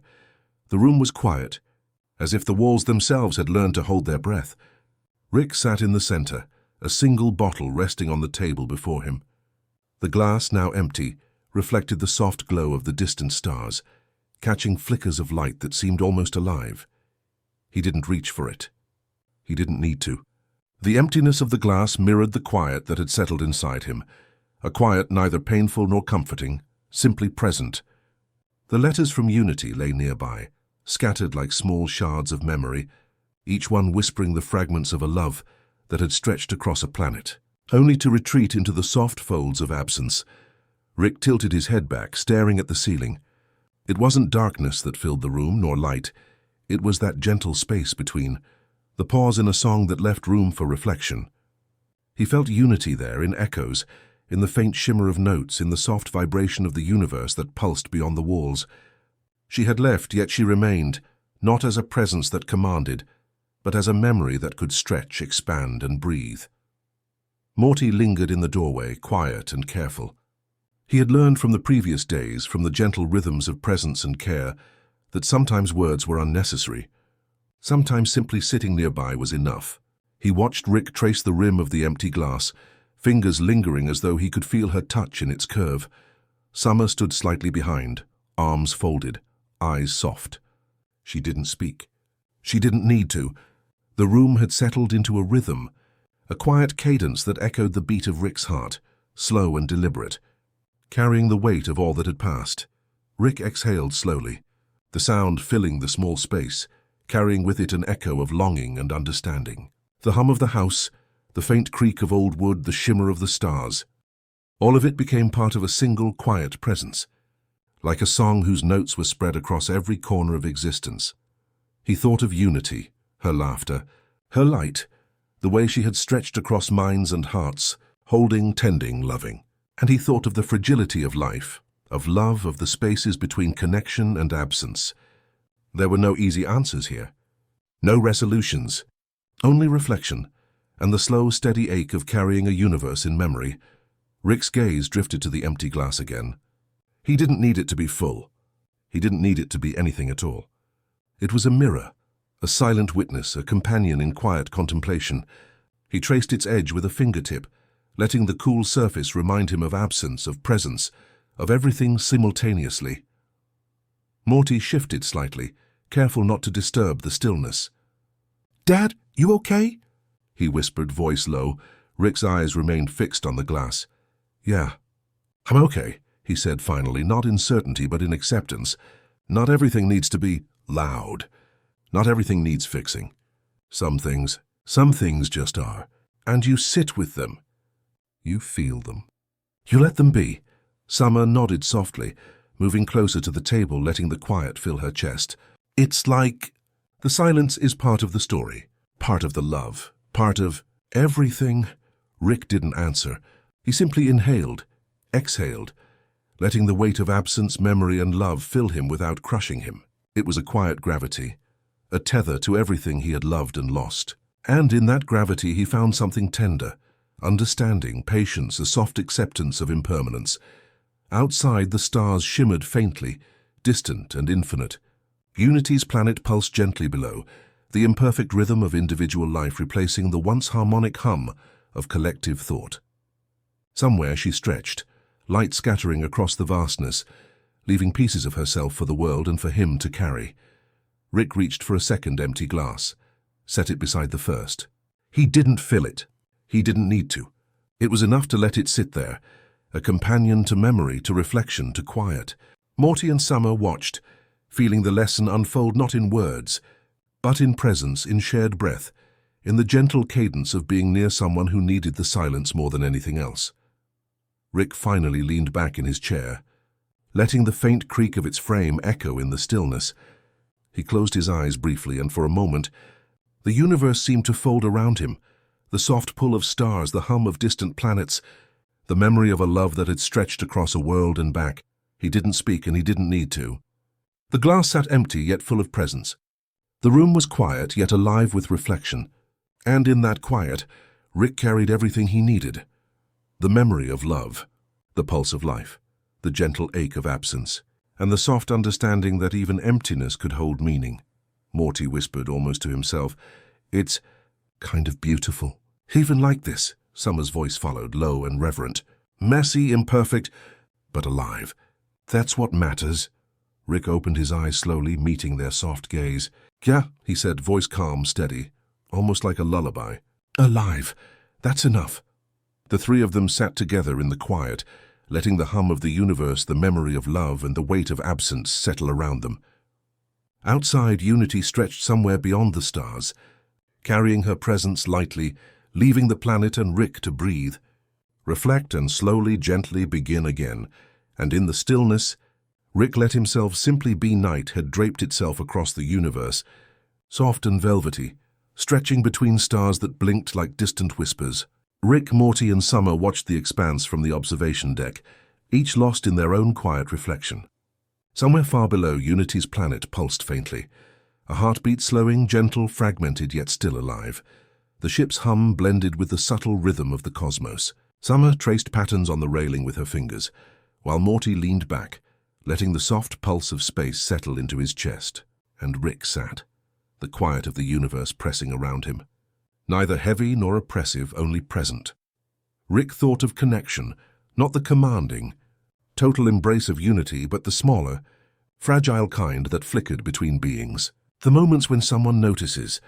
[SPEAKER 1] The room was quiet, as if the walls themselves had learned to hold their breath. Rick sat in the center, a single bottle resting on the table before him. The glass, now empty, reflected the soft glow of the distant stars, catching flickers of light that seemed almost alive. He didn't reach for it. He didn't need to. The emptiness of the glass mirrored the quiet that had settled inside him, a quiet neither painful nor comforting, simply present. The letters from Unity lay nearby, scattered like small shards of memory, each one whispering the fragments of a love that had stretched across a planet, only to retreat into the soft folds of absence. Rick tilted his head back, staring at the ceiling. It wasn't darkness that filled the room, nor light. It was that gentle space between, the pause in a song that left room for reflection. He felt unity there, in echoes, in the faint shimmer of notes, in the soft vibration of the universe that pulsed beyond the walls. She had left, yet she remained, not as a presence that commanded, but as a memory that could stretch, expand, and breathe. Morty lingered in the doorway, quiet and careful. He had learned from the previous days, from the gentle rhythms of presence and care, that sometimes words were unnecessary. Sometimes simply sitting nearby was enough. He watched Rick trace the rim of the empty glass, fingers lingering as though he could feel her touch in its curve. Summer stood slightly behind, arms folded, eyes soft. She didn't speak. She didn't need to. The room had settled into a rhythm, a quiet cadence that echoed the beat of Rick's heart, slow and deliberate, carrying the weight of all that had passed. Rick exhaled slowly, the sound filling the small space, carrying with it an echo of longing and understanding. The hum of the house, the faint creak of old wood, the shimmer of the stars. All of it became part of a single quiet presence, like a song whose notes were spread across every corner of existence. He thought of Unity, her laughter, her light, the way she had stretched across minds and hearts, holding, tending, loving. And he thought of the fragility of life, of love, of the spaces between connection and absence. There were no easy answers here, no resolutions, only reflection, and the slow, steady ache of carrying a universe in memory. Rick's gaze drifted to the empty glass again. He didn't need it to be full. He didn't need it to be anything at all. It was a mirror, a silent witness, a companion in quiet contemplation. He traced its edge with a fingertip, letting the cool surface remind him of absence, of presence, of everything simultaneously. Morty shifted slightly, careful not to disturb the stillness. "Dad, you okay?" he whispered, voice low. Rick's eyes remained fixed on the glass. "Yeah, I'm okay," he said finally, not in certainty but in acceptance. Not everything needs to be loud. Not everything needs fixing. Some things just are. And you sit with them. You feel them. You let them be. Summer nodded softly, moving closer to the table, letting the quiet fill her chest. It's like the silence is part of the story, part of the love, part of everything. Rick didn't answer. He simply inhaled, exhaled, letting the weight of absence, memory, and love fill him without crushing him. It was a quiet gravity, a tether to everything he had loved and lost. And in that gravity he found something tender, understanding, patience, a soft acceptance of impermanence. Outside, the stars shimmered faintly, distant and infinite. Unity's planet pulsed gently below, the imperfect rhythm of individual life replacing the once harmonic hum of collective thought. Somewhere she stretched, light scattering across the vastness, leaving pieces of herself for the world and for him to carry. Rick reached for a second empty glass, set it beside the first. He didn't fill it. He didn't need to. It was enough to let it sit there, a companion to memory, to reflection, to quiet. Morty and Summer watched, feeling the lesson unfold not in words, but in presence, in shared breath, in the gentle cadence of being near someone who needed the silence more than anything else. Rick finally leaned back in his chair, letting the faint creak of its frame echo in the stillness. He closed his eyes briefly, and for a moment, the universe seemed to fold around him, the soft pull of stars, the hum of distant planets, the memory of a love that had stretched across a world and back. He didn't speak, and he didn't need to. The glass sat empty, yet full of presence. The room was quiet, yet alive with reflection. And in that quiet, Rick carried everything he needed. The memory of love, the pulse of life, the gentle ache of absence, and the soft understanding that even emptiness could hold meaning. Morty whispered almost to himself, "It's kind of beautiful. Even like this," Summer's voice followed, low and reverent. "Messy, imperfect, but alive. That's what matters." Rick opened his eyes slowly, meeting their soft gaze. "Yeah," he said, voice calm, steady, almost like a lullaby. "Alive. That's enough." The three of them sat together in the quiet, letting the hum of the universe, the memory of love, and the weight of absence settle around them. Outside, Unity stretched somewhere beyond the stars, carrying her presence lightly, leaving the planet and Rick to breathe, reflect, and slowly, gently begin again. And in the stillness, Rick let himself simply be. Night had draped itself across the universe, soft and velvety, stretching between stars that blinked like distant whispers. Rick, Morty, and Summer watched the expanse from the observation deck, each lost in their own quiet reflection. Somewhere far below, Unity's planet pulsed faintly, a heartbeat slowing, gentle, fragmented, yet still alive. The ship's hum blended with the subtle rhythm of the cosmos. Summer traced patterns on the railing with her fingers, while Morty leaned back, letting the soft pulse of space settle into his chest. And Rick sat, the quiet of the universe pressing around him. Neither heavy nor oppressive, only present. Rick thought of connection, not the commanding, total embrace of unity, but the smaller, fragile kind that flickered between beings. The moments when someone notices,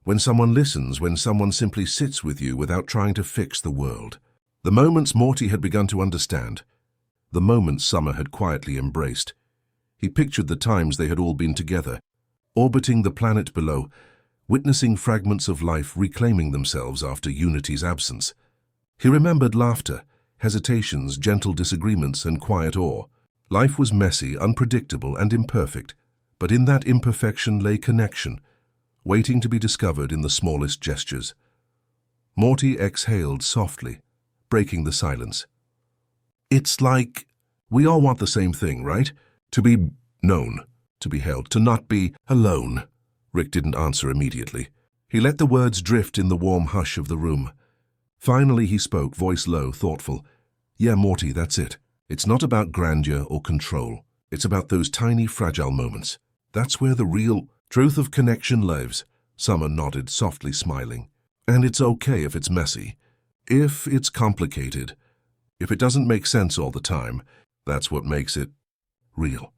[SPEAKER 1] when someone listens, when someone simply sits with you without trying to fix the world. The moments Morty had begun to understand. The moments Summer had quietly embraced. He pictured the times they had all been together, orbiting the planet below, witnessing fragments of life reclaiming themselves after Unity's absence. He remembered laughter, hesitations, gentle disagreements, and quiet awe. Life was messy, unpredictable, and imperfect, but in that imperfection lay connection, waiting to be discovered in the smallest gestures. Morty exhaled softly, breaking the silence. "It's like we all want the same thing, right? To be known, to be held, to not be alone." Rick didn't answer immediately. He let the words drift in the warm hush of the room. Finally he spoke, voice low, thoughtful. "Yeah, Morty, that's it. It's not about grandeur or control. It's about those tiny, fragile moments. That's where the real truth of connection lives." Summer nodded, softly smiling. "And it's okay if it's messy. If it's complicated. If it doesn't make sense all the time. That's what makes it real."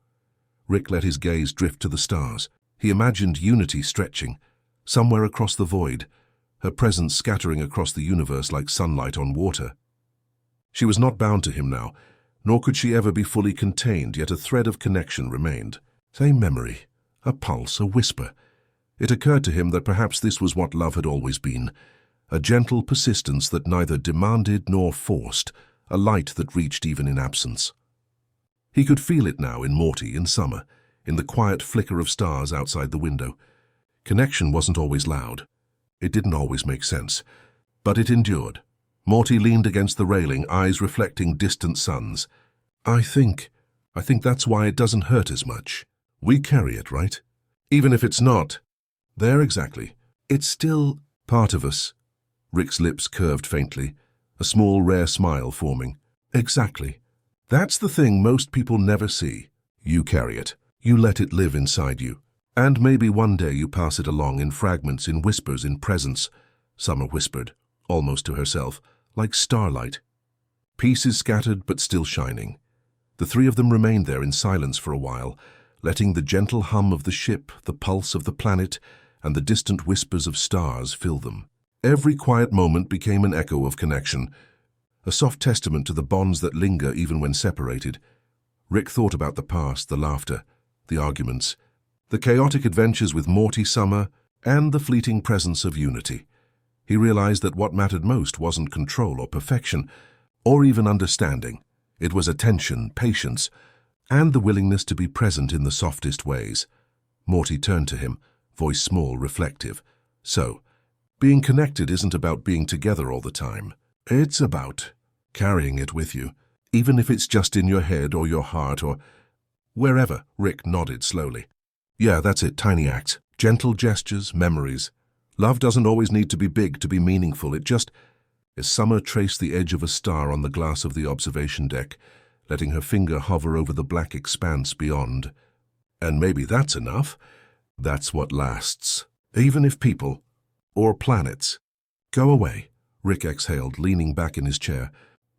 [SPEAKER 1] Rick let his gaze drift to the stars. He imagined Unity stretching, somewhere across the void, her presence scattering across the universe like sunlight on water. She was not bound to him now, nor could she ever be fully contained, yet a thread of connection remained. Same memory, a pulse, a whisper. It occurred to him that perhaps this was what love had always been, a gentle persistence that neither demanded nor forced, a light that reached even in absence. He could feel it now in Morty, in summer, in the quiet flicker of stars outside the window. Connection wasn't always loud. It didn't always make sense, but it endured. Morty leaned against the railing, eyes reflecting distant suns. I think that's why it doesn't hurt as much. We carry it, right? Even if it's not. There exactly. It's still part of us. Rick's lips curved faintly, a small, rare smile forming. Exactly. That's the thing most people never see. You carry it. You let it live inside you. And maybe one day you pass it along in fragments, in whispers, in presence. Summer whispered, almost to herself, like starlight. Pieces scattered but still shining. The three of them remained there in silence for a while, letting the gentle hum of the ship, the pulse of the planet, and the distant whispers of stars fill them. Every quiet moment became an echo of connection, a soft testament to the bonds that linger even when separated. Rick thought about the past, the laughter, the arguments, the chaotic adventures with Morty, Summer, and the fleeting presence of unity. He realized that what mattered most wasn't control or perfection, or even understanding. It was attention, patience, and the willingness to be present in the softest ways. Morty turned to him, voice small, reflective. So, being connected isn't about being together all the time. It's about carrying it with you, even if it's just in your head or your heart or wherever. Rick nodded slowly. Yeah, that's it, tiny acts, gentle gestures, memories. Love doesn't always need to be big to be meaningful. It just, as Summer traced the edge of a star on the glass of the observation deck, letting her finger hover over the black expanse beyond. And maybe that's enough. That's what lasts. Even if people, or planets, go away. Rick exhaled, leaning back in his chair.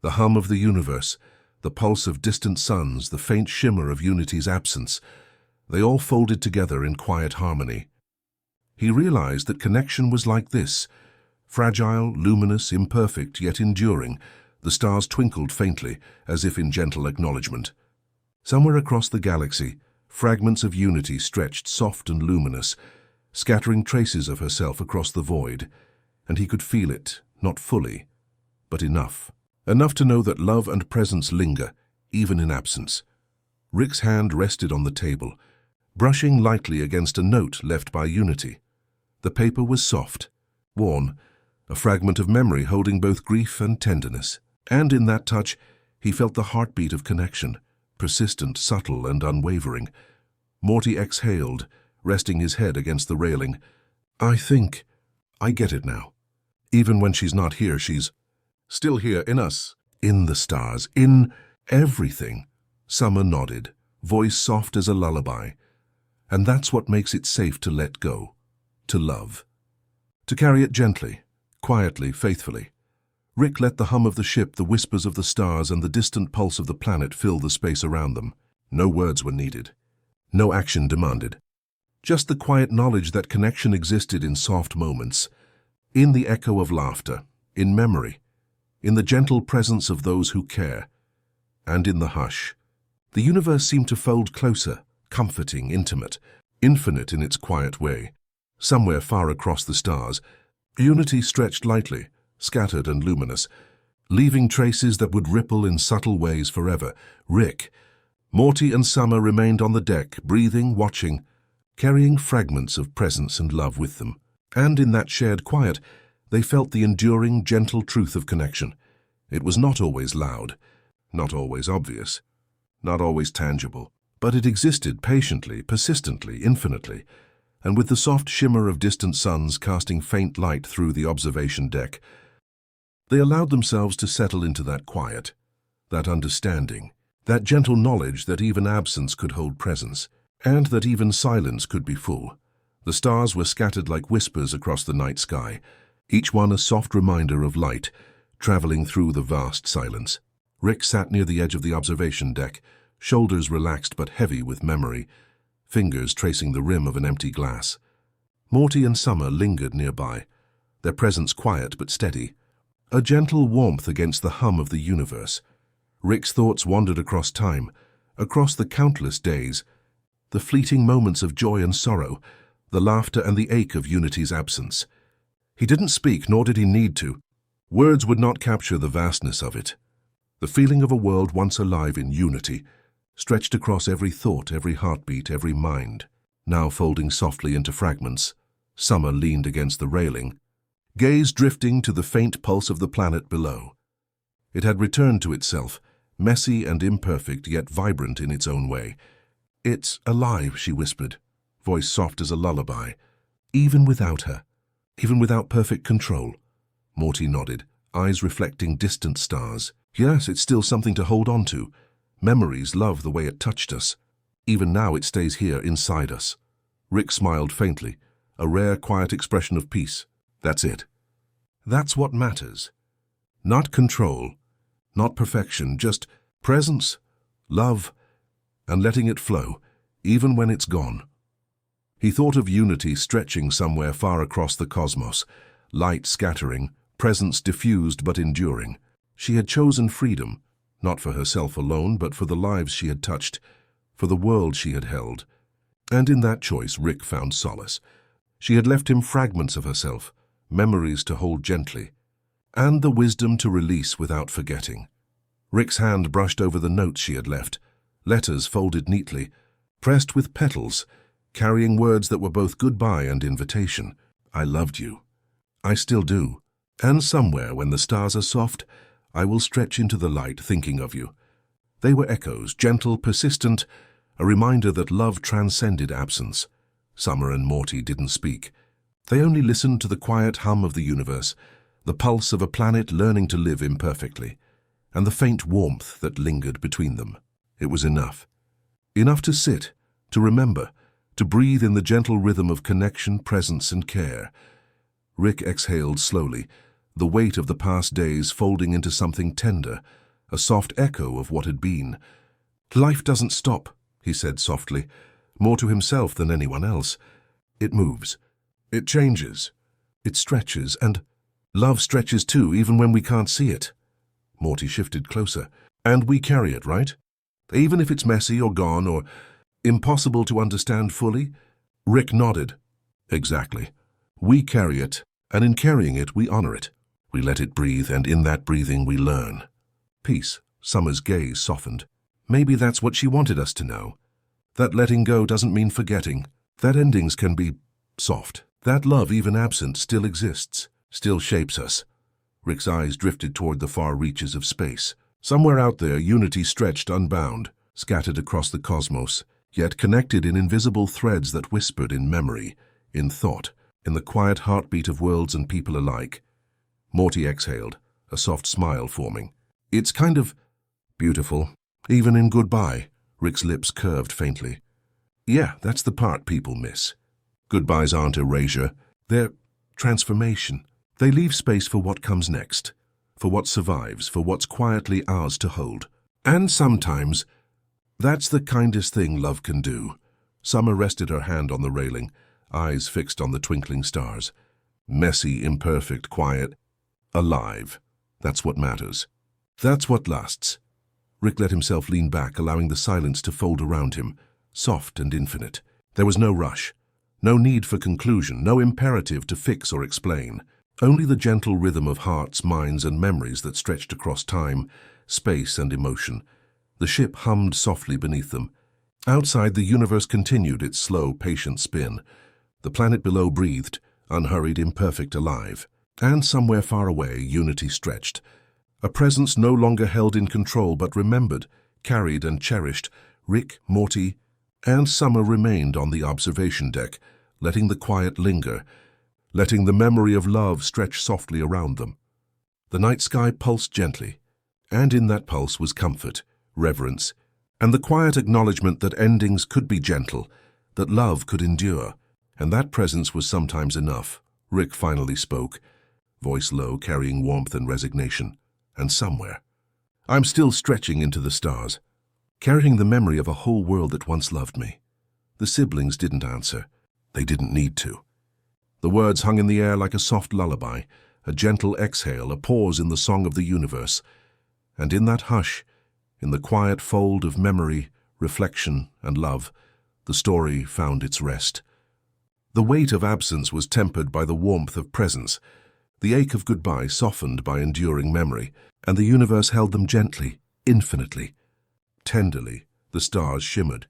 [SPEAKER 1] The hum of the universe, the pulse of distant suns, the faint shimmer of Unity's absence, they all folded together in quiet harmony. He realized that connection was like this, fragile, luminous, imperfect, yet enduring. The stars twinkled faintly, as if in gentle acknowledgement. Somewhere across the galaxy, fragments of Unity stretched soft and luminous, scattering traces of herself across the void, and he could feel it, not fully, but enough. Enough to know that love and presence linger, even in absence. Rick's hand rested on the table, brushing lightly against a note left by Unity. The paper was soft, worn, a fragment of memory holding both grief and tenderness. And in that touch, he felt the heartbeat of connection, persistent, subtle, and unwavering. Morty exhaled, resting his head against the railing. I get it now. Even when she's not here, she's still here in us, in the stars, in everything. Summer nodded, voice soft as a lullaby. And that's what makes it safe to let go, to love, to carry it gently, quietly, faithfully. Rick let the hum of the ship, the whispers of the stars, and the distant pulse of the planet fill the space around them. No words were needed. No action demanded. Just the quiet knowledge that connection existed in soft moments, in the echo of laughter, in memory, in the gentle presence of those who care, and in the hush. The universe seemed to fold closer, comforting, intimate, infinite in its quiet way. Somewhere far across the stars, Unity stretched lightly, scattered and luminous, leaving traces that would ripple in subtle ways forever. Rick, Morty and Summer remained on the deck, breathing, watching, carrying fragments of presence and love with them. And in that shared quiet, they felt the enduring, gentle truth of connection. It was not always loud, not always obvious, not always tangible, but it existed patiently, persistently, infinitely, and with the soft shimmer of distant suns casting faint light through the observation deck, they allowed themselves to settle into that quiet, that understanding, that gentle knowledge that even absence could hold presence, and that even silence could be full. The stars were scattered like whispers across the night sky, each one a soft reminder of light, traveling through the vast silence. Rick sat near the edge of the observation deck, shoulders relaxed but heavy with memory, fingers tracing the rim of an empty glass. Morty and Summer lingered nearby, their presence quiet but steady, a gentle warmth against the hum of the universe. Rick's thoughts wandered across time, across the countless days, the fleeting moments of joy and sorrow, the laughter and the ache of Unity's absence. He didn't speak, nor did he need to. Words would not capture the vastness of it. The feeling of a world once alive in unity, stretched across every thought, every heartbeat, every mind, now folding softly into fragments. Summer leaned against the railing, gaze drifting to the faint pulse of the planet below. It had returned to itself, messy and imperfect, yet vibrant in its own way. "It's alive," she whispered, voice soft as a lullaby. "Even without her, even without perfect control." Morty nodded, eyes reflecting distant stars. "Yes, it's still something to hold on to. Memories love the way it touched us. Even now it stays here inside us." Rick smiled faintly, a rare, quiet expression of peace. "That's it. That's what matters. Not control, not perfection, just presence, love, and letting it flow, even when it's gone." He thought of Unity stretching somewhere far across the cosmos, light scattering, presence diffused but enduring. She had chosen freedom, not for herself alone, but for the lives she had touched, for the world she had held. And in that choice, Rick found solace. She had left him fragments of herself, memories to hold gently, and the wisdom to release without forgetting. Rick's hand brushed over the notes she had left, letters folded neatly, pressed with petals, carrying words that were both goodbye and invitation. "I loved you. I still do. And somewhere, when the stars are soft, I will stretch into the light thinking of you." They were echoes, gentle, persistent, a reminder that love transcended absence. Summer and Morty didn't speak. They only listened to the quiet hum of the universe, the pulse of a planet learning to live imperfectly, and the faint warmth that lingered between them. It was enough. Enough to sit, to remember, to breathe in the gentle rhythm of connection, presence, and care. Rick exhaled slowly, the weight of the past days folding into something tender, a soft echo of what had been. "Life doesn't stop," he said softly, more to himself than anyone else. "It moves. It changes. It stretches, and love stretches too, even when we can't see it." Morty shifted closer. "And we carry it, right? Even if it's messy or gone or impossible to understand fully?" Rick nodded. "Exactly. We carry it, and in carrying it, we honor it. We let it breathe, and in that breathing, we learn." Peace. Summer's gaze softened. Maybe that's what she wanted us to know. That letting go doesn't mean forgetting. That endings can be soft. That love, even absent, still exists, still shapes us. Rick's eyes drifted toward the far reaches of space. Somewhere out there, Unity stretched unbound, scattered across the cosmos, yet connected in invisible threads that whispered in memory, in thought, in the quiet heartbeat of worlds and people alike. Morty exhaled, a soft smile forming. "It's kind of beautiful, even in goodbye." Rick's lips curved faintly. "Yeah, that's the part people miss. Goodbyes aren't erasure, they're transformation. They leave space for what comes next, for what survives, for what's quietly ours to hold. And sometimes, that's the kindest thing love can do." Summer rested her hand on the railing, eyes fixed on the twinkling stars. "Messy, imperfect, quiet, alive. That's what matters. That's what lasts." Rick let himself lean back, allowing the silence to fold around him, soft and infinite. There was no rush, no need for conclusion, no imperative to fix or explain. Only the gentle rhythm of hearts, minds, and memories that stretched across time, space, and emotion. The ship hummed softly beneath them. Outside, the universe continued its slow, patient spin. The planet below breathed, unhurried, imperfect, alive. And somewhere far away, Unity stretched. A presence no longer held in control but remembered, carried, and cherished. Rick, Morty, and Summer remained on the observation deck, letting the quiet linger, letting the memory of love stretch softly around them. The night sky pulsed gently, and in that pulse was comfort, reverence, and the quiet acknowledgement that endings could be gentle, that love could endure, and that presence was sometimes enough. Rick finally spoke, voice low, carrying warmth and resignation. "And somewhere, I'm still stretching into the stars, carrying the memory of a whole world that once loved me." The siblings didn't answer. They didn't need to. The words hung in the air like a soft lullaby, a gentle exhale, a pause in the song of the universe. And in that hush, in the quiet fold of memory, reflection, and love, the story found its rest. The weight of absence was tempered by the warmth of presence, the ache of goodbye softened by enduring memory, and the universe held them gently, infinitely. Tenderly, the stars shimmered.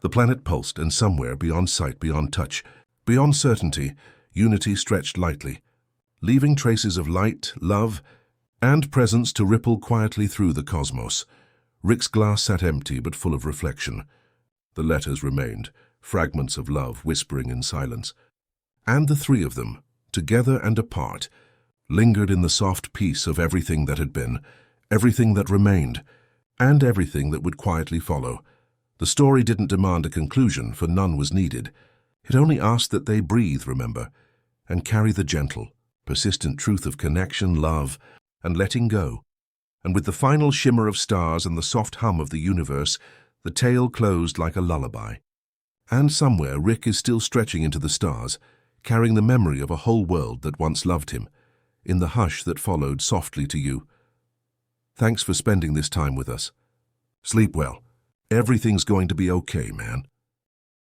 [SPEAKER 1] The planet pulsed, and somewhere beyond sight, beyond touch, beyond certainty, unity stretched lightly, leaving traces of light, love, and presence to ripple quietly through the cosmos. Rick's glass sat empty but full of reflection. The letters remained, fragments of love whispering in silence. And the three of them, together and apart, lingered in the soft peace of everything that had been, everything that remained, and everything that would quietly follow. The story didn't demand a conclusion, for none was needed. It only asked that they breathe, remember, and carry the gentle, persistent truth of connection, love, and letting go. And with the final shimmer of stars and the soft hum of the universe, the tale closed like a lullaby. And somewhere Rick is still stretching into the stars, carrying the memory of a whole world that once loved him, in the hush that followed softly to you. Thanks for spending this time with us. Sleep well. Everything's going to be okay, man.